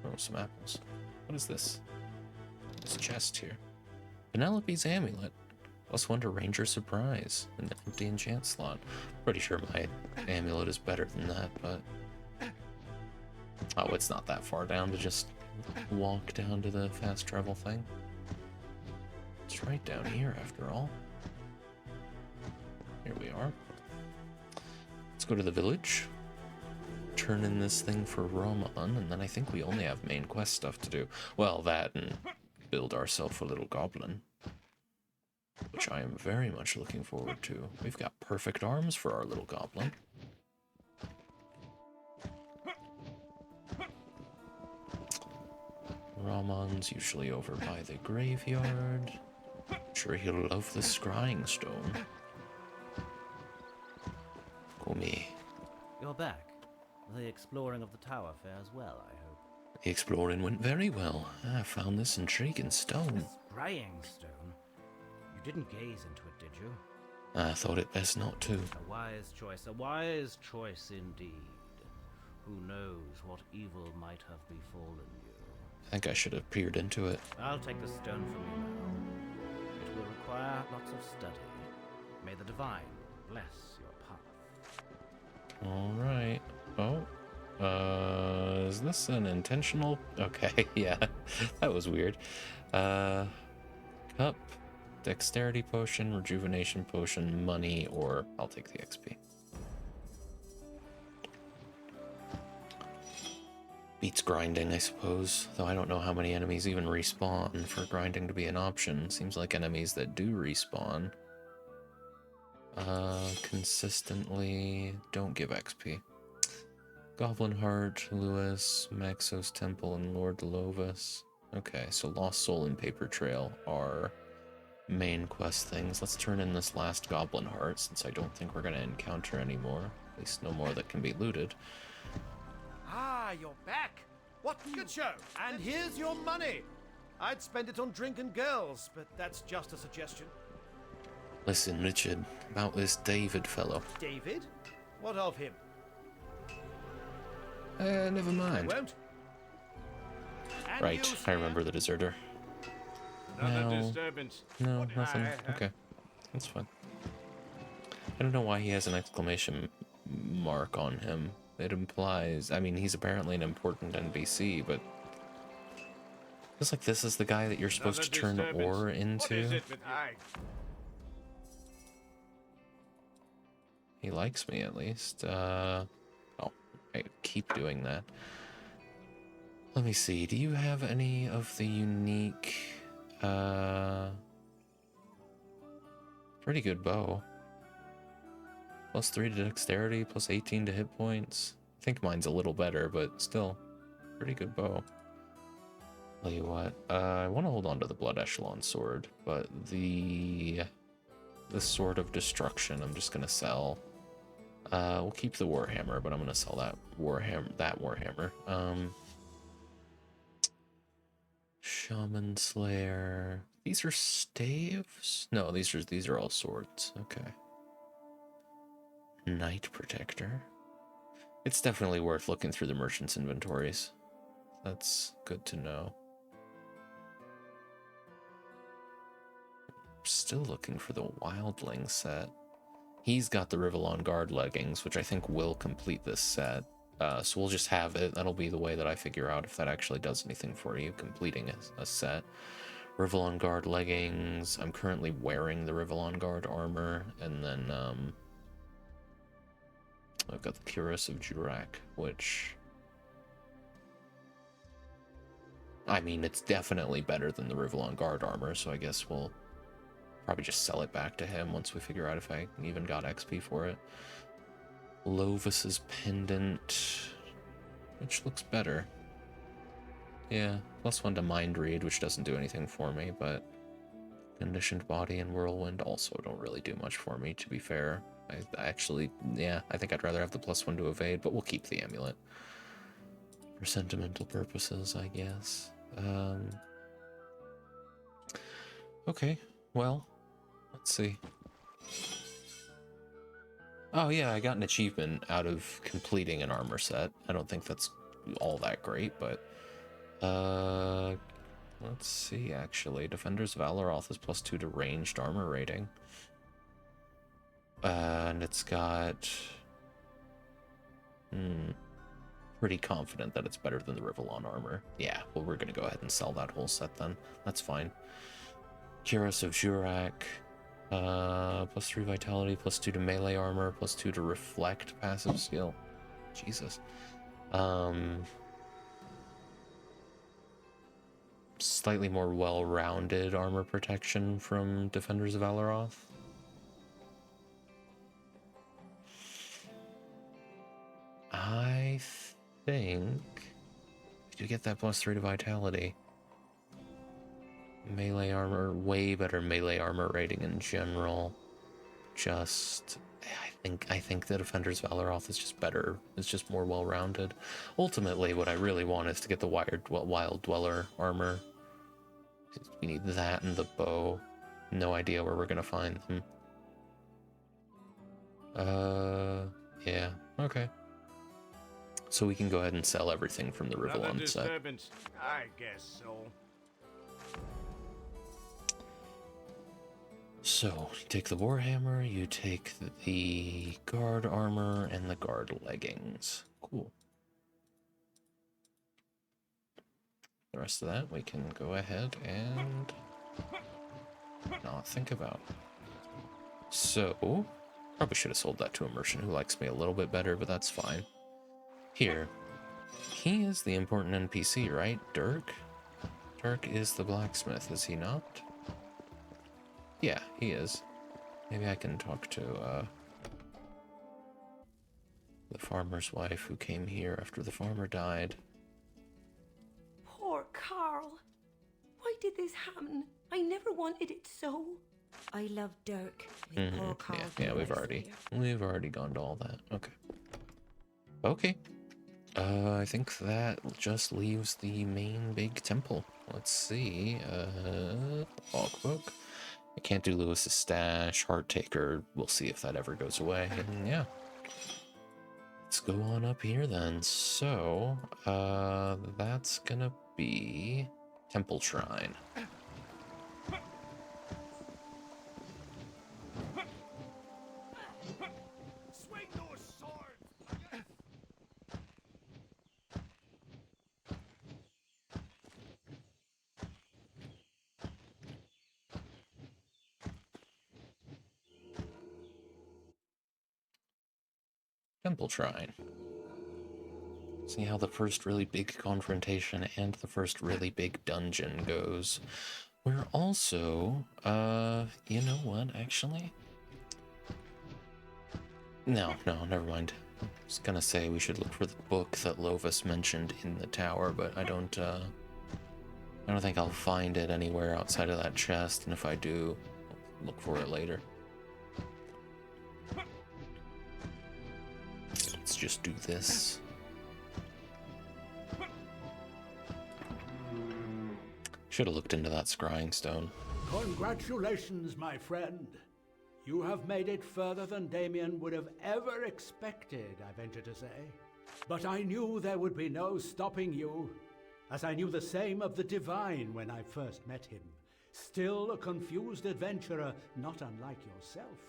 oh, some apples. What is this? This chest here. Penelope's amulet. +1 to Ranger Surprise. An empty enchant slot. Pretty sure my amulet is better than that, but... oh, it's not that far down to just walk down to the fast travel thing. It's right down here, after all. Here we are. Let's go to the village. Turn in this thing for Roman, and then I think we only have main quest stuff to do. Well, that and build ourselves a little goblin, which I am very much looking forward to. We've got perfect arms for our little goblin. Ramon's usually over by the graveyard. Sure he'll love the scrying stone. Come. You're back. The exploring of the tower fares well, I hope. The exploring went very well. I found this intriguing stone. Scrying stone? You didn't gaze into it, did you? I thought it best not to. A wise choice indeed. Who knows what evil might have befallen you? I think I should have peered into it. I'll take the stone from you now. It will require lots of study. May the divine bless your path. Alright. Oh. Is this an intentional? Okay, yeah. That was weird. Cup, dexterity potion, rejuvenation potion, money, or I'll take the XP. Beats grinding, I suppose. Though I don't know how many enemies even respawn for grinding to be an option. Seems like enemies that do respawn consistently don't give XP. Goblin Heart, Lewis, Maxos Temple, and Lord Lovis. Okay, so Lost Soul and Paper Trail are main quest things. Let's turn in this last Goblin Heart, since I don't think we're going to encounter any more. At least no more that can be looted. Ah, you're back. What good show. And here's your money. I'd spend it on drink and girls, but that's just a suggestion. Listen, Richard, about this David fellow. David? What of him? Never mind. I won't. And Right, I remember the deserter. Another disturbance. No, nothing. Okay, that's fine. I don't know why he has an exclamation mark on him. It implies, I mean, he's apparently an important NPC, but feels like this is the guy that you're supposed to turn ore into. He likes me at least. Oh, I keep doing that. Let me see. Do you have any of the unique? Pretty good bow. +3 to dexterity, +18 to hit points. I think mine's a little better, but still, pretty good bow. Tell you what, I want to hold on to the Blood Echelon sword, but the Sword of Destruction I'm just gonna sell. We'll keep the Warhammer, but I'm gonna sell that Warhammer. Shaman Slayer. These are staves? No, these are all swords. Okay. Knight Protector. It's definitely worth looking through the merchant's inventories. That's good to know. Still looking for the Wildling set. He's got the Rivellon Guard leggings, which I think will complete this set. So we'll just have it. That'll be the way that I figure out if that actually does anything for you, completing a set. Rivellon Guard leggings. I'm currently wearing the Rivellon Guard armor, and then I've got the Cuirass of Jurak, which, I mean, it's definitely better than the Rivellon Guard armor, so I guess we'll probably just sell it back to him once we figure out if I even got XP for it. Lovis's Pendant, which looks better. Yeah, +1 to Mind Read, which doesn't do anything for me, but Conditioned Body and Whirlwind also don't really do much for me, to be fair. I actually, yeah, I think I'd rather have the +1 to Evade, but we'll keep the amulet. For sentimental purposes, I guess. Okay, well, let's see. Oh yeah, I got an achievement out of completing an armor set. I don't think that's all that great, but let's see, actually. Defenders of Valeroth is +2 to ranged armor rating. And it's got... pretty confident that it's better than the Rivellon armor. Yeah, well, we're gonna go ahead and sell that whole set then. That's fine. Cuirass of Jurak. +3 vitality, +2 to melee armor, +2 to reflect passive skill. Jesus. Slightly more well-rounded armor protection from Defenders of Valeroth. I think we do get that +3 to vitality. melee armor, way better melee armor rating in general. Just, I think the Defender's Valoroth is just better. It's just more well-rounded. Ultimately, what I really want is to get the Wild Dweller armor. We need that and the bow. No idea where we're gonna find them. Yeah, okay. So we can go ahead and sell everything from the Rivalon set. I guess so. So, you take the Warhammer, you take the guard armor, and the guard leggings. Cool. The rest of that we can go ahead and not think about. So, probably should have sold that to a merchant who likes me a little bit better, but that's fine. Here. He is the important NPC, right? Dirk? Dirk is the blacksmith, is he not? Yeah, he is. Maybe I can talk to, the farmer's wife who came here after the farmer died. Poor Carl. Why did this happen? I never wanted it so. I love Dirk. Poor Carl. Yeah, we've already gone to all that. Okay. Okay. I think that just leaves the main big temple. Let's see. Logbook. I can't do Lewis's stash. Heart Taker. We'll see if that ever goes away. And yeah. Let's go on up here then. So, that's gonna be Temple Shrine. Swing those swords! Temple Shrine. See how the first really big confrontation and the first really big dungeon goes. We're also, you know what, actually? No, never mind. I was gonna say we should look for the book that Lovis mentioned in the tower, but I don't think I'll find it anywhere outside of that chest, and if I do, I'll look for it later. Let's just do this. Should have looked into that scrying stone. Congratulations, my friend. You have made it further than Damien would have ever expected, I venture to say. But I knew there would be no stopping you, as I knew the same of the Divine when I first met him. Still a confused adventurer, not unlike yourself,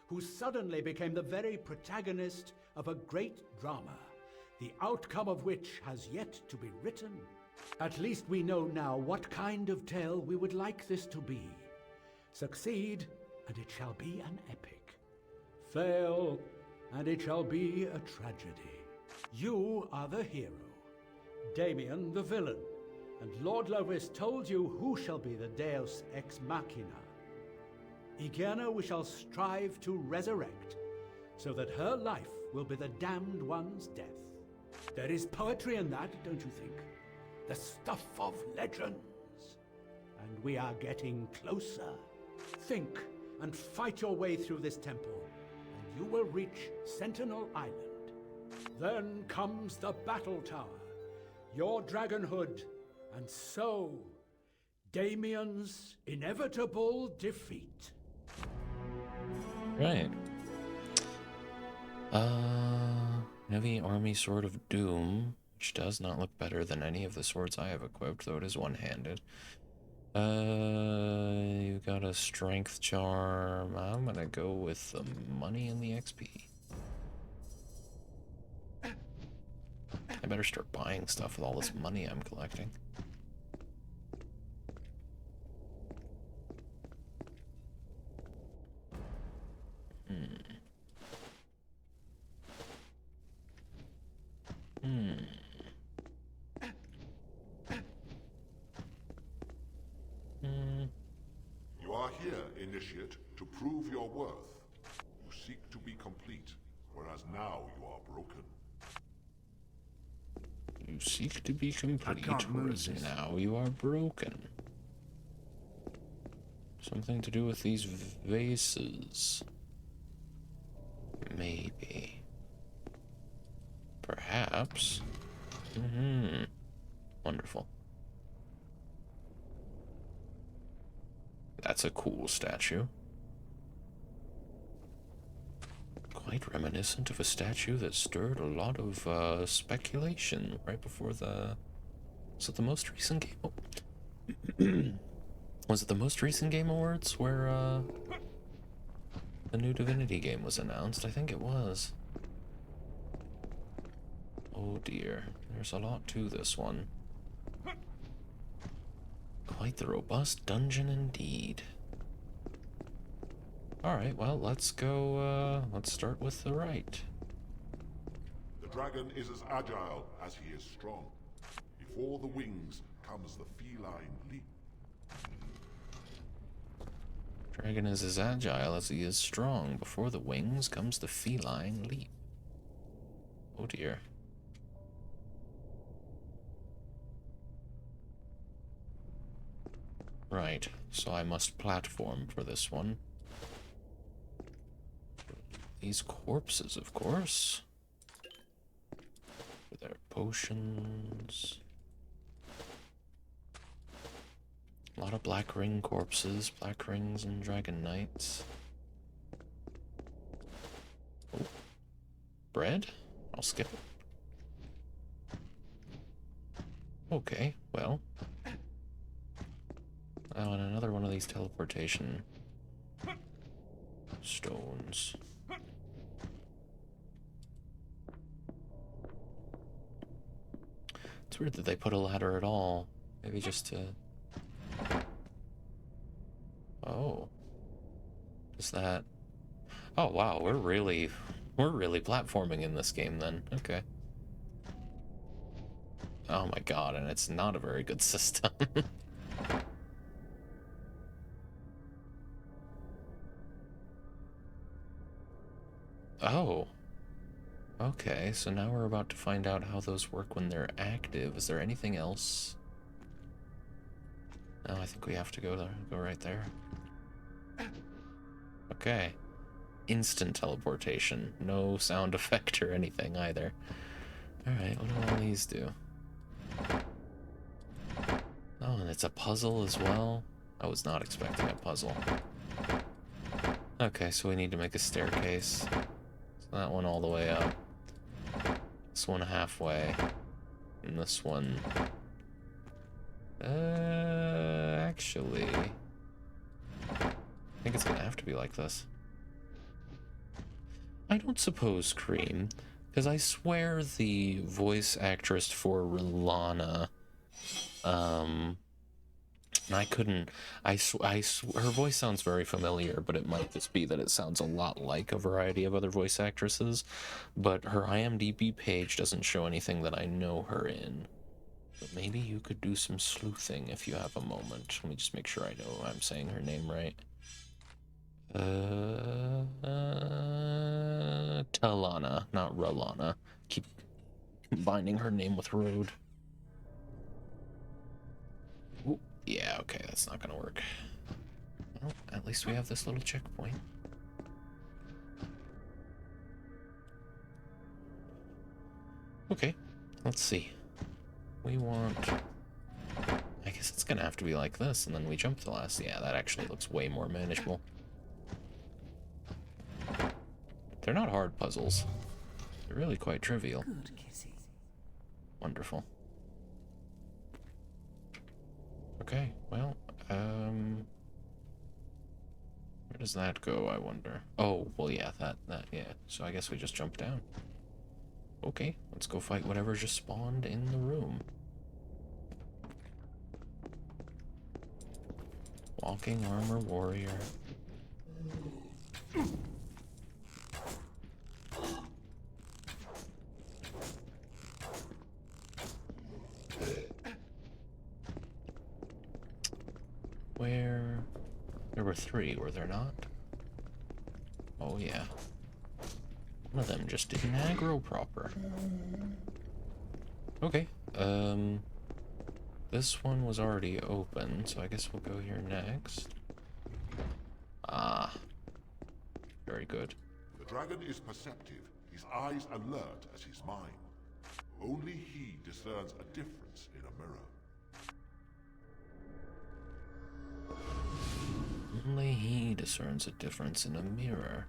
who suddenly became the very protagonist of a great drama, the outcome of which has yet to be written. At least we know now what kind of tale we would like this to be. Succeed, and it shall be an epic. Fail, and it shall be a tragedy. You are the hero, Damien the villain, and Lord Lovis told you who shall be the Deus Ex Machina. Ygerne we shall strive to resurrect, so that her life will be the damned one's death. There is poetry in that, don't you think? The stuff of legends. And we are getting closer. Think and fight your way through this temple, and you will reach Sentinel Island. Then comes the battle tower, your dragonhood, and so, Damien's inevitable defeat. Right. Heavy Army Sword of Doom, which does not look better than any of the swords I have equipped, though it is one-handed. You got a Strength Charm. I'm gonna go with the money and the XP. I better start buying stuff with all this money I'm collecting. You are here, Initiate, to prove your worth. You seek to be complete, whereas now you are broken. You seek to be complete, can't move whereas this. now you are broken. Something to do with these vases. Maybe. Perhaps. Wonderful. That's a cool statue. Quite reminiscent of a statue that stirred a lot of speculation right before the... Was it the most recent game? Was it the most recent Game Awards where the new Divinity game was announced? I think it was. Oh dear, there's a lot to this one. Quite the robust dungeon indeed. Alright, well, let's go, let's start with the right. The dragon is as agile as he is strong. Before the wings comes the feline leap. Dragon is as agile as he is strong. Before the wings comes the feline leap. Oh dear. Right, so I must platform for this one. These corpses, of course. For their potions. A lot of black ring corpses, black rings and dragon knights. Oh. Bread? I'll skip it. Okay, well. Oh, and another one of these teleportation stones. It's weird that they put a ladder at all. Maybe just to... Oh. Is that... Oh, wow, we're really platforming in this game then. Okay. Oh my god, and it's not a very good system. Oh. Okay, so now we're about to find out how those work when they're active. Is there anything else? No, I think we have to go there. Go right there. Okay. Instant teleportation. No sound effect or anything either. Alright, what do all these do? Oh, and it's a puzzle as well? I was not expecting a puzzle. Okay, so we need to make a staircase. So that one all the way up. This one halfway. And this one... actually... I think it's gonna have to be like this. I don't suppose, Cream, because I swear the voice actress for Rilana, I couldn't, her voice sounds very familiar, but it might just be that it sounds a lot like a variety of other voice actresses, but her IMDb page doesn't show anything that I know her in. But maybe you could do some sleuthing if you have a moment. Let me just make sure I know I'm saying her name right. Talana, not Rolana. Keep combining her name with Road. Ooh, yeah, okay, that's not gonna work. Well, at least we have this little checkpoint. Okay, let's see. We want... I guess it's gonna have to be like this, and then we jump the last... Yeah, that actually looks way more manageable. They're not hard puzzles. They're really quite trivial. Good kitty. Wonderful. Okay, well, where does that go, I wonder? Oh, well, yeah, yeah. So I guess we just jump down. Okay, let's go fight whatever just spawned in the room. Walking armor warrior. Where... There were 3, were there not? Oh, yeah. One of them just didn't aggro proper. Okay, this one was already open, so I guess we'll go here next. Ah. Very good. The dragon is perceptive, his eyes alert as his mind. Only he discerns a difference in a mirror. Only he discerns a difference in a mirror.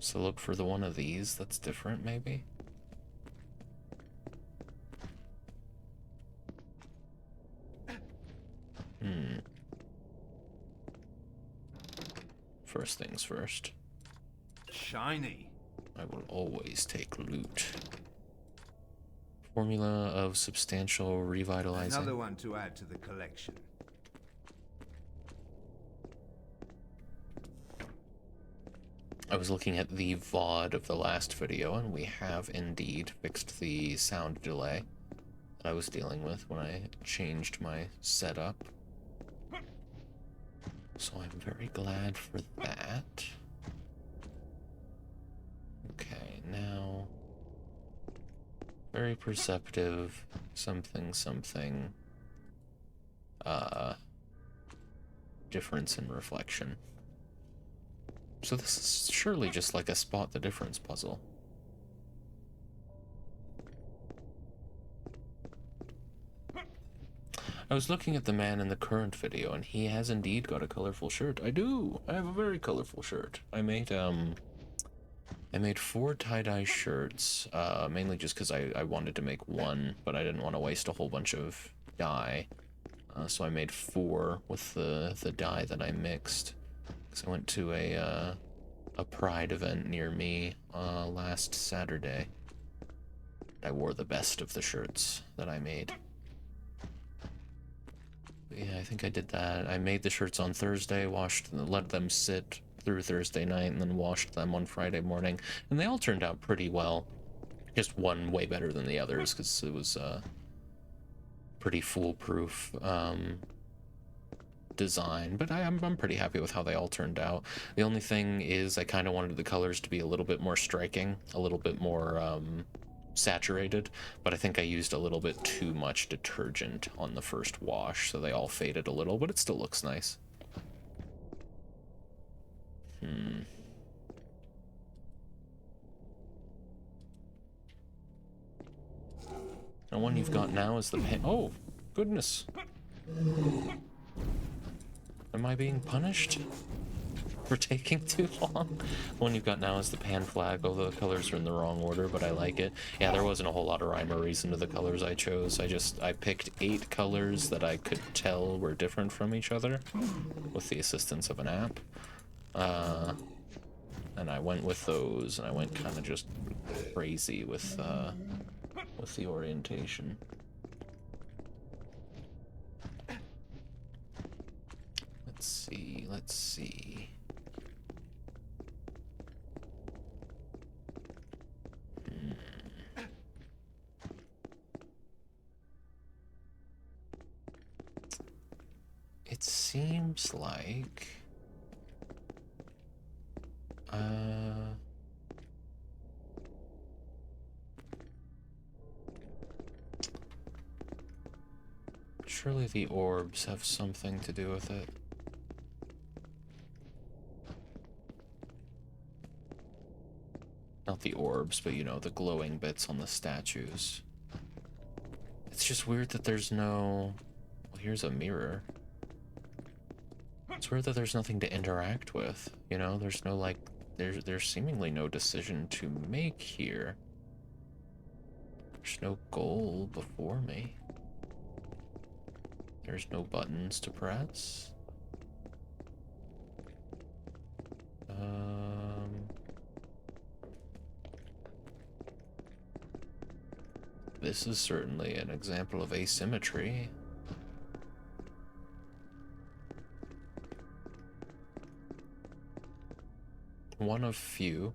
So look for the one of these that's different, maybe? First things first. Shiny. I will always take loot. Formula of substantial revitalizing. Another one to add to the collection. I was looking at the VOD of the last video, and we have indeed fixed the sound delay that I was dealing with when I changed my setup. So I'm very glad for that. Okay, now... Very perceptive, something, difference in reflection. So this is surely just like a spot the difference puzzle. I was looking at the man in the current video, and he has indeed got a colorful shirt. I do! I have a very colorful shirt. I made 4 tie-dye shirts, mainly just because I wanted to make one, but I didn't want to waste a whole bunch of dye. So I made 4 with the dye that I mixed. So I went to a Pride event near me last Saturday. I wore the best of the shirts that I made. But yeah, I think I did that. I made the shirts on Thursday, let them sit through Thursday night, and then washed them on Friday morning. And they all turned out pretty well. Just one way better than the others, because it was pretty foolproof design, but I'm pretty happy with how they all turned out. The only thing is I kind of wanted the colors to be a little bit more striking, a little bit more saturated, but I think I used a little bit too much detergent on the first wash, so they all faded a little, but it still looks nice. The one you've got now is the pan. Oh, goodness. Am I being punished for taking too long? The one you've got now is the pan flag, although the colors are in the wrong order, but I like it. Yeah, there wasn't a whole lot of rhyme or reason to the colors I chose. I picked 8 colors that I could tell were different from each other with the assistance of an app. And I went with those, and I went kind of just crazy with the orientation. Let's see. It seems like... surely the orbs have something to do with it. Not the orbs, but you know, the glowing bits on the statues. It's just weird that there's no... Well, here's a mirror. It's weird that there's nothing to interact with, you know? There's no, like... There's seemingly no decision to make here. There's no goal before me. There's no buttons to press. This is certainly an example of asymmetry. One of few.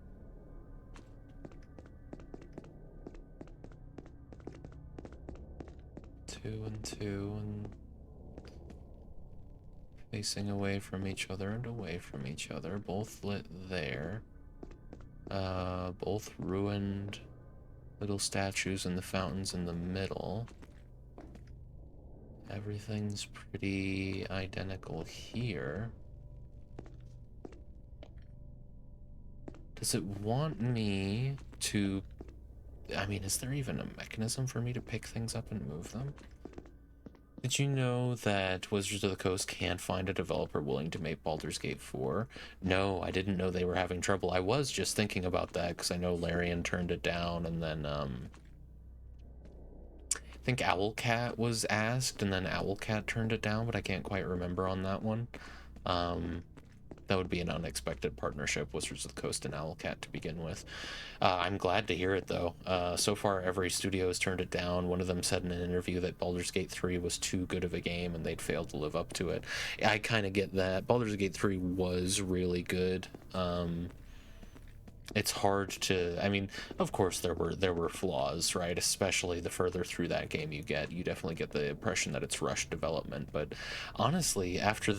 Two and two, and facing away from each other and away from each other, both lit there. Both ruined. Little statues and the fountains in the middle. Everything's pretty identical here. Does it want me to... I mean, is there even a mechanism for me to pick things up and move them? Did you know that Wizards of the Coast can't find a developer willing to make Baldur's Gate 4? No, I didn't know they were having trouble. I was just thinking about that because I know Larian turned it down, and then I think Owlcat was asked, and then Owlcat turned it down, but I can't quite remember on that one. That would be an unexpected partnership, Wizards of the Coast and Owlcat to begin with. I'm glad to hear it, though. So far, every studio has turned it down. One of them said in an interview that Baldur's Gate 3 was too good of a game and they'd failed to live up to it. I kind of get that. Baldur's Gate 3 was really good. It's hard to... I mean, of course there were flaws, right? Especially the further through that game you get, you definitely get the impression that it's rushed development. But honestly, after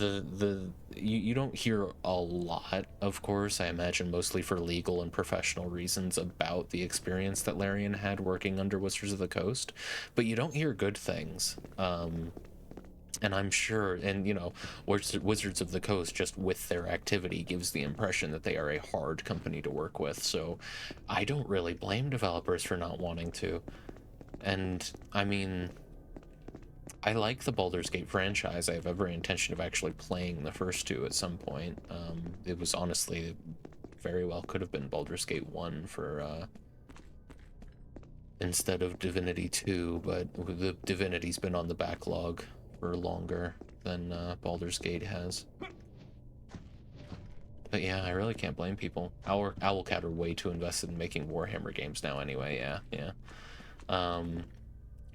you don't hear a lot, of course, I imagine mostly for legal and professional reasons, about the experience that Larian had working under Wizards of the Coast, but you don't hear good things. And I'm sure, and you know, Wizards of the Coast, just with their activity, gives the impression that they are a hard company to work with. So I don't really blame developers for not wanting to. And I mean, I like the Baldur's Gate franchise. I have every intention of actually playing the first two at some point. It was honestly very well could have been Baldur's Gate 1 for instead of Divinity 2, but the Divinity's been on the backlog for longer than Baldur's Gate has. But yeah, I really can't blame people. Owlcat are way too invested in making Warhammer games now anyway, yeah.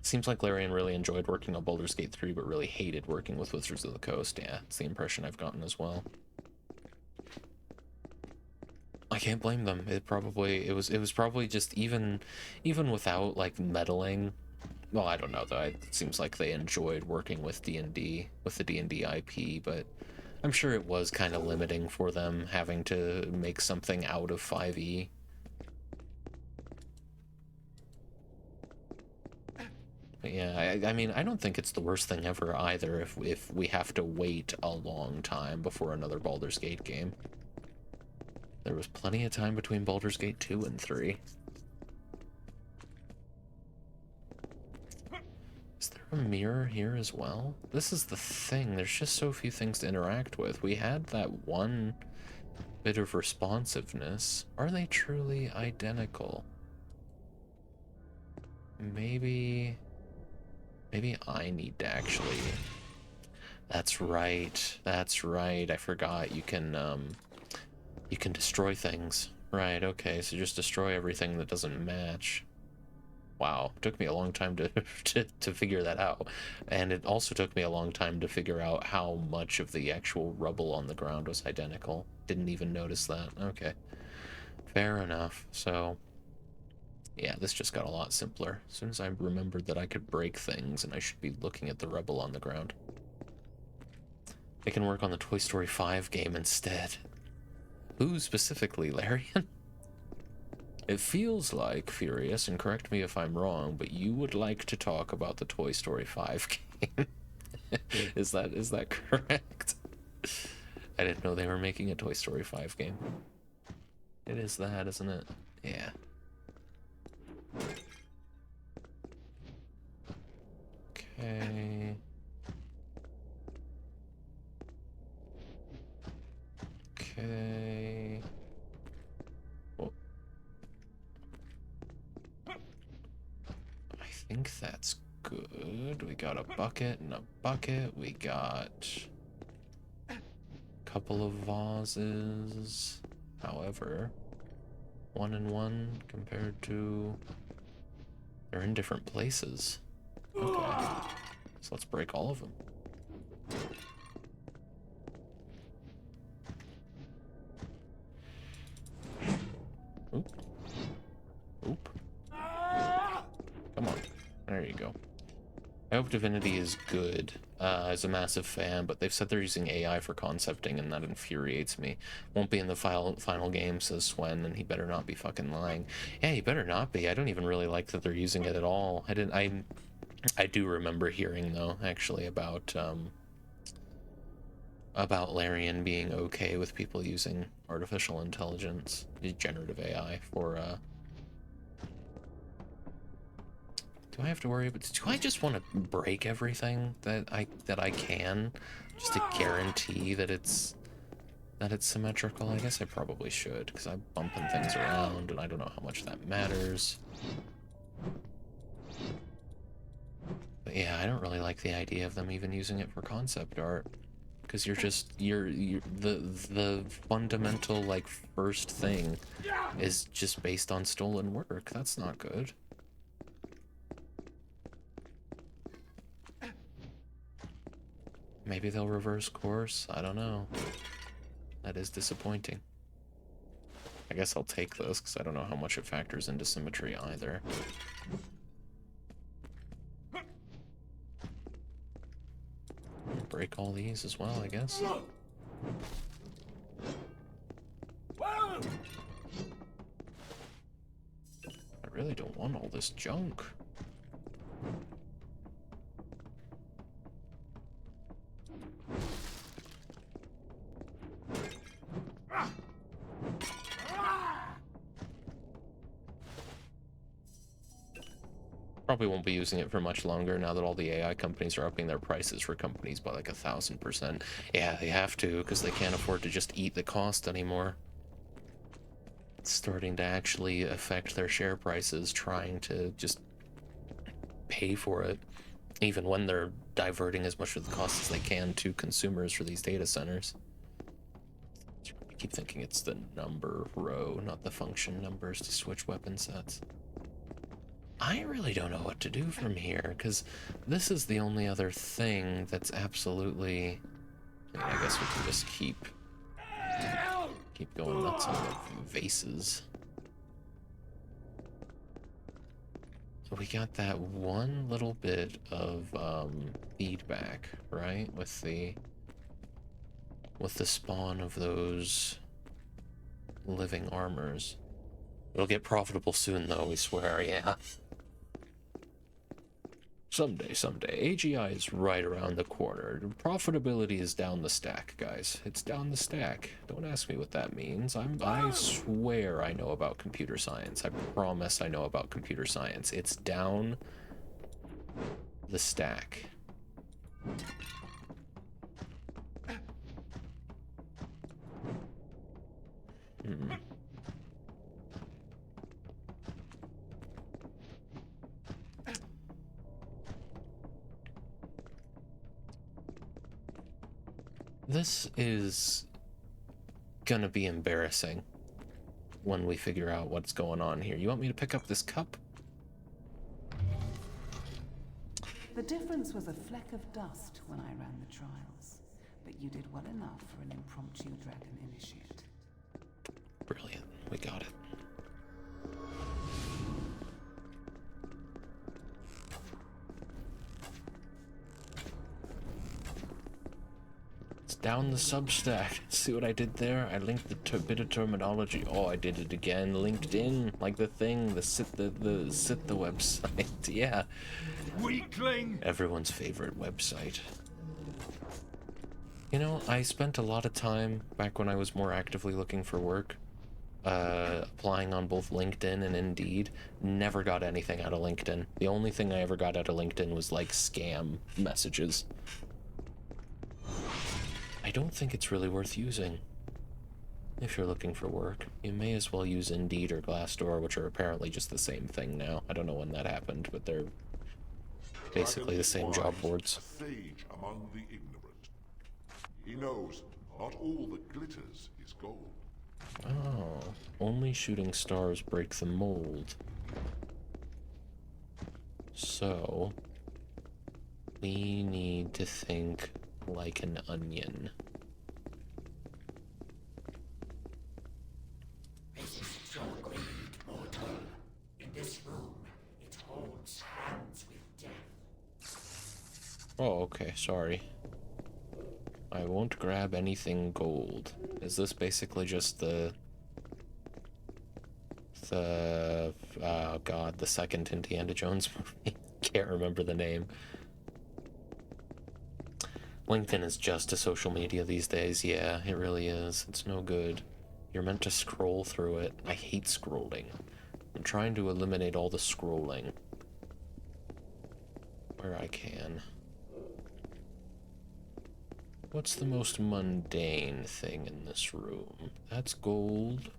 Seems like Larian really enjoyed working on Baldur's Gate 3, but really hated working with Wizards of the Coast. Yeah, it's the impression I've gotten as well. I can't blame them. It was probably just even without like meddling. Well, I don't know though. It seems like they enjoyed working with D&D, with the D&D IP, but I'm sure it was kind of limiting for them having to make something out of 5e. But yeah, I mean, I don't think it's the worst thing ever either if we have to wait a long time before another Baldur's Gate game. There was plenty of time between Baldur's Gate 2 and 3. Is there a mirror here as well? This is the thing, there's just so few things to interact with. We had that one bit of responsiveness. Are they truly identical? Maybe I need to actually... That's right, I forgot. You can destroy things. Right, okay, so just destroy everything that doesn't match. Wow, it took me a long time to figure that out. And it also took me a long time to figure out how much of the actual rubble on the ground was identical. Didn't even notice that. Okay. Fair enough. So, yeah, this just got a lot simpler. As soon as I remembered that I could break things and I should be looking at the rubble on the ground. I can work on the Toy Story 5 game instead. Who specifically, Larian? It feels like, Furious, and correct me if I'm wrong, but you would like to talk about the Toy Story 5 game. Is that correct? I didn't know they were making a Toy Story 5 game. It is that, isn't it? Yeah. Okay. Okay. I think that's good. We got a bucket and a bucket. We got a couple of vases. However, 1 and 1 compared to... They're in different places. Okay. So let's break all of them. Oop. Oop. Come on. There you go. I hope Divinity is good. As a massive fan, but they've said they're using AI for concepting, and that infuriates me. Won't be in the final game, says Swen, and he better not be fucking lying. Yeah, he better not be. I don't even really like that they're using it at all. I do remember hearing, though, actually, about Larian being okay with people using artificial intelligence, generative AI, for, do I have to worry about? Do I just want to break everything that I can, just to guarantee that it's symmetrical? I guess I probably should, because I'm bumping things around, and I don't know how much that matters. But yeah, I don't really like the idea of them even using it for concept art, because you're the fundamental, like, first thing is just based on stolen work. That's not good. Maybe they'll reverse course. I don't know. That is disappointing. I guess I'll take this, because I don't know how much it factors into symmetry either. Break all these as well, I guess. I really don't want all this junk. Probably won't be using it for much longer now that all the AI companies are upping their prices for companies by like 1,000%. Yeah, they have to, because they can't afford to just eat the cost anymore. It's starting to actually affect their share prices, trying to just pay for it, even when they're diverting as much of the cost as they can to consumers for these data centers. I keep thinking it's the number row, not the function numbers, to switch weapon sets. I really don't know what to do from here, because this is the only other thing that's absolutely... I guess we can just keep going nuts on the vases. So we got that one little bit of feedback, right? With the spawn of those living armors. It'll get profitable soon, though, we swear, yeah. Someday. AGI is right around the corner. Profitability is down the stack, guys. It's down the stack. Don't ask me what that means. I swear I know about computer science. I promise I know about computer science. It's down the stack. This is gonna be embarrassing when we figure out what's going on here. You want me to pick up this cup? The difference was a fleck of dust when I ran the trials, but you did well enough for an impromptu dragon initiate. Brilliant. We got it. Down the Substack. See what I did there? I linked the bit of terminology. Oh, I did it again. LinkedIn, like the thing, the website. Yeah. Weakling! Everyone's favorite website. You know, I spent a lot of time back when I was more actively looking for work, applying on both LinkedIn and Indeed. Never got anything out of LinkedIn. The only thing I ever got out of LinkedIn was like scam messages. I don't think it's really worth using. If you're looking for work, you may as well use Indeed or Glassdoor, which are apparently just the same thing now. I don't know when that happened, but they're basically the same job boards. A sage among the ignorant. He knows not all that glitters is gold. Oh, only shooting stars break the mold. So, we need to think like an onion. Resist your greed, mortal. In this room, it holds hands with death. Oh, okay, sorry. I won't grab anything gold. Is this basically just the oh god, the second Indiana Jones movie? Can't remember the name. LinkedIn is just a social media these days. Yeah, it really is. It's no good. You're meant to scroll through it. I hate scrolling. I'm trying to eliminate all the scrolling where I can. What's the most mundane thing in this room? That's gold.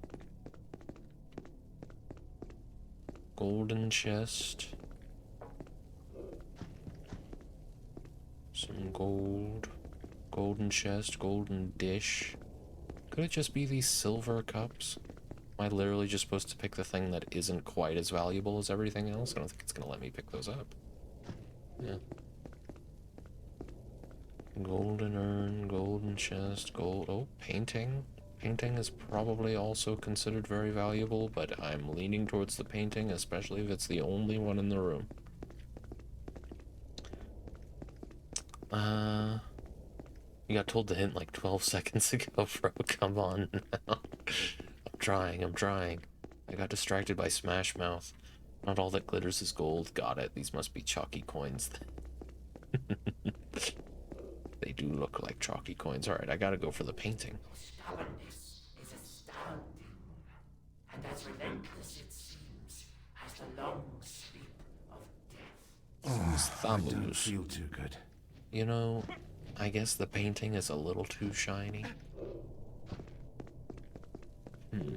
Golden chest. Some gold. Golden chest, golden dish. Could it just be these silver cups? Am I literally just supposed to pick the thing that isn't quite as valuable as everything else? I don't think it's gonna let me pick those up. Yeah. Golden urn, golden chest, gold... Oh, painting. Painting is probably also considered very valuable, but I'm leaning towards the painting, especially if it's the only one in the room. You got told the hint like 12 seconds ago, bro. Come on now. I'm trying. I got distracted by Smash Mouth. Not all that glitters is gold. Got it. These must be chalky coins. They do look like chalky coins. Alright, I gotta go for the painting. Stubbornness is astounding, and as relentless it seems as the long sleep of death. I don't feel too good. You know, I guess the painting is a little too shiny. I'm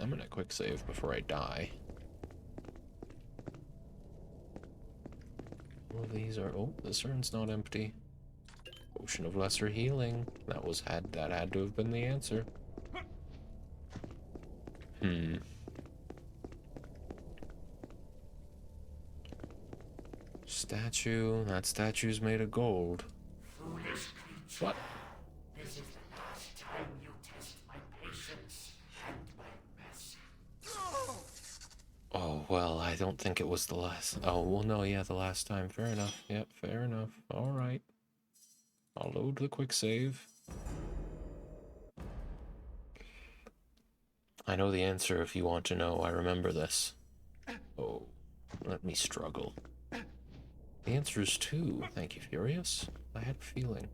gonna quick save before I die. Well, these are... Oh, this urn's not empty. Potion of Lesser Healing. That had to have been the answer. Statue. That statue's made of gold. Foolish creature. What? This is the last time you test my patience and my mercy. Oh, well, I don't think it was the last... Oh, well, no, yeah, the last time. Fair enough. Yep, fair enough. Alright. I'll load the quick save. I know the answer if you want to know. I remember this. Oh, let me struggle. The answer is 2. Thank you, Furious. I had a feeling.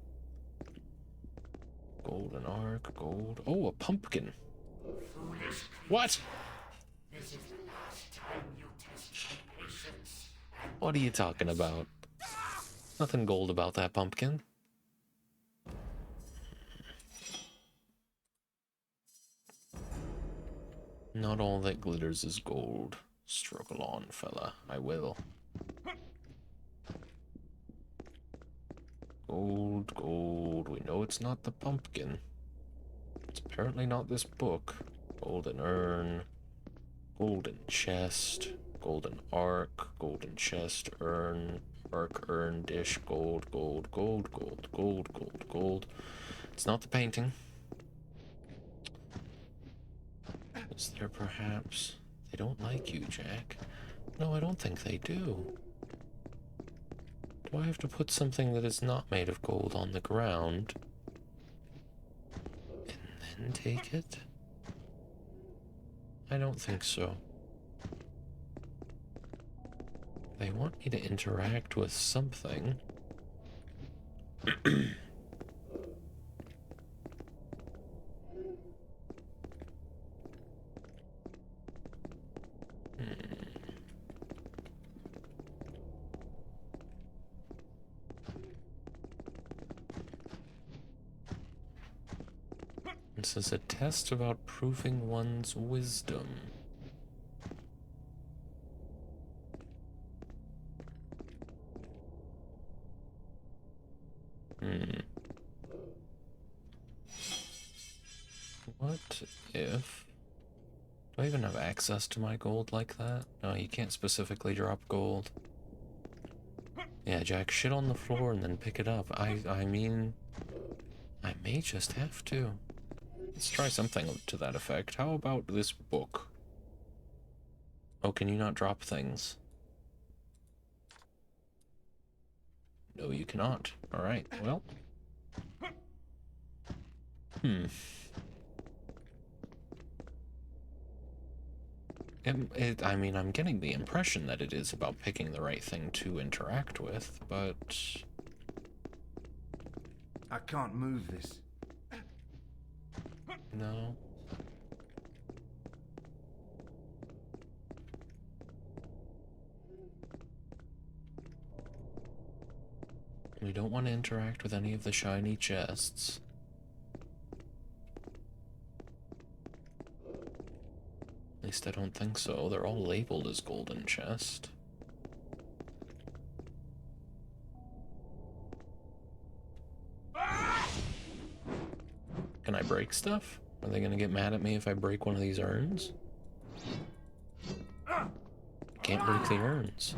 Golden arc, gold... Oh, a pumpkin. What? This is the last time you test my patience and What are you talking about? Nothing gold about that pumpkin. Not all that glitters is gold. Struggle on, fella. I will. Gold, gold. We know it's not the pumpkin. It's apparently not this book. Golden urn. Golden chest. Golden arc. Golden chest. Urn. Arc, urn, dish. Gold, gold, gold, gold, gold, gold, gold. It's not the painting. Is there perhaps... They don't like you, Jack. No, I don't think they do. Do I have to put something that is not made of gold on the ground and then take it? I don't think so. They want me to interact with something. This is a test about proving one's wisdom. What if... Do I even have access to my gold like that? No, you can't specifically drop gold. Yeah, Jack, shit on the floor and then pick it up. I mean... I may just have to. Let's try something to that effect. How about this book? Oh, can you not drop things? No, you cannot. Alright, well. I mean, I'm getting the impression that it is about picking the right thing to interact with, but... I can't move this. No. We don't want to interact with any of the shiny chests. At least I don't think so. They're all labeled as golden chest. Can I break stuff? Are they gonna get mad at me if I break one of these urns? Can't break the urns.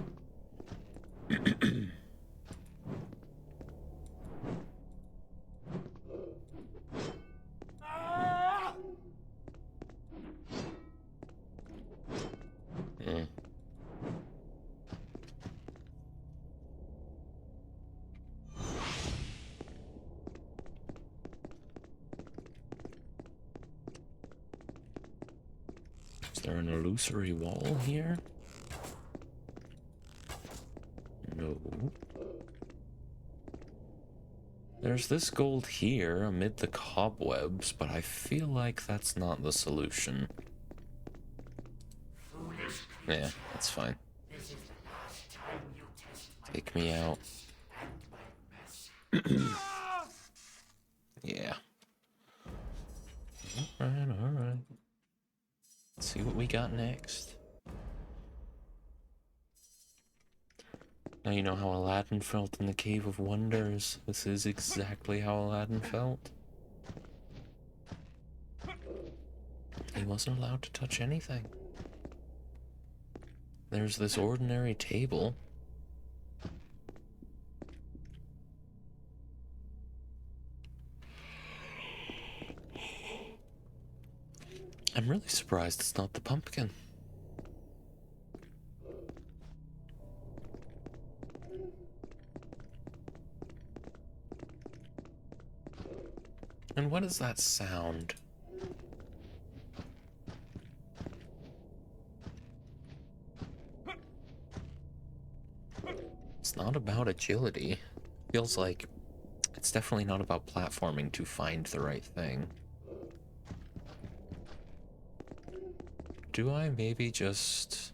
Is there an illusory wall here? No. There's this gold here amid the cobwebs, but I feel like that's not the solution. Yeah, that's fine. Take me out. Yeah. Alright, alright. Let's see what we got next. Now you know how Aladdin felt in the Cave of Wonders. This is exactly how Aladdin felt. He wasn't allowed to touch anything. There's this ordinary table. I'm really surprised it's not the pumpkin. And what is that sound? It's not about agility. Feels like it's definitely not about platforming to find the right thing. Do I maybe just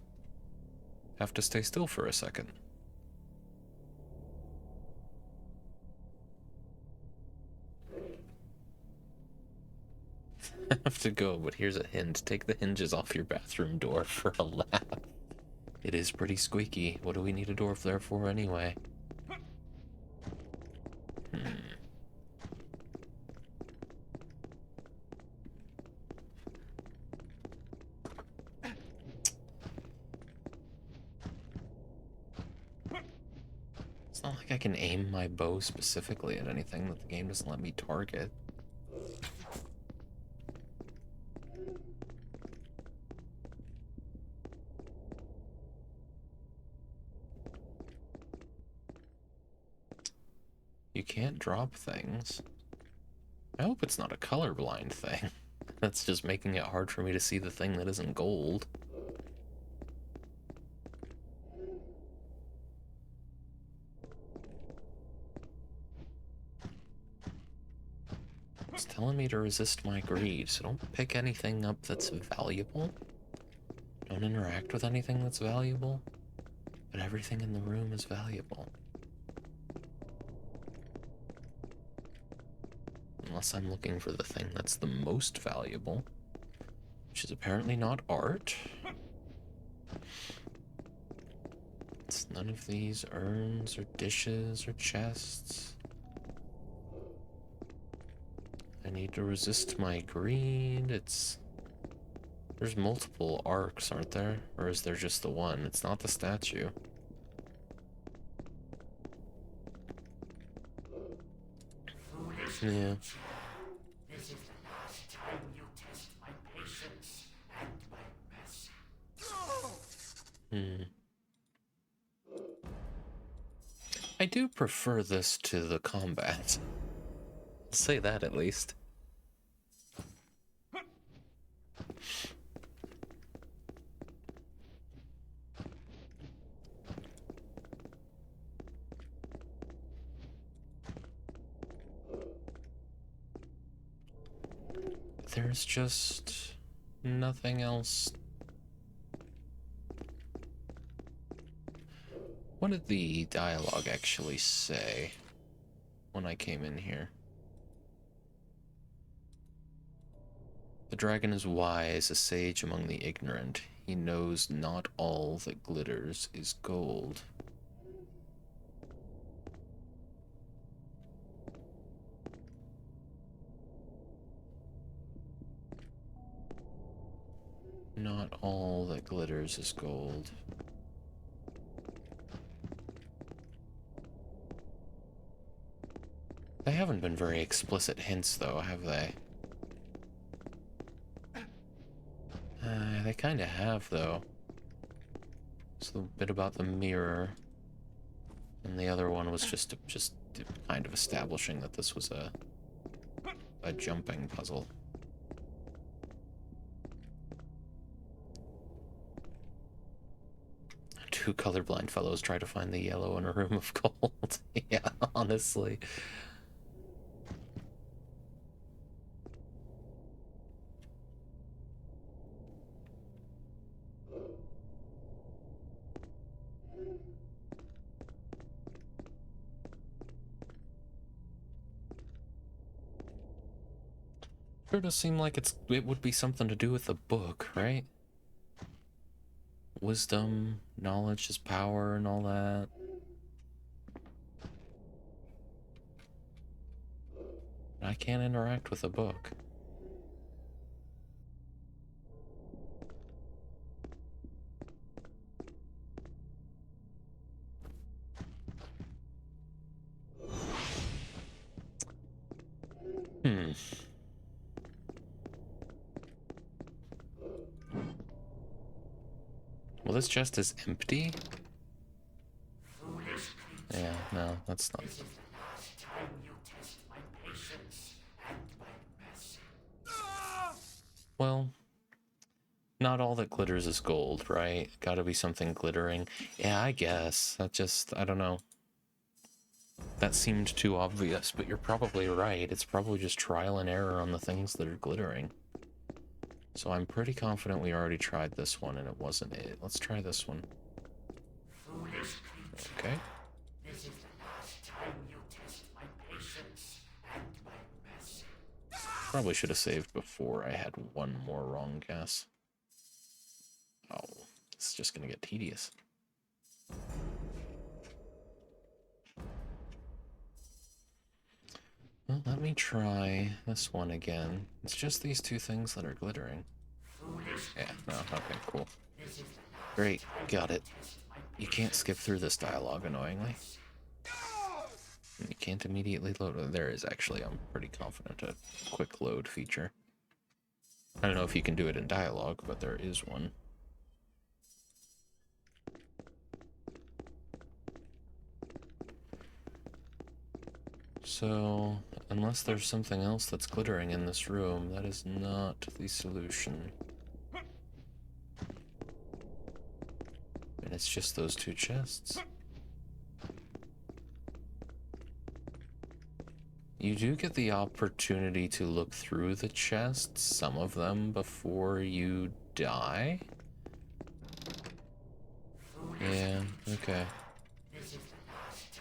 have to stay still for a second? I have to go, but here's a hint. Take the hinges off your bathroom door for a laugh. It is pretty squeaky. What do we need a door there for anyway? It's not like I can aim my bow specifically at anything that the game doesn't let me target. You can't drop things. I hope it's not a colorblind thing. That's just making it hard for me to see the thing that isn't gold. It's telling me to resist my greed, so don't pick anything up that's valuable. Don't interact with anything that's valuable. But everything in the room is valuable. Unless I'm looking for the thing that's the most valuable, which is apparently not art. It's none of these urns or dishes or chests. I need to resist my greed. There's multiple arcs, aren't there? Or is there just the one? It's not the statue. Yeah. This is the last time you test my patience and my mercy. I do prefer this to the combat. I'll say that at least. There's just nothing else. What did the dialogue actually say when I came in here? The dragon is wise, a sage among the ignorant. He knows not all that glitters is gold. Not all that glitters is gold. They haven't been very explicit hints, though, have they? They kind of have, though. So a bit about the mirror, and the other one was just kind of establishing that this was a jumping puzzle. Two colorblind fellows try to find the yellow in a room of gold. Yeah, honestly. Sure does seem like it would be something to do with the book, right? Wisdom, knowledge is power, and all that. I can't interact with a book. Well, this chest is empty? Yeah, no, that's not. This is the last time you test my patience and my mercy. Well, not all that glitters is gold, right? Gotta be something glittering. Yeah, I guess. I don't know. That seemed too obvious, but you're probably right. It's probably just trial and error on the things that are glittering. So I'm pretty confident we already tried this one and it wasn't it. Let's try this one. Okay. This is the last time you test my patience and my mercy. Probably should have saved before I had one more wrong guess. Oh, it's just gonna get tedious. Well, let me try this one again. It's just these two things that are glittering. Yeah, no, okay, cool. Great, got it. You can't skip through this dialogue, annoyingly. And you can't immediately load. There is actually, I'm pretty confident, a quick load feature. I don't know if you can do it in dialogue, but there is one. So, unless there's something else that's glittering in this room, that is not the solution. And it's just those two chests. You do get the opportunity to look through the chests, some of them, before you die. Yeah, okay.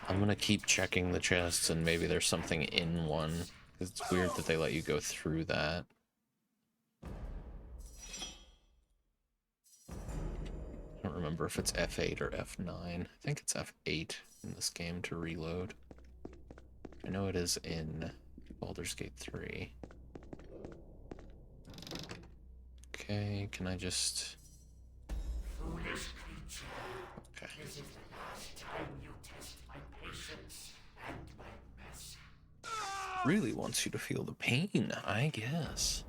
I'm gonna keep checking the chests and maybe there's something in one. It's weird that they let you go through that. I don't remember if it's F8 or F9. I think it's F8 in this game to reload. I know it is in Baldur's Gate 3. Okay, can I just... Okay. This is the last time you test my patience and my mercy. Really wants you to feel the pain, I guess.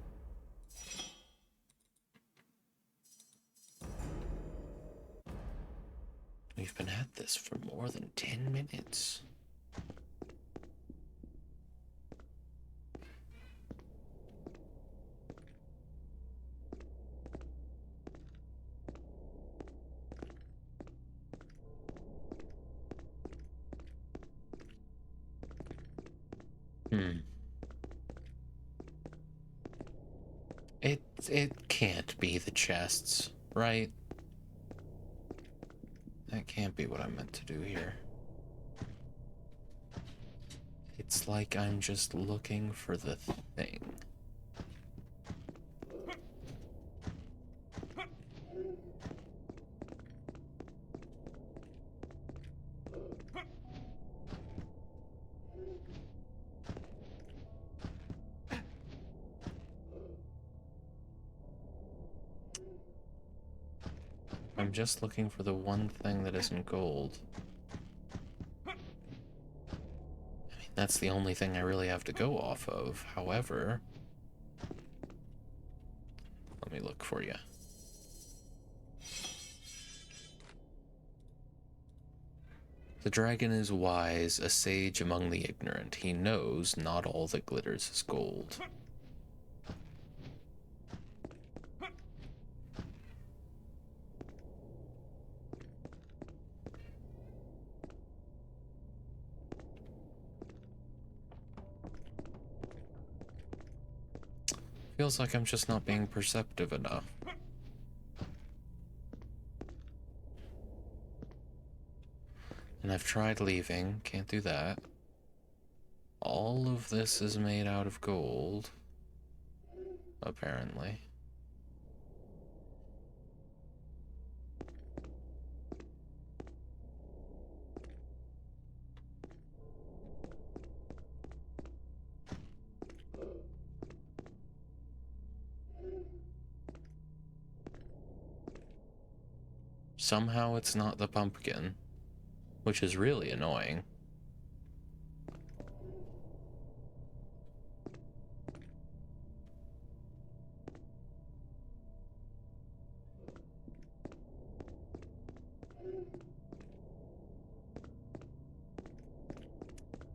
We've been at this for more than 10 minutes. It can't be the chests, right? That can't be what I meant to do here. It's like I'm just looking for the thing. I'm just looking for the one thing that isn't gold. I mean, that's the only thing I really have to go off of. However, let me look for you. The dragon is wise, a sage among the ignorant. He knows not all that glitters is gold. Feels like I'm just not being perceptive enough. And I've tried leaving, can't do that. All of this is made out of gold, apparently. Somehow it's not the pumpkin, which is really annoying.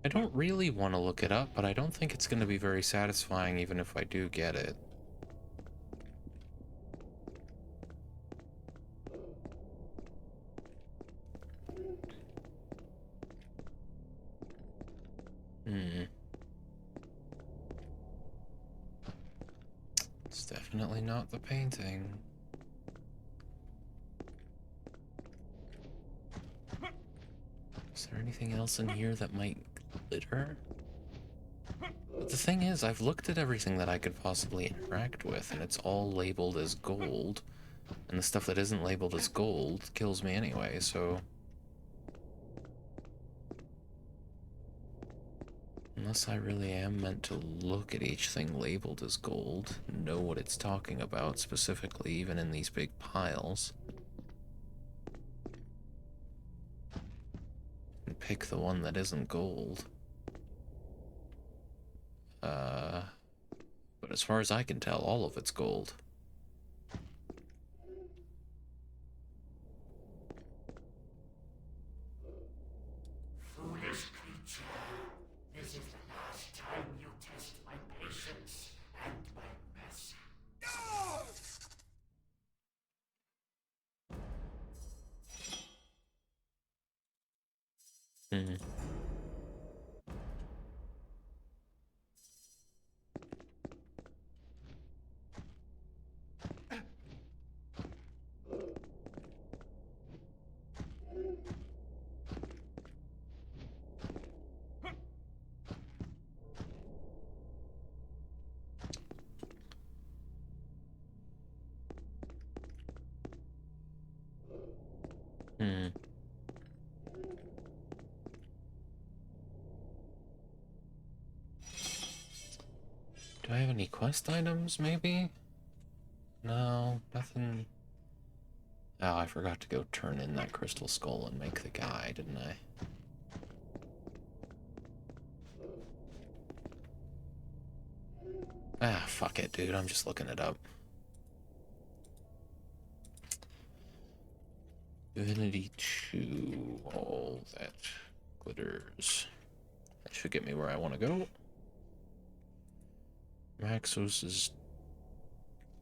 I don't really want to look it up, but I don't think it's going to be very satisfying even if I do get it. It's definitely not the painting. Is there anything else in here that might glitter? But the thing is, I've looked at everything that I could possibly interact with, and it's all labeled as gold. And the stuff that isn't labeled as gold kills me anyway, so... Unless I really am meant to look at each thing labeled as gold, know what it's talking about specifically, even in these big piles, and pick the one that isn't gold. But as far as I can tell, all of it's gold. Foolish creature, this is the last time you test my patience and my mercy. Do I have any quest items, maybe? No, nothing. Oh, I forgot to go turn in that crystal skull and make the guy, didn't I? Ah, fuck it, dude. I'm just looking it up. Divinity 2, all that glitters. That should get me where I want to go. Maxos's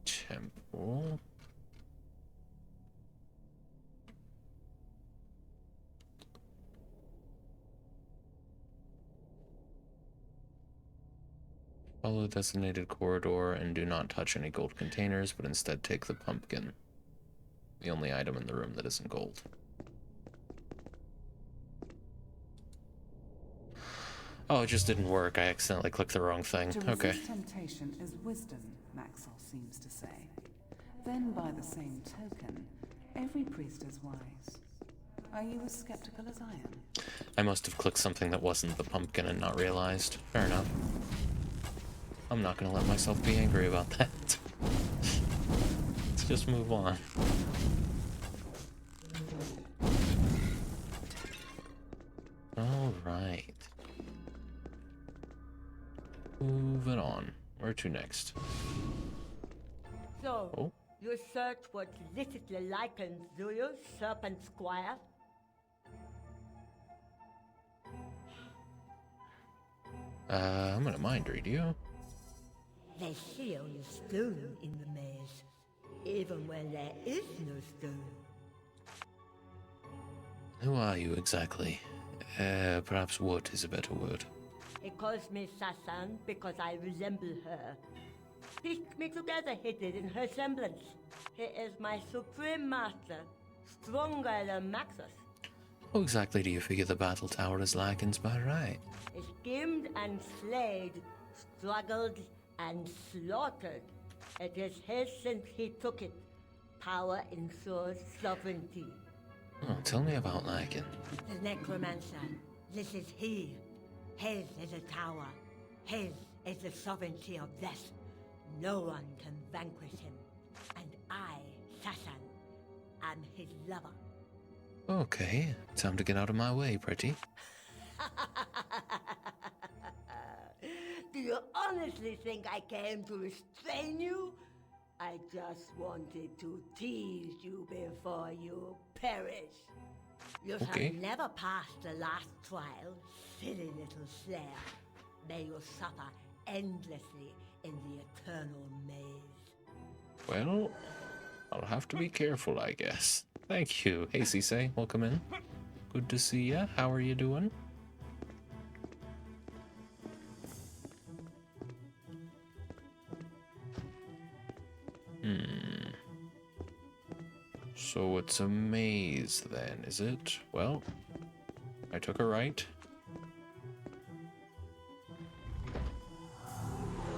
temple. Follow the designated corridor and do not touch any gold containers, but instead take the pumpkin. The only item in the room that isn't gold. Oh, it just didn't work. I accidentally clicked the wrong thing. To Okay. resist temptation is wisdom, Maxwell seems to say. Then, by the same token, every priest is wise. Are you as skeptical as I am? I must have clicked something that wasn't the pumpkin and not realized. Fair enough. I'm not gonna let myself be angry about that. Let's just move on. Alright. Moving on. Where to next? So, Oh. you search what licitly likens, do you, Serpent Squire? I'm gonna mind read you. They see only stone in the maze, even when there is no stone. Who are you exactly? Perhaps what is a better word? He calls me Sasan because I resemble her. Piece me together, hidden in her semblance. He is my supreme master, stronger than Maxus. How exactly do you figure the battle tower is Lycan's by right? He schemed and slayed, struggled and slaughtered. It is his since he took it. Power ensures sovereignty. Oh, tell me about Lycan. The necromancer, this is he. His is a tower. His is the sovereignty of death. No one can vanquish him. And I, Sasan, am his lover. Okay, time to get out of my way, pretty. Do you honestly think I came to restrain you? I just wanted to tease you before you perish. You Okay. shall never pass the last trial, silly little slayer. May you suffer endlessly in the eternal maze. Well, I'll have to be careful, I guess. Thank you. Hey, Cisse, welcome in. Good to see ya. How are you doing? So it's a maze then, is it? Well, I took a right.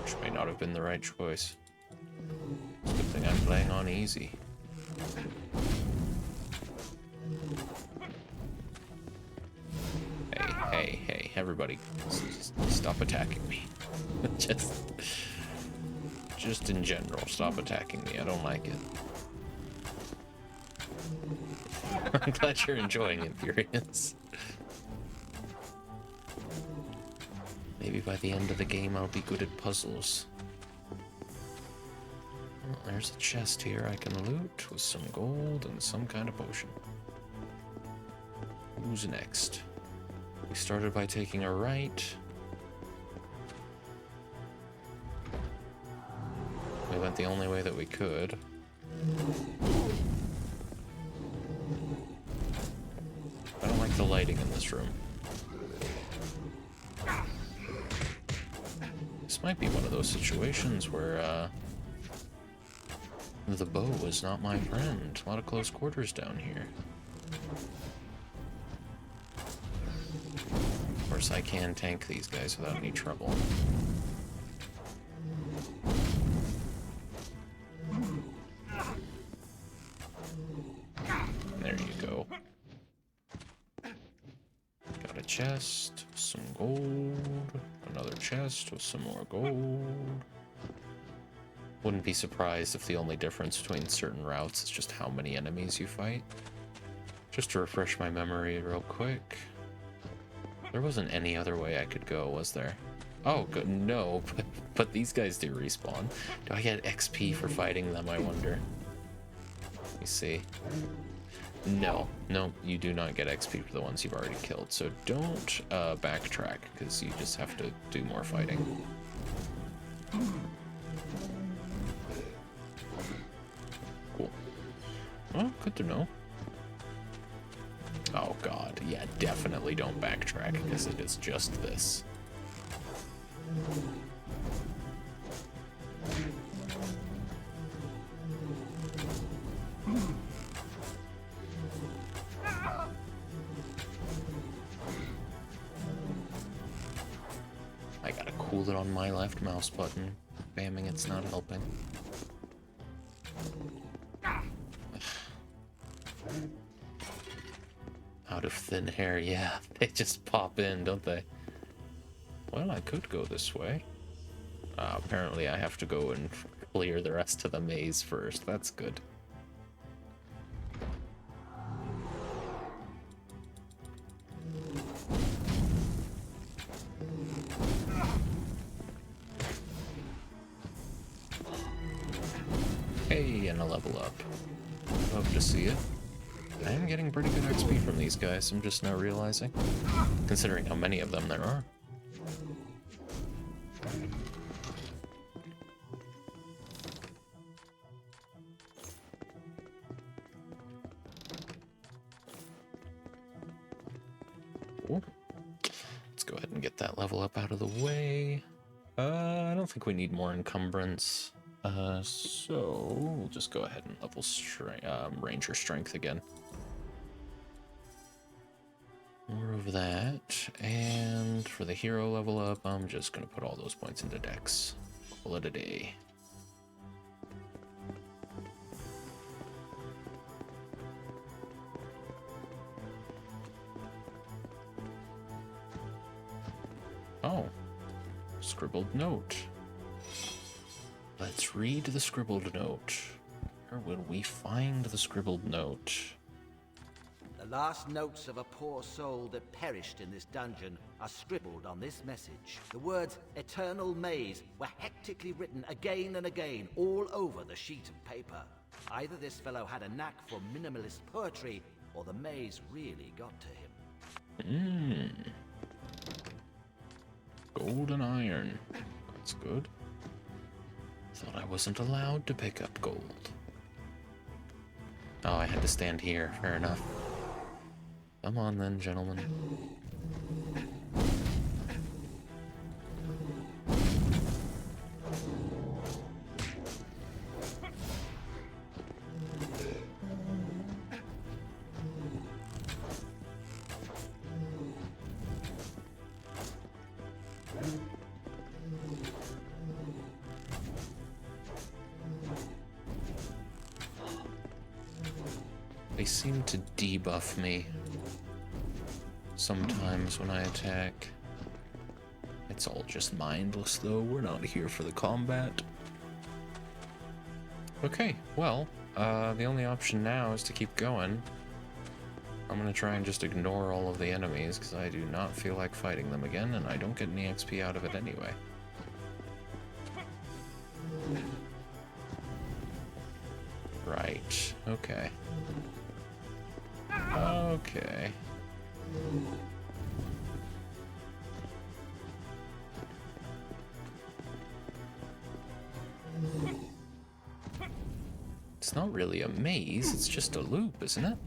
Which may not have been the right choice. It's a good thing I'm playing on easy. Hey, everybody, stop attacking me. Just in general, stop attacking me. I don't like it. I'm glad you're enjoying it, Furious. Maybe by the end of the game I'll be good at puzzles. Well, there's a chest here I can loot with some gold and some kind of potion. Who's next? We started by taking a right. We went the only way that we could. I don't like the lighting in this room. This might be one of those situations where, the bow is not my friend. A lot of close quarters down here. Of course, I can tank these guys without any trouble. There you go. Got a chest, some gold, another chest with some more gold. Wouldn't be surprised if the only difference between certain routes is just how many enemies you fight. Just to refresh my memory real quick. There wasn't any other way I could go, was there? Oh, good. No, but these guys do respawn. Do I get XP for fighting them, I wonder? Let me see. No, you do not get XP for the ones you've already killed, so don't backtrack, because you just have to do more fighting. Cool. Well, good to know. Oh god, yeah, definitely don't backtrack, because it is just this. I gotta cool it on my left mouse button. Spamming it's not helping. Out of thin hair, yeah. They just pop in, don't they? Well, I could go this way. Apparently I have to go and clear the rest of the maze first. That's good. Hey, and a level up. Love to see it. I am getting pretty good XP from these guys, I'm just now realizing. Considering how many of them there are. Cool. Let's go ahead and get that level up out of the way. I don't think we need more encumbrance. So we'll just go ahead and level Ranger Strength again. More of that, and for the hero level up, I'm just gonna put all those points into Dex. Call it a day. Oh, scribbled note. Let's read the scribbled note. Where will we find the scribbled note? The last notes of a poor soul that perished in this dungeon are scribbled on this message. The words "Eternal Maze" were hectically written again and again all over the sheet of paper. Either this fellow had a knack for minimalist poetry, or the maze really got to him. Gold and iron. That's good. Thought I wasn't allowed to pick up gold. Oh, I had to stand here. Fair enough. Come on then, gentlemen. They seem to debuff me sometimes when I attack. It's all just mindless though, we're not here for the combat. Okay, well, the only option now is to keep going. I'm gonna try and just ignore all of the enemies because I do not feel like fighting them again, and I don't get any XP out of it anyway. Right, okay. Okay. It's not really a maze, it's just a loop, isn't it?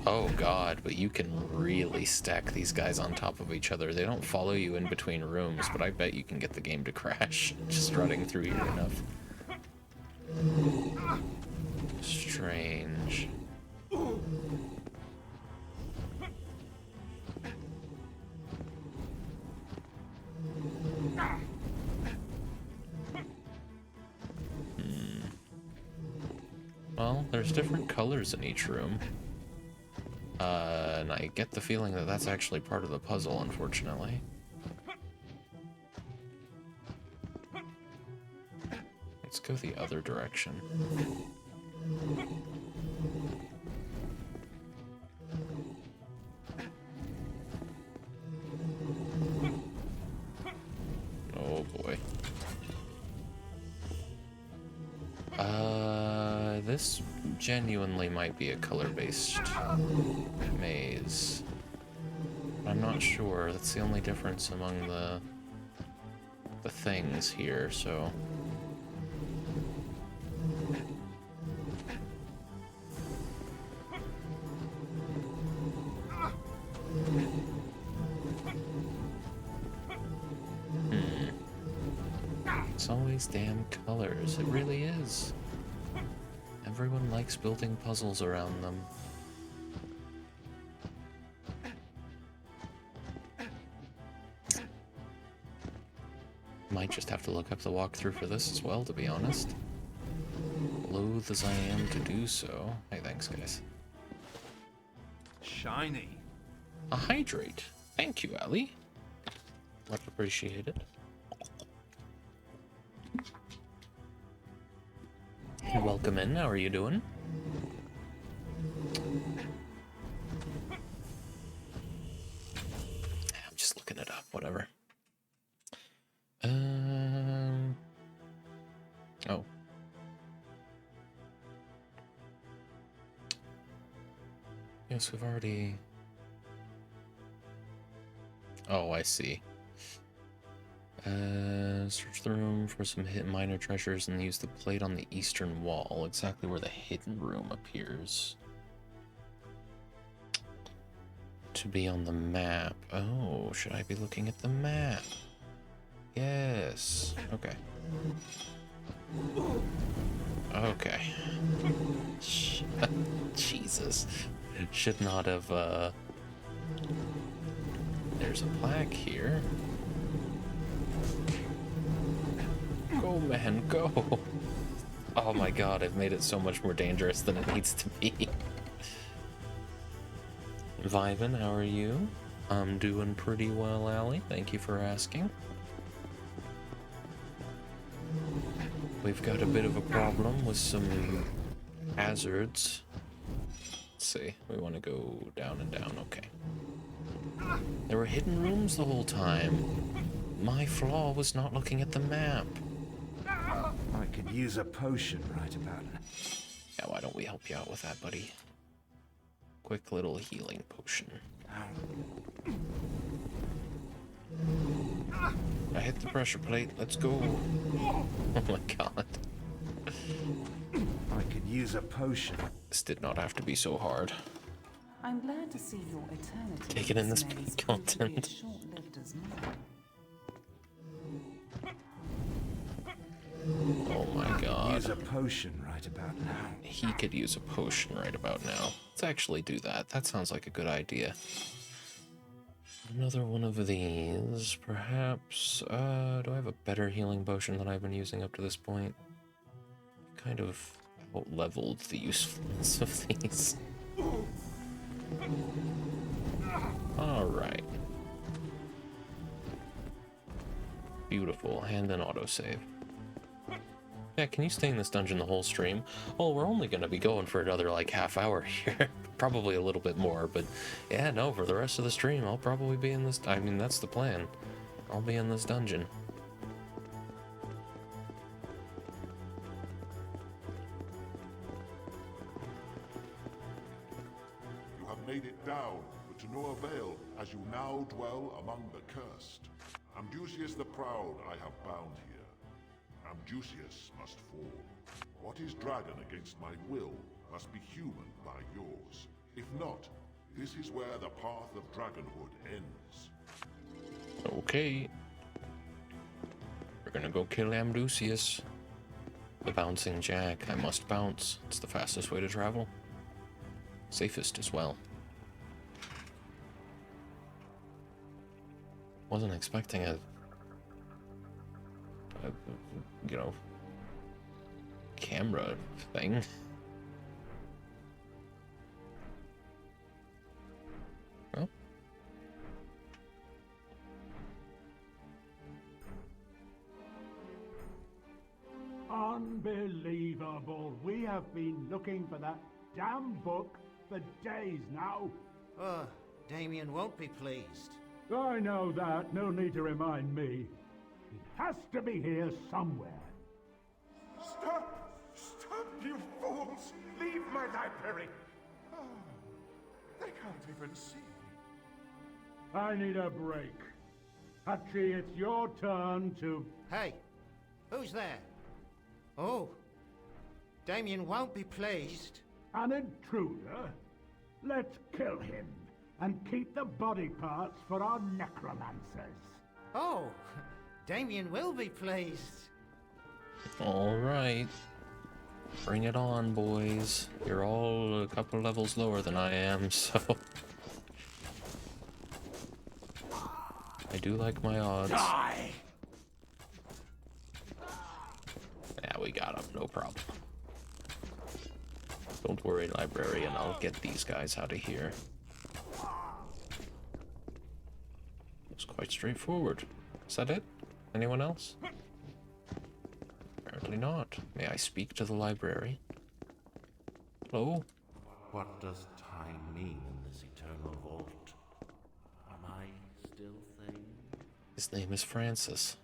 Oh god, but you can really stack these guys on top of each other. They don't follow you in between rooms, but I bet you can get the game to crash just running through here enough. Strange. Well, there's different colors in each room. And I get the feeling that that's actually part of the puzzle, unfortunately. Let's go the other direction. Oh boy. this genuinely might be a color-based maze. I'm not sure. That's the only difference among the things here, so... It's always damn colors. It really is. Everyone likes building puzzles around them. Might just have to look up the walkthrough for this as well, to be honest. Loath as I am to do so. Hey, thanks, guys. Shiny. A hydrate. Thank you, Ali. Much appreciated. Welcome in. How are you doing? I'm just looking it up. Whatever. Oh. Yes, we've already... Oh, I see. Search the room for some hidden minor treasures and use the plate on the eastern wall, exactly where the hidden room appears to be on the map. Oh, should I be looking at the map? Yes. Okay. Okay. Jesus. Should not have, There's a plaque here. Go, man, go. Oh my god, I've made it so much more dangerous than it needs to be. Vibin, how are you? I'm doing pretty well, Ali. Thank you for asking. We've got a bit of a problem with some hazards. Let's see, we want to go down and down, okay. There were hidden rooms the whole time. My flaw was not looking at the map. I could use a potion right about now. Yeah, why don't we help you out with that, buddy? Quick little healing potion. I hit the pressure plate. Let's go. Oh my god. I could use a potion. This did not have to be so hard. I'm glad to see your eternity. Take it in this content. Short-lived as mine. Oh my god. Use a potion right about now. He could use a potion right about now. Let's actually do that. That sounds like a good idea. Another one of these, perhaps. Do I have a better healing potion than I've been using up to this point? Kind of out-leveled the usefulness of these. Alright. Beautiful. Hand and autosave. Yeah, can you stay in this dungeon the whole stream? Well, we're only going to be going for another, like, half hour here. Probably a little bit more, but yeah, no, for the rest of the stream, I'll probably be in this... I mean, that's the plan. I'll be in this dungeon. You have made it down, but to no avail, as you now dwell among the cursed. Amdusius the Proud I have bound here. Amdusius must fall. What is dragon against my will must be human by yours. If not, this is where the path of dragonhood ends. Okay. We're gonna go kill Amdusius. The bouncing jack. I must bounce. It's the fastest way to travel. Safest as well. Wasn't expecting a you know, camera thing. Well. Unbelievable. We have been looking for that damn book for days now. Oh, Damien won't be pleased. I know that. No need to remind me. It has to be here somewhere. Stop! Stop, you fools! my library! Oh, they can't even see. I need a break. Hachi, it's your turn to... Hey, who's there? Oh, Damien won't be pleased. An intruder? Let's kill him, and keep the body parts for our necromancers. Oh, Damien will be pleased. Alright. Bring it on, boys. You're all a couple levels lower than I am, so... I do like my odds. Die! Yeah, we got him, no problem. Don't worry, librarian, I'll get these guys out of here. It's quite straightforward. Is that it? Anyone else? Apparently not. May I speak to the library? Hello? What does time mean in this eternal vault? Am I still sane? His name is Francis.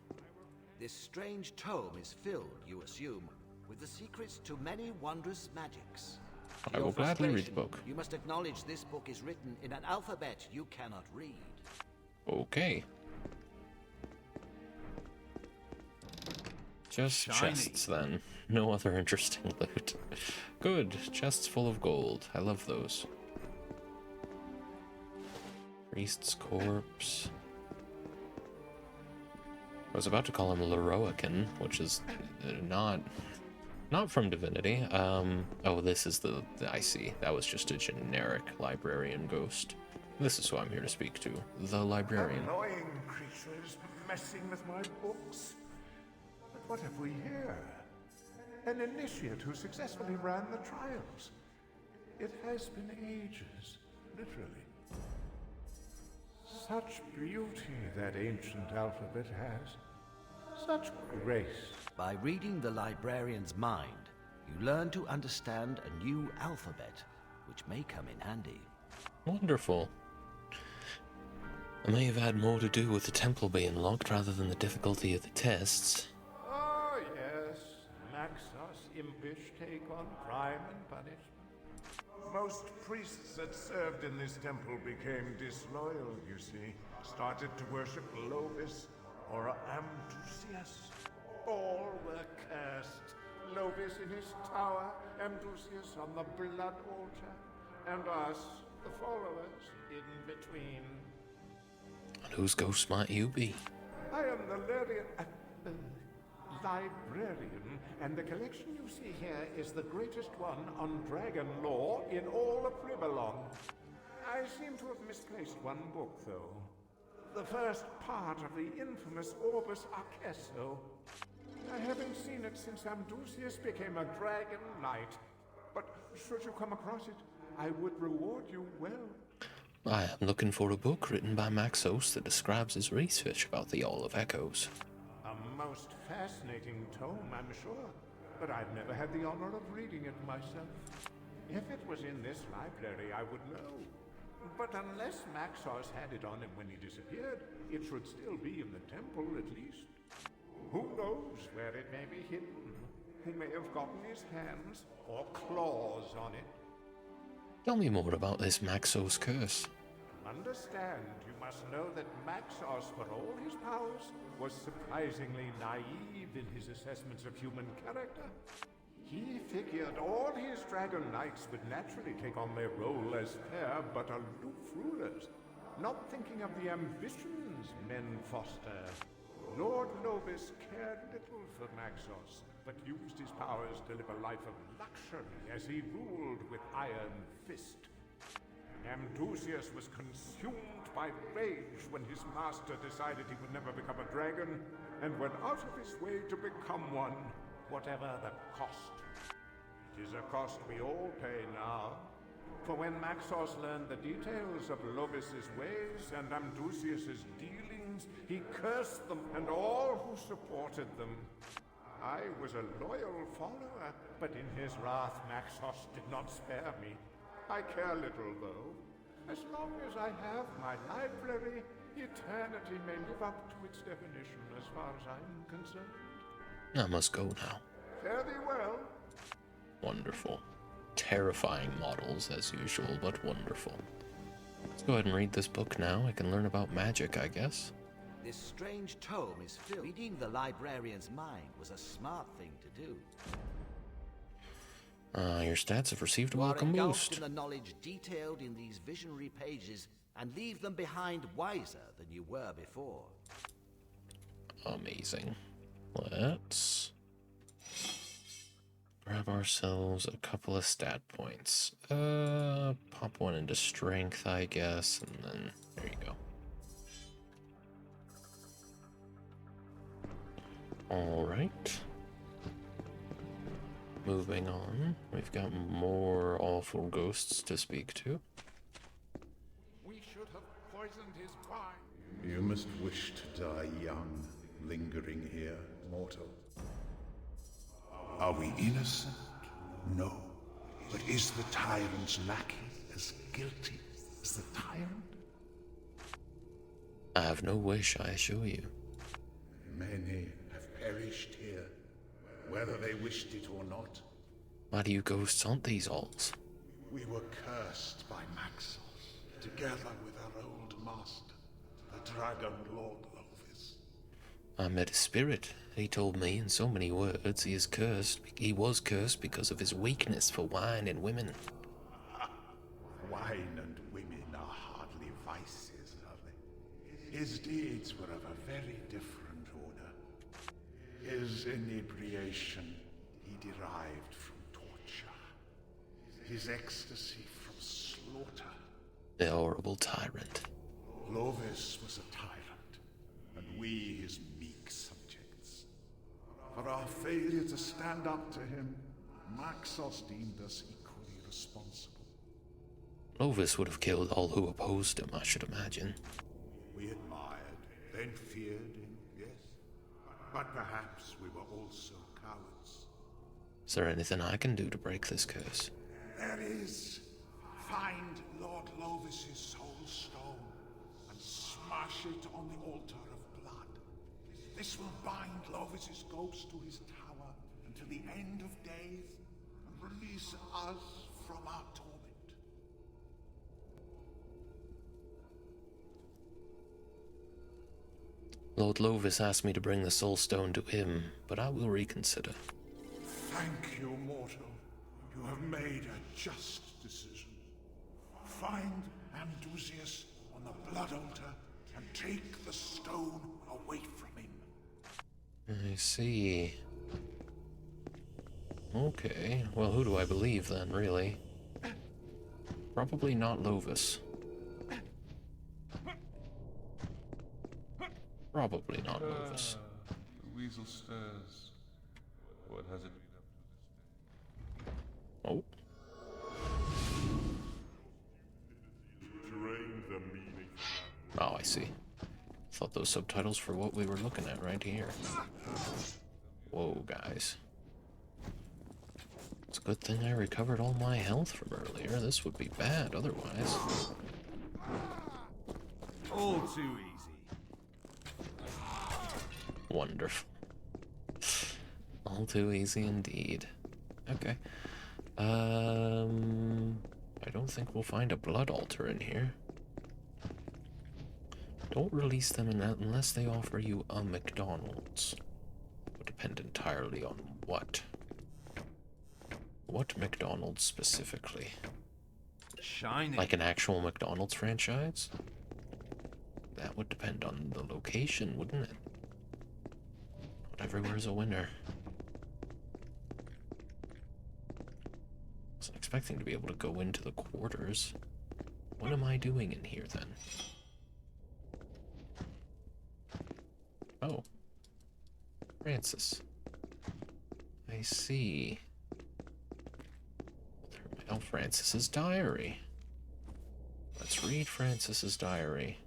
This strange tome is filled, you assume, with the secrets to many wondrous magics. I will gladly read the book. You must acknowledge this book is written in an alphabet you cannot read. Okay. Just Shiny. chests, then. No other interesting loot. Good. Chests full of gold. I love those. Priest's corpse. I was about to call him Leroican, which is not from Divinity. Oh, this is the I see. That was just a generic librarian ghost. This is who I'm here to speak to. The librarian. Annoying creatures messing with my books. But what have we here? An initiate who successfully ran the trials. It has been ages, literally. Such beauty that ancient alphabet has. Such grace. By reading the librarian's mind, you learn to understand a new alphabet, which may come in handy. Wonderful. It may have had more to do with the temple being locked rather than the difficulty of the tests. Oh, yes. Naxos' impish take on crime and punishment. Most priests that served in this temple became disloyal, you see. Started to worship Lovis or Amdusias. All were cursed. Lovis in his tower, Amdusias on the blood altar, and us, the followers, in between. And whose ghost might you be? I am the librarian, and the collection you see here is the greatest one on dragon lore in all of Ribalon. I seem to have misplaced one book, though. The first part of the infamous Orbis Arcesso. I haven't seen it since Amdusias became a dragon knight. But should you come across it, I would reward you well. I am looking for a book written by Maxos that describes his research about the All of Echoes. A most fascinating tome, I'm sure. But I've never had the honor of reading it myself. If it was in this library, I would know. But unless Maxos had it on him when he disappeared, it should still be in the temple, at least. Who knows where it may be hidden? Who may have gotten his hands or claws on it? Tell me more about this Maxos curse. To understand, you must know that Maxos, for all his powers, was surprisingly naive in his assessments of human character. He figured all his dragon knights would naturally take on their role as fair but aloof rulers, not thinking of the ambitions men foster. Lord Lovis cared little for Maxos, but used his powers to live a life of luxury as he ruled with iron fist. Amdusias was consumed by rage when his master decided he would never become a dragon, and went out of his way to become one, whatever the cost. It is a cost we all pay now. For when Maxos learned the details of Lovis's ways and Amdusias's dealings, he cursed them and all who supported them. I was a loyal follower, but in his wrath Maxos did not spare me. I care little, though. As long as I have my library, eternity may live up to its definition as far as I'm concerned. I must go now. Fare thee well. Wonderful. Terrifying models, as usual, but wonderful. Let's go ahead and read this book now. I can learn about magic, I guess. This strange tome is filled. Reading the librarian's mind was a smart thing to do. Your stats have received a You are welcome engulfed boost. in the knowledge detailed in these visionary pages and leave them behind wiser than you were before. Amazing. Let's grab ourselves a couple of stat points. Pop one into strength, I guess, and then there you go. Alright. Moving on. We've got more awful ghosts to speak to. We should have poisoned his wine. You must wish to die young, lingering here, mortal. Are we innocent? No. But is the tyrant's lackey as guilty as the tyrant? I have no wish, I assure you. Many have perished here, whether they wished it or not. Why do you ghosts haunt these halls? We were cursed by Maxos, together with our old master, the Dragon Lord Lovis. I met a spirit. He told me in so many words he is cursed. He was cursed because of his weakness for wine and women. Wine and women are hardly vices, are they? His deeds were of a very different order. His inebriation he derived from torture. His ecstasy from slaughter. The horrible tyrant. Lovis was a tyrant, and we his meek subjects. For our failure to stand up to him, Maxos deemed us equally responsible. Lovis would have killed all who opposed him, I should imagine. We admired, then feared him, yes. But perhaps we were also cowards. Is there anything I can do to break this curse? There is. Find Lord Lovis's soul stone and smash it on the altar of blood. This will bind Lovis's ghost to his tower until the end of days and release us from our torment. Lord Lovis asked me to bring the soul stone to him, but I will reconsider. Thank you, mortal. You have made a just decision. Find Amdusius on the blood altar and take the stone away from him. I see. Okay, well, who do I believe then, really? Probably not Lovis. Probably not Lovis. The weasel stirs. What has it been up to this day? Oh. Drain the meaning. Oh, I see. Thought those subtitles were what we were looking at right here. Whoa, guys. It's a good thing I recovered all my health from earlier. This would be bad otherwise. All too easy. Wonderful. All too easy indeed. Okay. I don't think we'll find a blood altar in here. Don't release them unless they offer you a McDonald's. Would depend entirely on what. What McDonald's specifically? Shiny. Like an actual McDonald's franchise? That would depend on the location, wouldn't it? Not everywhere's a winner. Wasn't expecting to be able to go into the quarters. What am I doing in here then? Oh. Francis. I see. Oh, Francis's diary. Let's read Francis's diary.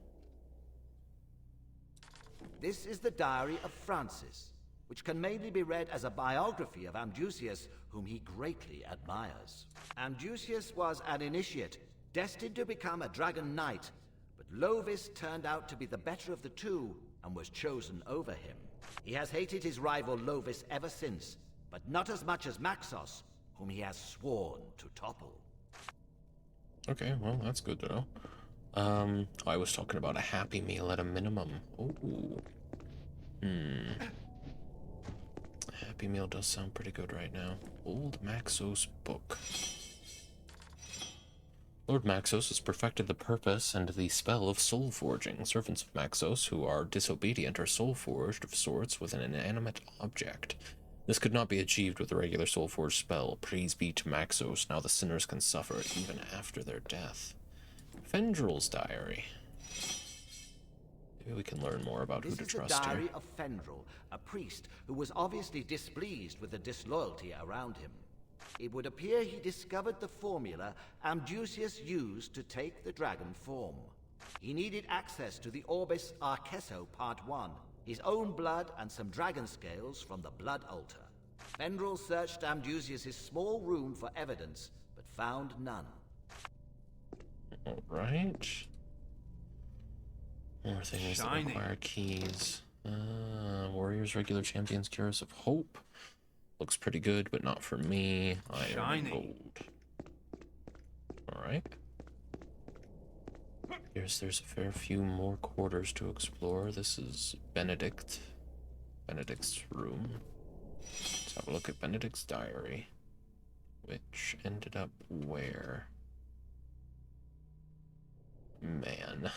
This is the diary of Francis, which can mainly be read as a biography of Amdusius, whom he greatly admires. Amdusius was an initiate, destined to become a dragon knight, but Lovis turned out to be the better of the two and was chosen over him. He has hated his rival Lovis ever since, but not as much as Maxos, whom he has sworn to topple. Okay, well, that's good to know. I was talking about a Happy Meal at a minimum. Ooh. A Happy Meal does sound pretty good right now. Old Maxos book. Lord Maxos has perfected the purpose and the spell of soul forging. Servants of Maxos who are disobedient are soul forged of sorts with an inanimate object. This could not be achieved with a regular soul forged spell. Praise be to Maxos, now the sinners can suffer it even after their death. Fendrel's diary. Maybe we can learn more about who to trust here. This is the diary of Fendrel, a priest who was obviously displeased with the disloyalty around him. It would appear he discovered the formula Amdusius used to take the dragon form. He needed access to the Orbis Arcesso Part 1, his own blood and some dragon scales from the blood altar. Fendrel searched Amdusius' small room for evidence, but found none. Alright. More things that require keys. Warriors, regular champions, Cures of Hope. Looks pretty good, but not for me. Iron and gold. Alright. There's a fair few more quarters to explore. This is Benedict's room. Let's have a look at Benedict's diary. Which ended up where? Man.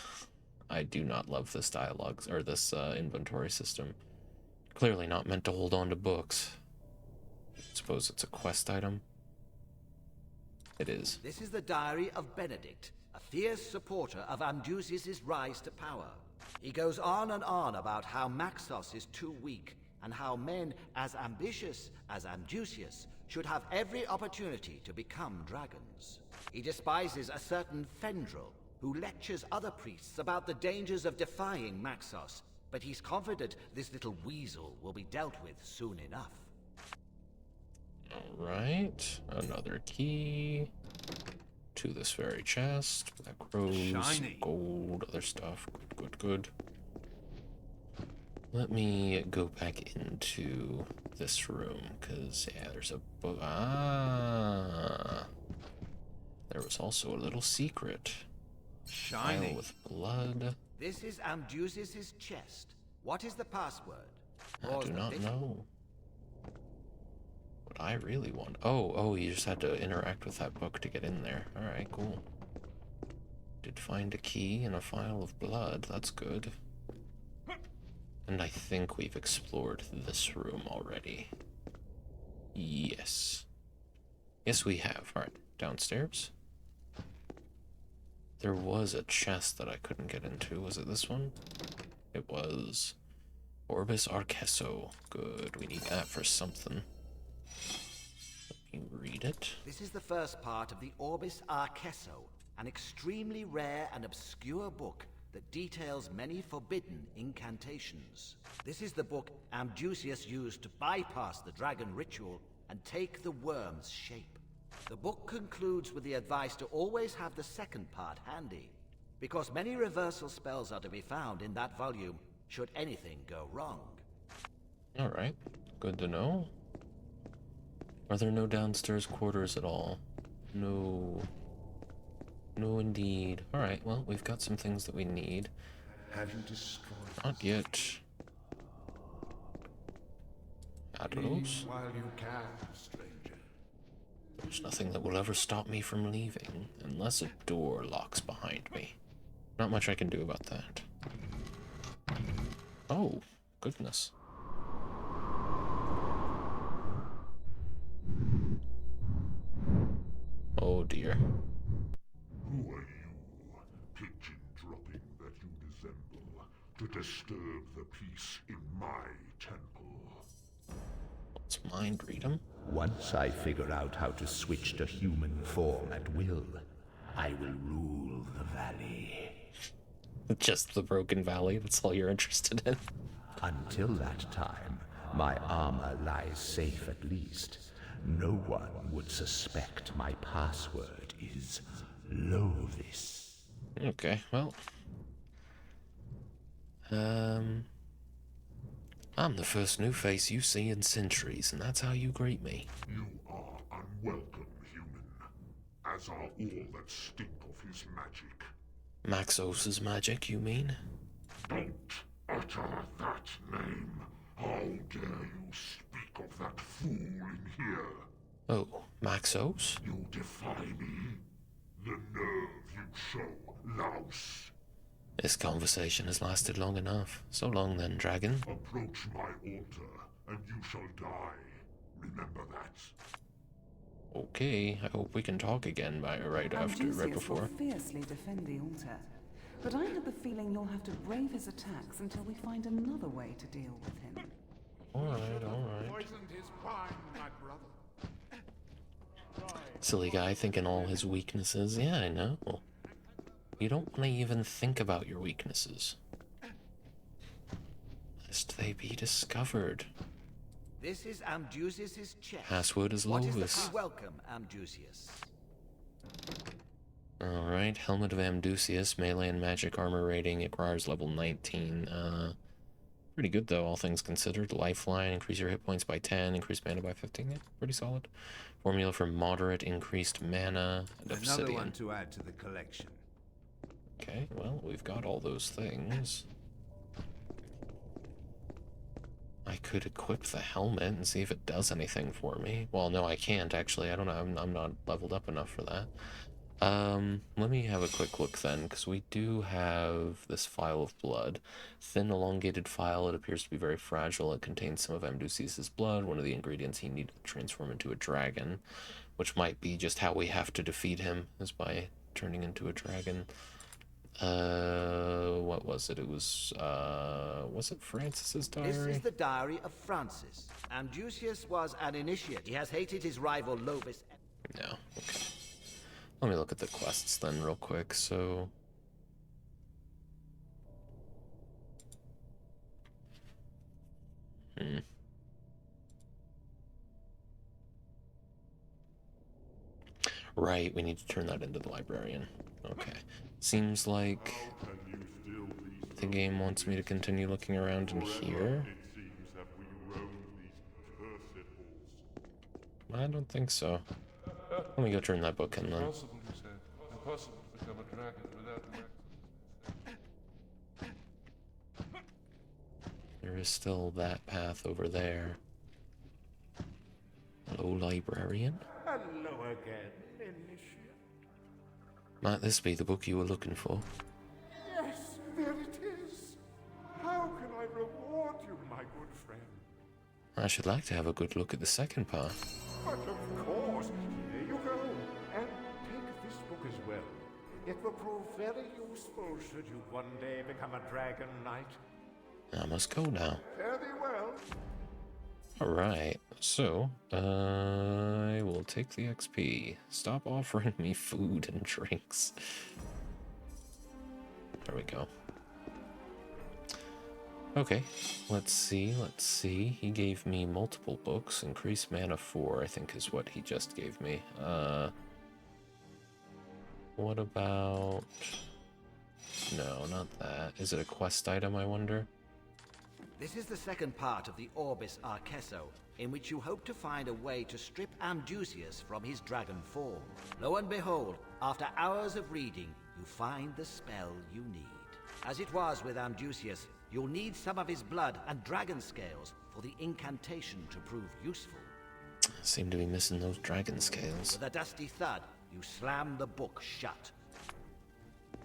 I do not love this dialogue, or this inventory system. Clearly not meant to hold on to books. I suppose it's a quest item. It is. This is the diary of Benedict, a fierce supporter of Amdusius' rise to power. He goes on and on about how Maxos is too weak, and how men as ambitious as Amdusius should have every opportunity to become dragons. He despises a certain Fendrel, who lectures other priests about the dangers of defying Maxos, but he's confident this little weasel will be dealt with soon enough. Alright, another key to this very chest. Black rose, gold, other stuff. Good. Let me go back into this room, because, yeah, there's a book. There was also a little secret. Vial with blood. This is Amdusius' chest. What is the password? I do not know. What I really want. Oh, you just had to interact with that book to get in there. Alright, cool. Did find a key and a vial of blood. That's good. And I think we've explored this room already. Yes. Yes, we have. Alright, downstairs. There was a chest that I couldn't get into. Was it this one? It was. Orbis Arcesso. Good, we need that for something. Let me read it. This is the first part of the Orbis Arcesso, an extremely rare and obscure book that details many forbidden incantations. This is the book Amdusius used to bypass the dragon ritual and take the worm's shape. The book concludes with the advice to always have the second part handy, because many reversal spells are to be found in that volume should anything go wrong. Alright, good to know. Are there no downstairs quarters at all? No. No indeed. Alright, well, we've got some things that we need. Have you destroyed? Not yet. Adros? While you can, stranger. There's nothing that will ever stop me from leaving, unless a door locks behind me. Not much I can do about that. Oh, goodness. Oh dear. Who are you, pigeon dropping that you resemble, to disturb the peace in my temple? Let's mind read him. Once I figure out how to switch to human form at will, I will rule the valley. Just the Broken Valley, that's all you're interested in? Until that time, my armor lies safe at least. No one would suspect my password is Lovis. Okay, well. I'm the first new face you see in centuries, and that's how you greet me. You are welcome, human, as are all that stink of his magic. Maxos's magic, you mean? Don't utter that name. How dare you speak of that fool in here? Oh, Maxos? You defy me? The nerve you show, louse. This conversation has lasted long enough. So long then, dragon. Approach my altar, and you shall die. Remember that. Okay, I hope we can talk again right before. Will fiercely defend the altar, but I have the feeling you'll have to brave his attacks until we find another way to deal with him. Alright, alright. Poisoned his wine, my brother. Silly guy thinking all his weaknesses. Yeah, I know. You don't want to even think about your weaknesses, lest they be discovered. This is Amdusius's chest. Password is What Lovis. is the welcome, Amdusius? Alright, Helmet of Amdusius, melee and magic armor rating, requires level 19. Pretty good though, all things considered. Lifeline, increase your hit points by 10, increase mana by 15. Yeah, pretty solid. Formula for moderate increased mana and obsidian. Another one to add to the collection. Okay, well, we've got all those things. I could equip the helmet and see if it does anything for me. Well, no, I can't, actually. I don't know. I'm not leveled up enough for that. Let me have a quick look then, because we do have this vial of blood. Thin, elongated vial. It appears to be very fragile. It contains some of Amdusius's blood, one of the ingredients he needed to transform into a dragon, which might be just how we have to defeat him, is by turning into a dragon. What was it? It was it Francis's diary? This is the diary of Francis. Amdusius was an initiate. He has hated his rival Lovis. No, okay. Let me look at the quests then real quick, so... Right, we need to turn that into the librarian. Okay. Seems like the game wants me to continue looking around in here. I don't think so. Let me go turn that book in then. Impossible, you said. Impossible to become a dragon without the There is still that path over there. Hello, librarian. Hello again, initiate. Might this be the book you were looking for? Yes, there it is. How can I reward you, my good friend? I should like to have a good look at the second part. But of course, here you go. And take this book as well. It will prove very useful should you one day become a dragon knight. I must go now. Fare thee well. Alright, so, I will take the XP. Stop offering me food and drinks. There we go. Okay, let's see. He gave me multiple books. Increased mana 4, I think, is what he just gave me. What about... No, not that. Is it a quest item, I wonder? This is the second part of the Orbis Arcesso, in which you hope to find a way to strip Amdusius from his dragon form. Lo and behold, after hours of reading, you find the spell you need. As it was with Amdusius, you'll need some of his blood and dragon scales for the incantation to prove useful. Seem to be missing those dragon scales. With a dusty thud, you slam the book shut.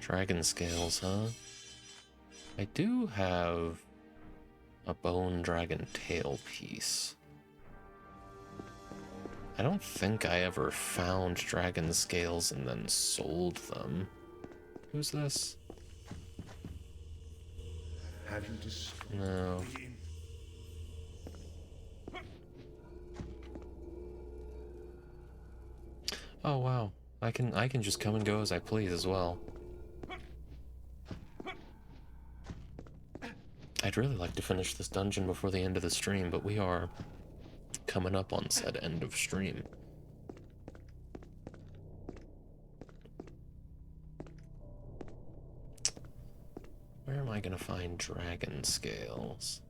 Dragon scales, huh? I do have a bone dragon tail piece. I don't think I ever found dragon scales and then sold them. Who's this? Have you destroyed No. Oh wow. I can just come and go as I please as well. I'd really like to finish this dungeon before the end of the stream, but we are coming up on said end of stream. Where am I gonna find dragon scales?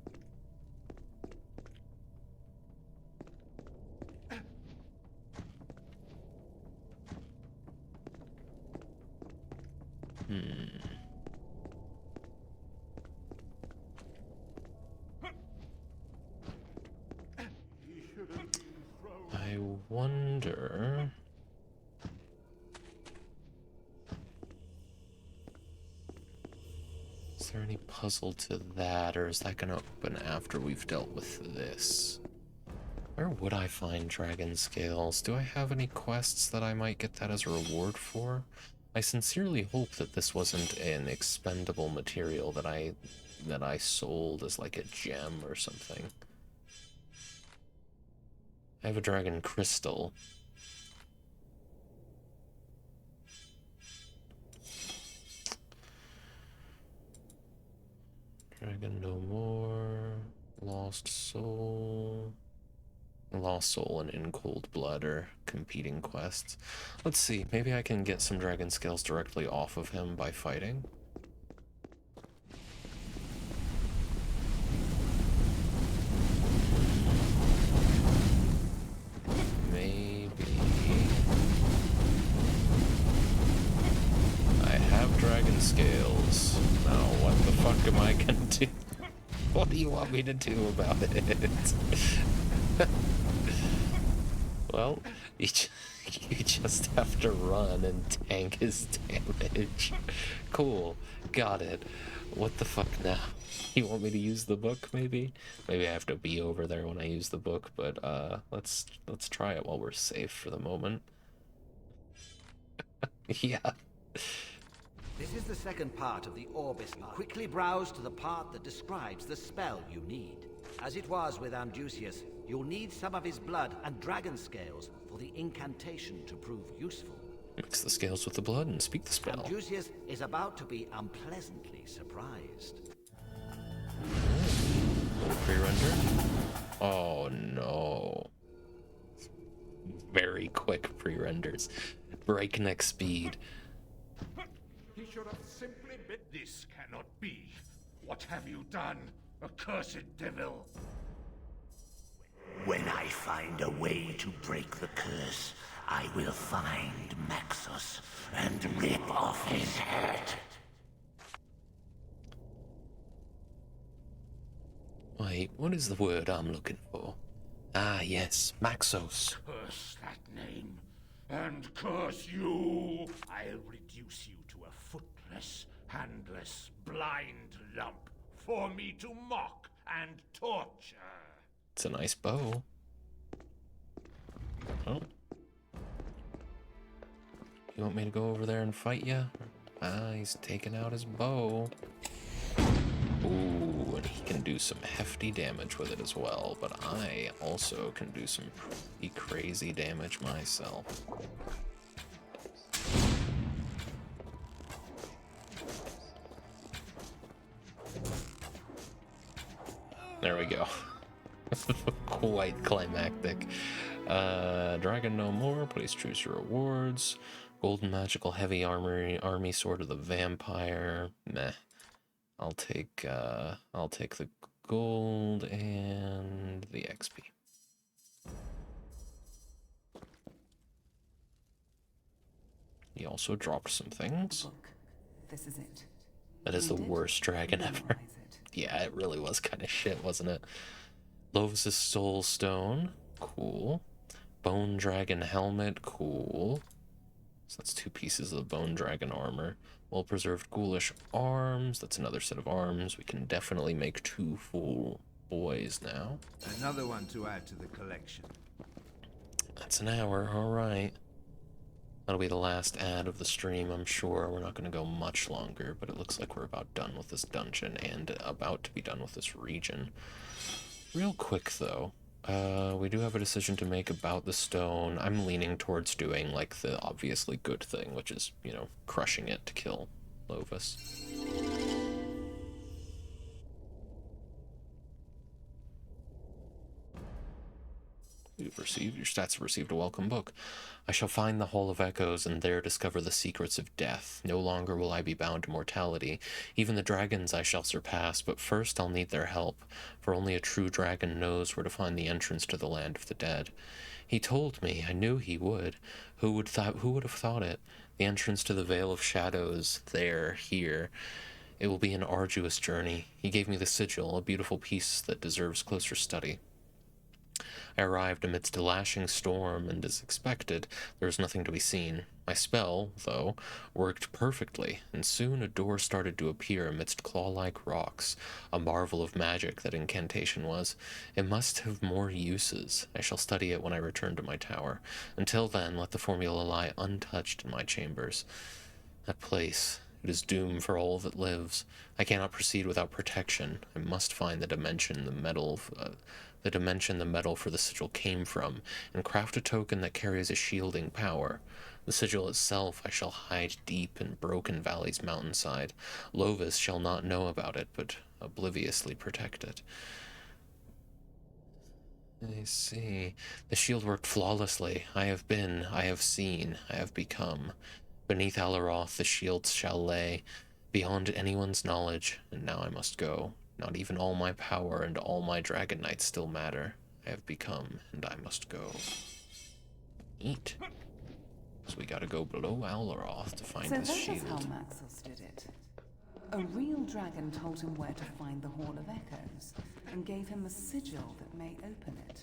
I wonder... Is there any puzzle to that, or is that gonna open after we've dealt with this? Where would I find dragon scales? Do I have any quests that I might get that as a reward for? I sincerely hope that this wasn't an expendable material that I sold as like a gem or something. I have a dragon crystal. Dragon no more. Lost soul. Lost soul and in cold blood are competing quests. Let's see, maybe I can get some dragon scales directly off of him by fighting. Maybe. I have dragon scales. Now what the fuck am I gonna do? What do you want me to do about it? Well, you just have to run and tank his damage. Cool, got it. What the fuck now? You want me to use the book, maybe? Maybe I have to be over there when I use the book, but let's try it while we're safe for the moment. Yeah. This is the second part of the Orbis. Quickly browse to the part that describes the spell you need. As it was with Amdusius, you'll need some of his blood and dragon scales for the incantation to prove useful. Mix the scales with the blood and speak the spell. Amdusius is about to be unpleasantly surprised. Pre-render? Oh no. Very quick pre-renders. Breakneck speed. He should have simply been. This cannot be. What have you done, accursed devil? When I find a way to break the curse, I will find Maxus and rip off his head. Wait, what is the word I'm looking for? Ah, yes, Maxos. Curse that name, and curse you! I'll reduce you to a footless, handless, blind lump for me to mock and torture. It's a nice bow. Oh. You want me to go over there and fight ya? Ah, he's taking out his bow. Ooh, and he can do some hefty damage with it as well, but I also can do some pretty crazy damage myself. There we go. Quite climactic. Dragon no more. Please choose your rewards. Golden magical heavy army sword of the vampire. Meh. I'll take the gold and the XP. He also dropped some things. Look, this is it. That is the worst dragon ever. Yeah, it really was kind of shit, wasn't it? Lovis' Soul Stone. Cool. Bone Dragon Helmet. Cool. So that's 2 pieces of the Bone Dragon armor. Well-preserved Ghoulish Arms. That's another set of arms. We can definitely make 2 full boys now. Another one to add to the collection. That's an hour, alright. That'll be the last ad of the stream, I'm sure. We're not going to go much longer, but it looks like we're about done with this dungeon and about to be done with this region. Real quick, though, we do have a decision to make about the stone. I'm leaning towards doing, like, the obviously good thing, which is, you know, crushing it to kill Lovis. Your stats have received a welcome book. I shall find the Hall of Echoes and there discover the secrets of death. No longer will I be bound to mortality. Even the dragons I shall surpass, but first I'll need their help, for only a true dragon knows where to find the entrance to the land of the dead. He told me, I knew he would. Who would have thought it? The entrance to the Vale of Shadows, here. It will be an arduous journey. He gave me the sigil, a beautiful piece that deserves closer study. I arrived amidst a lashing storm, and as expected, there was nothing to be seen. My spell, though, worked perfectly, and soon a door started to appear amidst claw-like rocks, a marvel of magic that incantation was. It must have more uses. I shall study it when I return to my tower. Until then, let the formula lie untouched in my chambers. That place, it is doom for all that lives. I cannot proceed without protection. I must find the dimension the metal for the sigil came from, and craft a token that carries a shielding power. The sigil itself I shall hide deep in Broken Valley's mountainside. Lovis shall not know about it, but obliviously protect it. I see. The shield worked flawlessly. I have been, I have seen, I have become. Beneath Alaroth the shields shall lay, beyond anyone's knowledge, and now I must go. Not even all my power and all my dragon knights still matter. I have become, and I must go. Eat. So we gotta go below Alaroth to find his shield. So that is how Maxos did it. A real dragon told him where to find the Hall of Echoes, and gave him a sigil that may open it.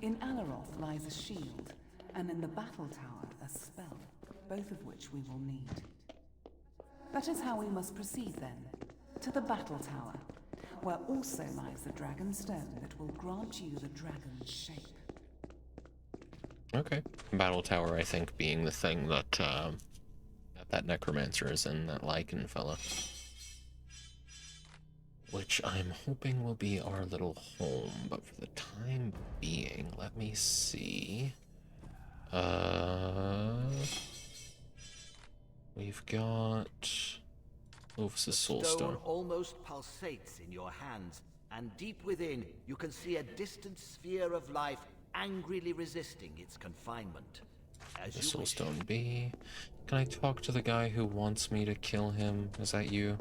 In Alaroth lies a shield, and in the battle tower a spell, both of which we will need. That is how we must proceed then. To the battle tower, where also lies the dragon stone that will grant you the dragon's shape. Okay. Battle tower, I think, being the thing that that necromancer is in, that lichen fella. Which I'm hoping will be our little home, but for the time being, let me see. We've got Lovis's Soulstone. Stone almost pulsates in your hands, and deep within you can see a distant sphere of life angrily resisting its confinement. The Soulstone B. Can I talk to the guy who wants me to kill him? Is that you?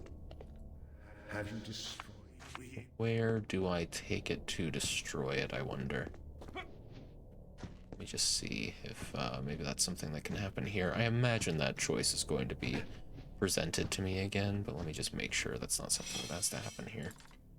Have you destroyed? Where do I take it to destroy it, I wonder? Let me just see if maybe that's something that can happen here. I imagine that choice is going to be presented to me again, but let me just make sure that's not something that has to happen here.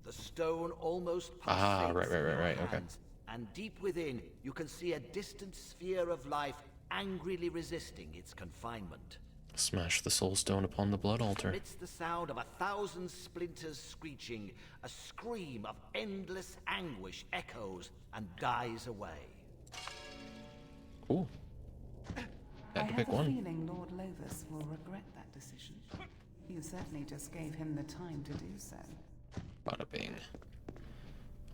The stone almost pulsates right. Okay. And deep within you can see a distant sphere of life angrily resisting its confinement. Smash the Soulstone upon the blood altar. Amidst the sound of 1,000 splinters screeching, a scream of endless anguish echoes and dies away. Cool. I have a feeling Lord Lovis will regret that decision. You certainly just gave him the time to do so. Bada bing.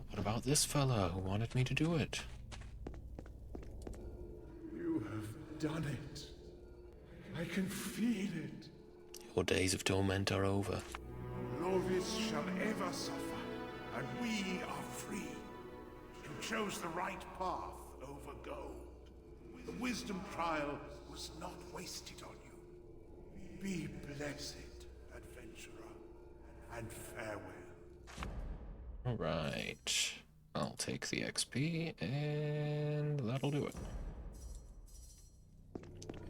What about this fella who wanted me to do it? You have done it. I can feel it. Your days of torment are over. Lovis shall ever suffer, and we are free. You chose the right path over gold. The wisdom trial was not wasted on you. Be blessed, adventurer, and farewell. Alright. I'll take the XP, and that'll do it.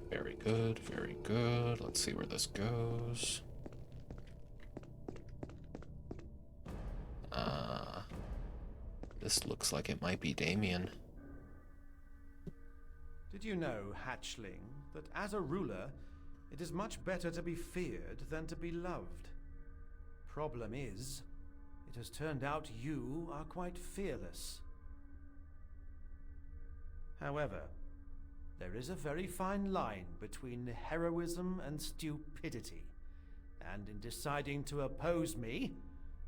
Very good, very good. Let's see where this goes. This looks like it might be Damien. Did you know, hatchling, that as a ruler, it is much better to be feared than to be loved? Problem is, it has turned out you are quite fearless. However, there is a very fine line between heroism and stupidity, and in deciding to oppose me,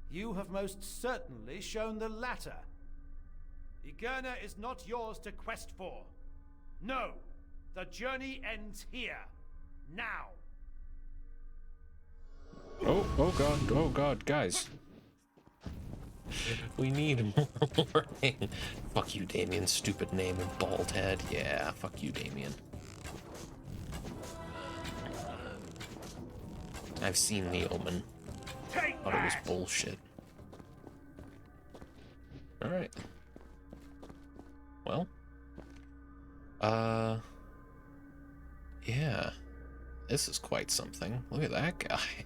you have most certainly shown the latter. Egerna is not yours to quest for. No, the journey ends here, now. Oh god, guys. We need more warning. Fuck you, Damien. Stupid name and bald head. Yeah, fuck you, Damien. I've seen the Omen. Thought it was bullshit. Alright. Well. Yeah. This is quite something. Look at that guy.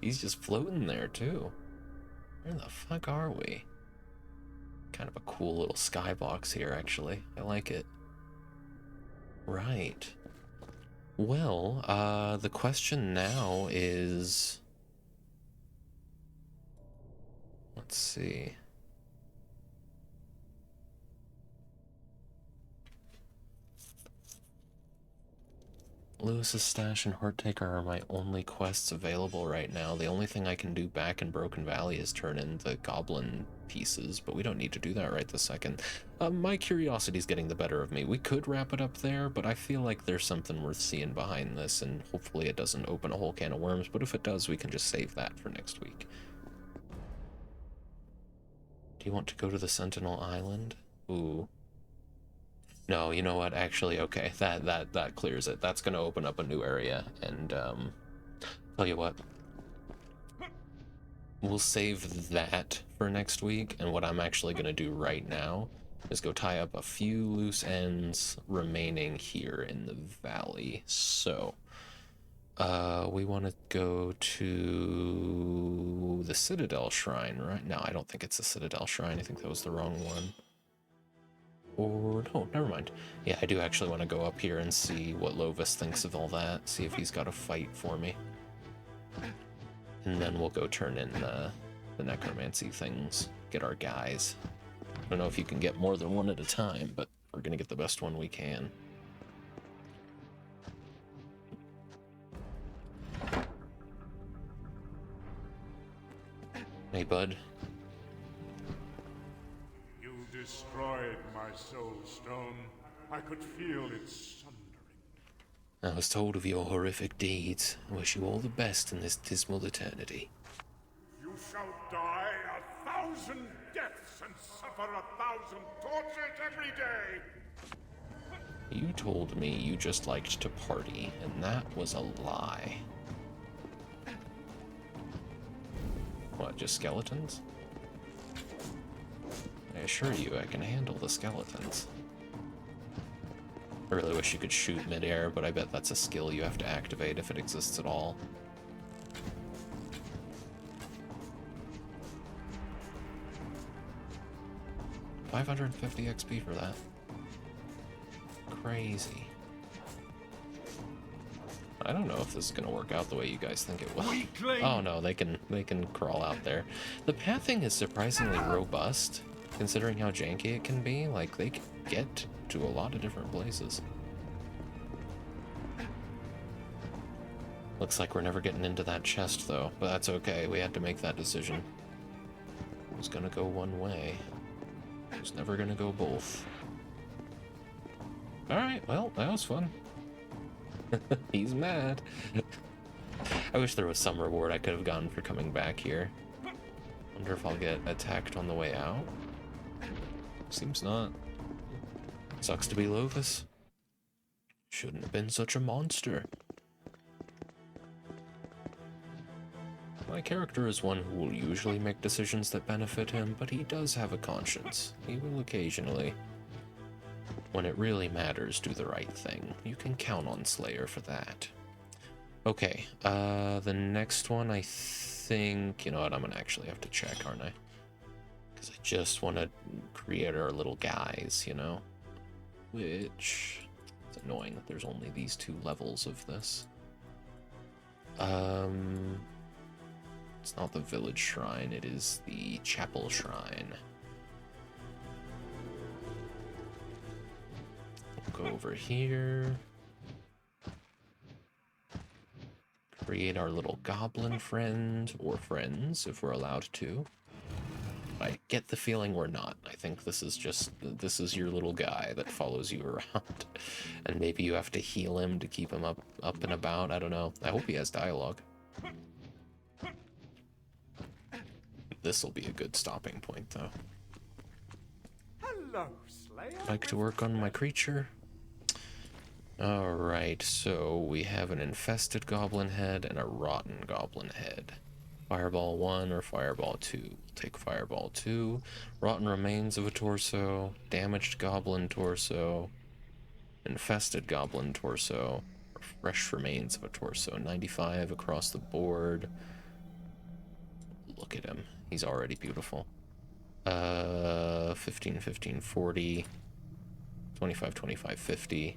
He's just floating there, too. Where the fuck are we? Kind of a cool little skybox here, actually. I like it. Right. Well, the question now is... Let's see. Lewis's Stash and Hearttaker are my only quests available right now. The only thing I can do back in Broken Valley is turn in the goblin pieces, but we don't need to do that right this second. My curiosity's getting the better of me. We could wrap it up there, but I feel like there's something worth seeing behind this, and hopefully it doesn't open a whole can of worms, but if it does, we can just save that for next week. Do you want to go to the Sentinel Island? Ooh. No, you know what? Actually, okay, that clears it. That's gonna open up a new area, and tell you what, we'll save that for next week. And what I'm actually gonna do right now is go tie up a few loose ends remaining here in the valley. So, we want to go to the Citadel Shrine, right? No, I don't think it's the Citadel Shrine. I think that was the wrong one. Or, no, never mind. Yeah, I do actually want to go up here and see what Lovis thinks of all that, see if he's got a fight for me. And then we'll go turn in the necromancy things, get our guys. I don't know if you can get more than one at a time, but we're going to get the best one we can. Hey, bud. Destroyed my soul stone. I could feel it sundering. I was told of your horrific deeds. I wish you all the best in this dismal eternity. You shall die 1,000 deaths and suffer 1,000 tortures every day. You told me you just liked to party, and that was a lie. What, just skeletons? I assure you, I can handle the skeletons. I really wish you could shoot midair, but I bet that's a skill you have to activate if it exists at all. $550 XP for that. Crazy. I don't know if this is gonna work out the way you guys think it will. Oh no, they can crawl out there. The pathing is surprisingly robust. Considering how janky it can be, like, they can get to a lot of different places. Looks like we're never getting into that chest, though, but that's okay. We had to make that decision. It was gonna go one way. It was never gonna go both. Alright, well, that was fun. He's mad. I wish there was some reward I could have gotten for coming back here. Wonder if I'll get attacked on the way out. Seems not. Sucks to be Lovis. Shouldn't have been such a monster. My character is one who will usually make decisions that benefit him, but he does have a conscience. He will occasionally, when it really matters, do the right thing. You can count on Slayer for that. Okay, the next one I think... You know what, I'm gonna actually have to check, aren't I? Because I just want to create our little guys, you know? Which... It's annoying that there's only these 2 levels of this. It's not the village shrine, it is the chapel shrine. We'll go over here. Create our little goblin friend, or friends, if we're allowed to. I get the feeling we're not. I think this is your little guy that follows you around. And maybe you have to heal him to keep him up and about. I don't know. I hope he has dialogue. This'll be a good stopping point, though. Hello, Slayer. Like to work on my creature? Alright, so we have an infested goblin head and a rotten goblin head. Fireball 1 or Fireball 2. We'll take Fireball 2. Rotten remains of a torso. Damaged goblin torso. Infested goblin torso. Fresh remains of a torso. 95 across the board. Look at him. He's already beautiful. 15, 15, 40. 25, 25, 50.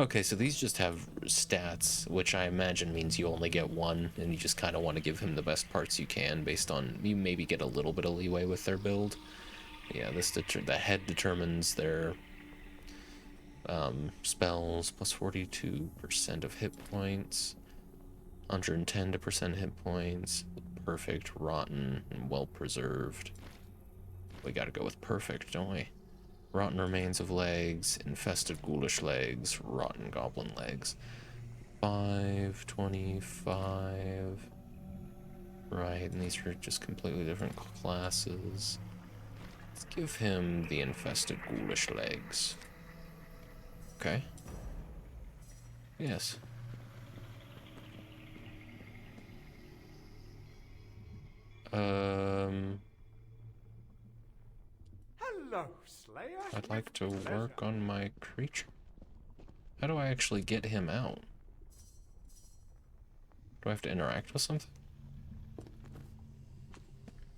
Okay, so these just have stats, which I imagine means you only get one, and you just kind of want to give him the best parts you can based on, you maybe get a little bit of leeway with their build. Yeah, the head determines their spells, plus 42% of hit points, 110% hit points, perfect, rotten, and well-preserved. We gotta go with perfect, don't we? Rotten remains of legs, infested ghoulish legs, rotten goblin legs. 5, 25. Right, and these are just completely different classes. Let's give him the infested ghoulish legs. Okay. Yes. Hello, Slayer. I'd like to work on my creature. How do I actually get him out? Do I have to interact with something?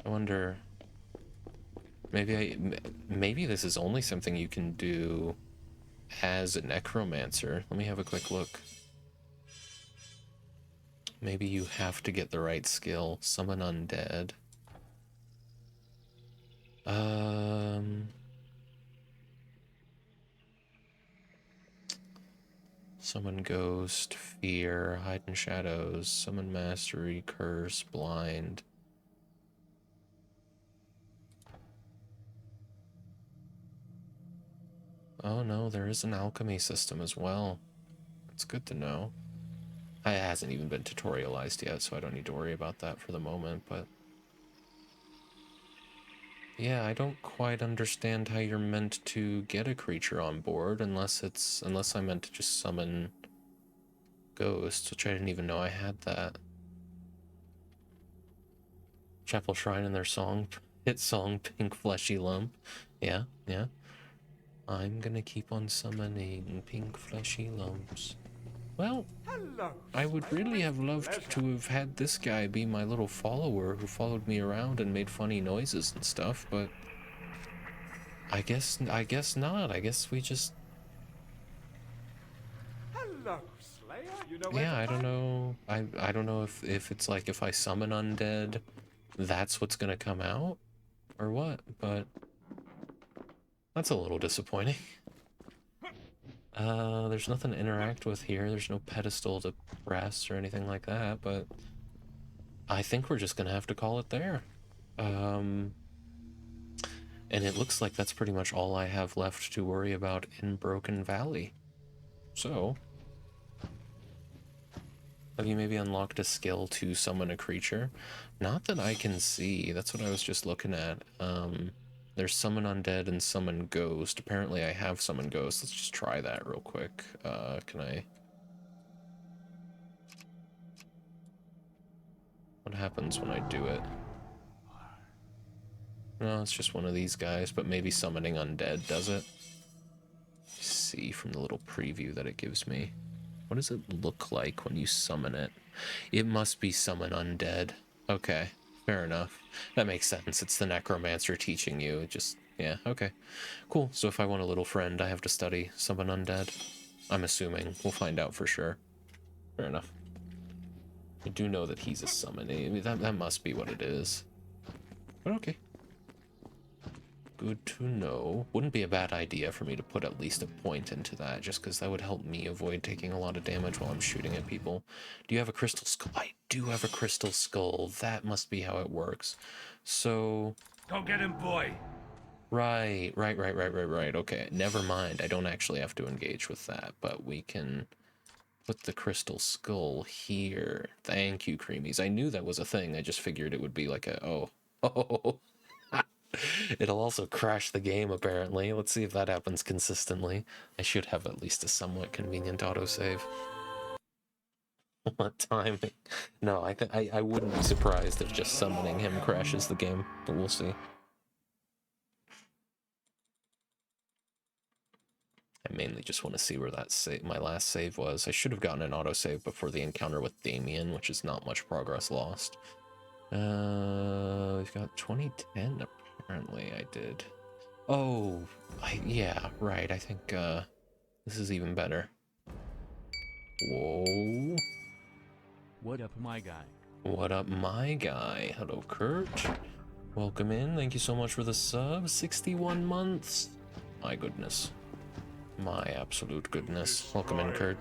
I wonder... Maybe this is only something you can do as a necromancer. Let me have a quick look. Maybe you have to get the right skill. Summon undead. Summon ghost, fear, hide in shadows, summon mastery, curse, blind. Oh no, there is an alchemy system as well. It's good to know. It hasn't even been tutorialized yet, so I don't need to worry about that for the moment, but... Yeah, I don't quite understand how you're meant to get a creature on board unless I'm meant to just summon ghosts, which I didn't even know I had that. Chapel Shrine and their hit song, Pink Fleshy Lump. Yeah, yeah. I'm gonna keep on summoning pink fleshy lumps. Well, I would really have loved to have had this guy be my little follower who followed me around and made funny noises and stuff, but I guess not. I guess we just... Hello, Slayer. You know Yeah, I don't know. I don't know if it's like if I summon undead, that's what's gonna come out or what, but that's a little disappointing. There's nothing to interact with here. There's no pedestal to press or anything like that, but I think we're just gonna have to call it there. And it looks like that's pretty much all I have left to worry about in Broken Valley. So, have you maybe unlocked a skill to summon a creature? Not that I can see. That's what I was just looking at. There's Summon Undead and Summon Ghost. Apparently I have Summon Ghost. Let's just try that real quick. Can I... What happens when I do it? No, it's just one of these guys, but maybe Summoning Undead does it. Let's see from the little preview that it gives me. What does it look like when you summon it? It must be Summon Undead. Okay. Fair enough. That makes sense. It's the necromancer teaching you. It just, yeah, okay. Cool. So if I want a little friend, I have to study Summon Undead. I'm assuming. We'll find out for sure. Fair enough. I do know that he's a summon. I mean, that must be what it is. But okay. Good to know. Wouldn't be a bad idea for me to put at least a point into that, just because that would help me avoid taking a lot of damage while I'm shooting at people. Do you have a crystal skull? I do have a crystal skull. That must be how it works. So... Go get him, boy! Right. Okay, never mind. I don't actually have to engage with that, but we can put the crystal skull here. Thank you, Creamies. I knew that was a thing. I just figured it would be like a, oh, Oh. It'll also crash the game, apparently. Let's see if that happens consistently. I should have at least a somewhat convenient autosave. What timing? No, I wouldn't be surprised if just summoning him crashes the game, but we'll see. I mainly just want to see where that my last save was. I should have gotten an autosave before the encounter with Damien, which is not much progress lost. We've got 2010, apparently I did. Oh, yeah, right, I think, this is even better. Whoa. What up, my guy? What up, my guy? Hello, Kurt. Welcome in. Thank you so much for the sub. 61 months. My goodness. My absolute goodness. Welcome in, Kurt.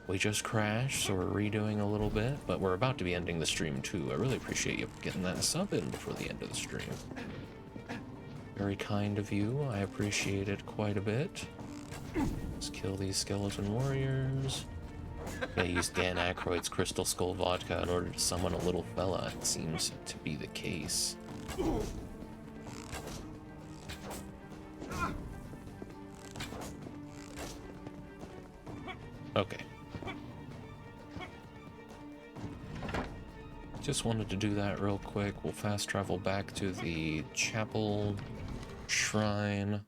We just crashed, so we're redoing a little bit, but we're about to be ending the stream too. I really appreciate you getting that sub in before the end of the stream. Very kind of you. I appreciate it quite a bit. Let's kill these skeleton warriors. I used Dan Aykroyd's Crystal Skull vodka in order to summon a little fella. It seems to be the case. Okay. Just wanted to do that real quick. We'll fast travel back to the chapel shrine.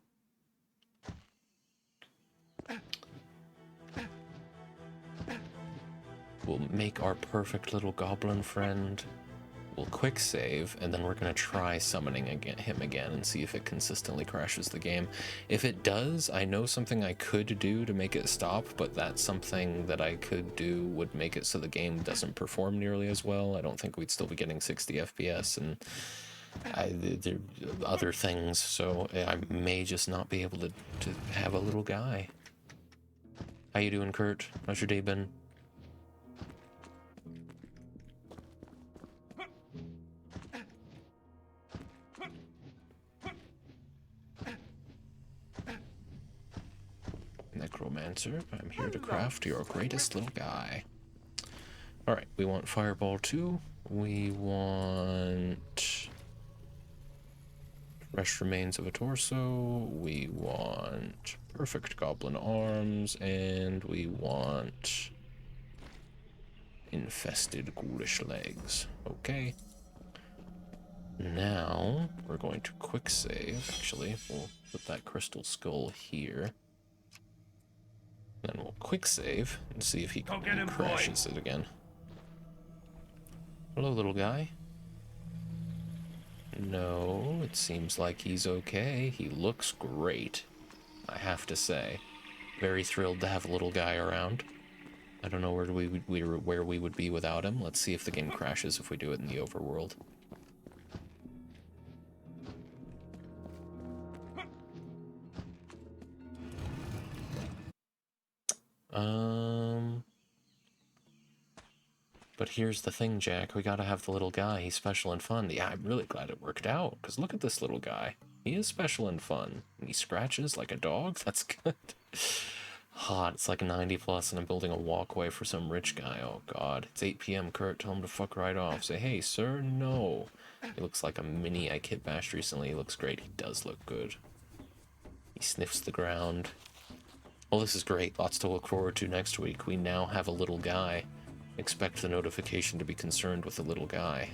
We'll make our perfect little goblin friend. We'll quick save, and then we're gonna try summoning him again and see if it consistently crashes the game. If it does, I know something I could do to make it stop, but that something that I could do would make it so the game doesn't perform nearly as well. I don't think we'd still be getting 60 FPS and there are other things, so I may just not be able to have a little guy. How you doing, Kurt? How's your day been? Necromancer, I'm here to craft your greatest little guy. Alright, we want Fireball 2. We want fresh remains of a torso. We want perfect goblin arms. And we want infested ghoulish legs. Okay. Now, we're going to quick save. Actually, we'll put that crystal skull here. Then we'll quick save and see if he crashes it again. Hello, little guy. No, it seems like he's okay. He looks great, I have to say. Very thrilled to have a little guy around. I don't know where we would be without him. Let's see if the game crashes if we do it in the overworld. But here's the thing, Jack. We gotta have the little guy. He's special and fun. Yeah, I'm really glad it worked out, because look at this little guy. He is special and fun. And he scratches like a dog? That's good. Hot. It's like 90 plus, and I'm building a walkway for some rich guy. Oh, God. It's 8 p.m., Kurt. Tell him to fuck right off. Say, hey, sir, no. He looks like a mini I kit bashed recently. He looks great. He does look good. He sniffs the ground. Well, this is great. Lots to look forward to next week. We now have a little guy. Expect the notification to be concerned with the little guy.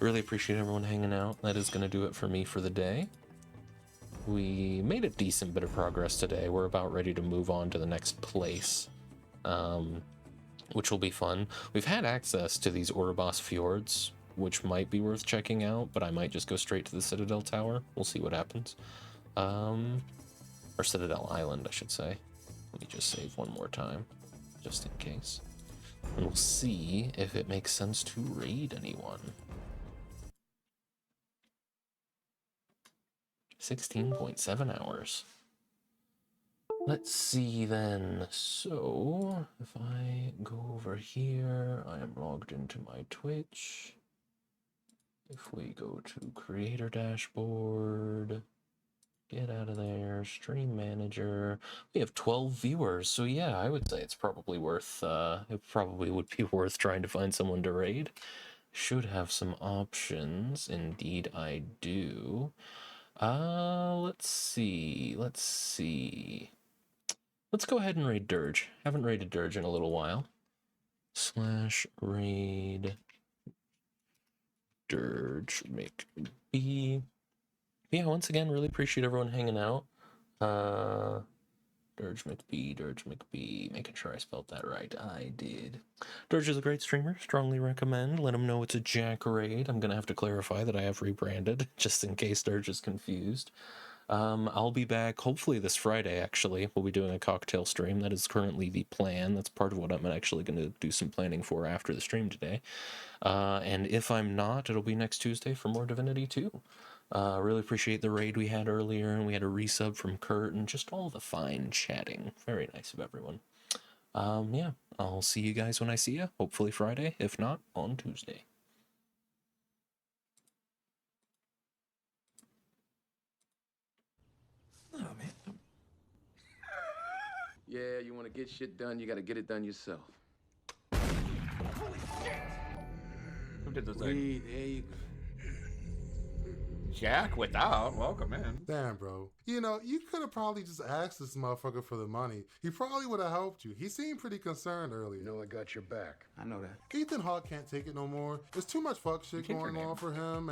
Really appreciate everyone hanging out. That is going to do it for me for the day. We made a decent bit of progress today. We're about ready to move on to the next place, which will be fun. We've had access to these Oribos fjords, which might be worth checking out, but I might just go straight to the Citadel Tower. We'll see what happens. Or Citadel Island, I should say. Let me just save one more time, just in case. And we'll see if it makes sense to raid anyone. 16.7 hours. Let's see then. So, if I go over here, I am logged into my Twitch. If we go to Creator Dashboard, get out of there, Stream Manager. We have 12 viewers, so yeah, I would say it's probably worth, it probably would be worth trying to find someone to raid. should have some options. Indeed, I do. Let's see. Let's go ahead and raid Dirge. Haven't raided Dirge in a little while. /raid Dirge McB. Yeah, once again, really appreciate everyone hanging out. Dirge McB, making sure I spelled that right. I did. Dirge is a great streamer, strongly recommend. Let him know it's a Jack raid. I'm gonna have to clarify that I have rebranded, just in case Dirge is confused. I'll be back hopefully this Friday, actually. We'll be doing a cocktail stream. That is currently the plan. That's part of what I'm actually going to do some planning for after the stream today. And if I'm not, it'll be next Tuesday for more Divinity 2. Really appreciate the raid we had earlier, and we had a resub from Kurt, and just all the fine chatting. Very nice of everyone. Yeah, I'll see you guys when I see you. Hopefully Friday, if not, on Tuesday. Oh, man. Yeah, you want to get shit done, you got to get it done yourself. Holy shit! Who did those? There you go. Jack without. Welcome in. Damn, bro. You know, you could have probably just asked this motherfucker for the money. He probably would have helped you. He seemed pretty concerned earlier. You know I got your back. I know that. Ethan Hawke can't take it no more. There's too much fuck shit going on for him.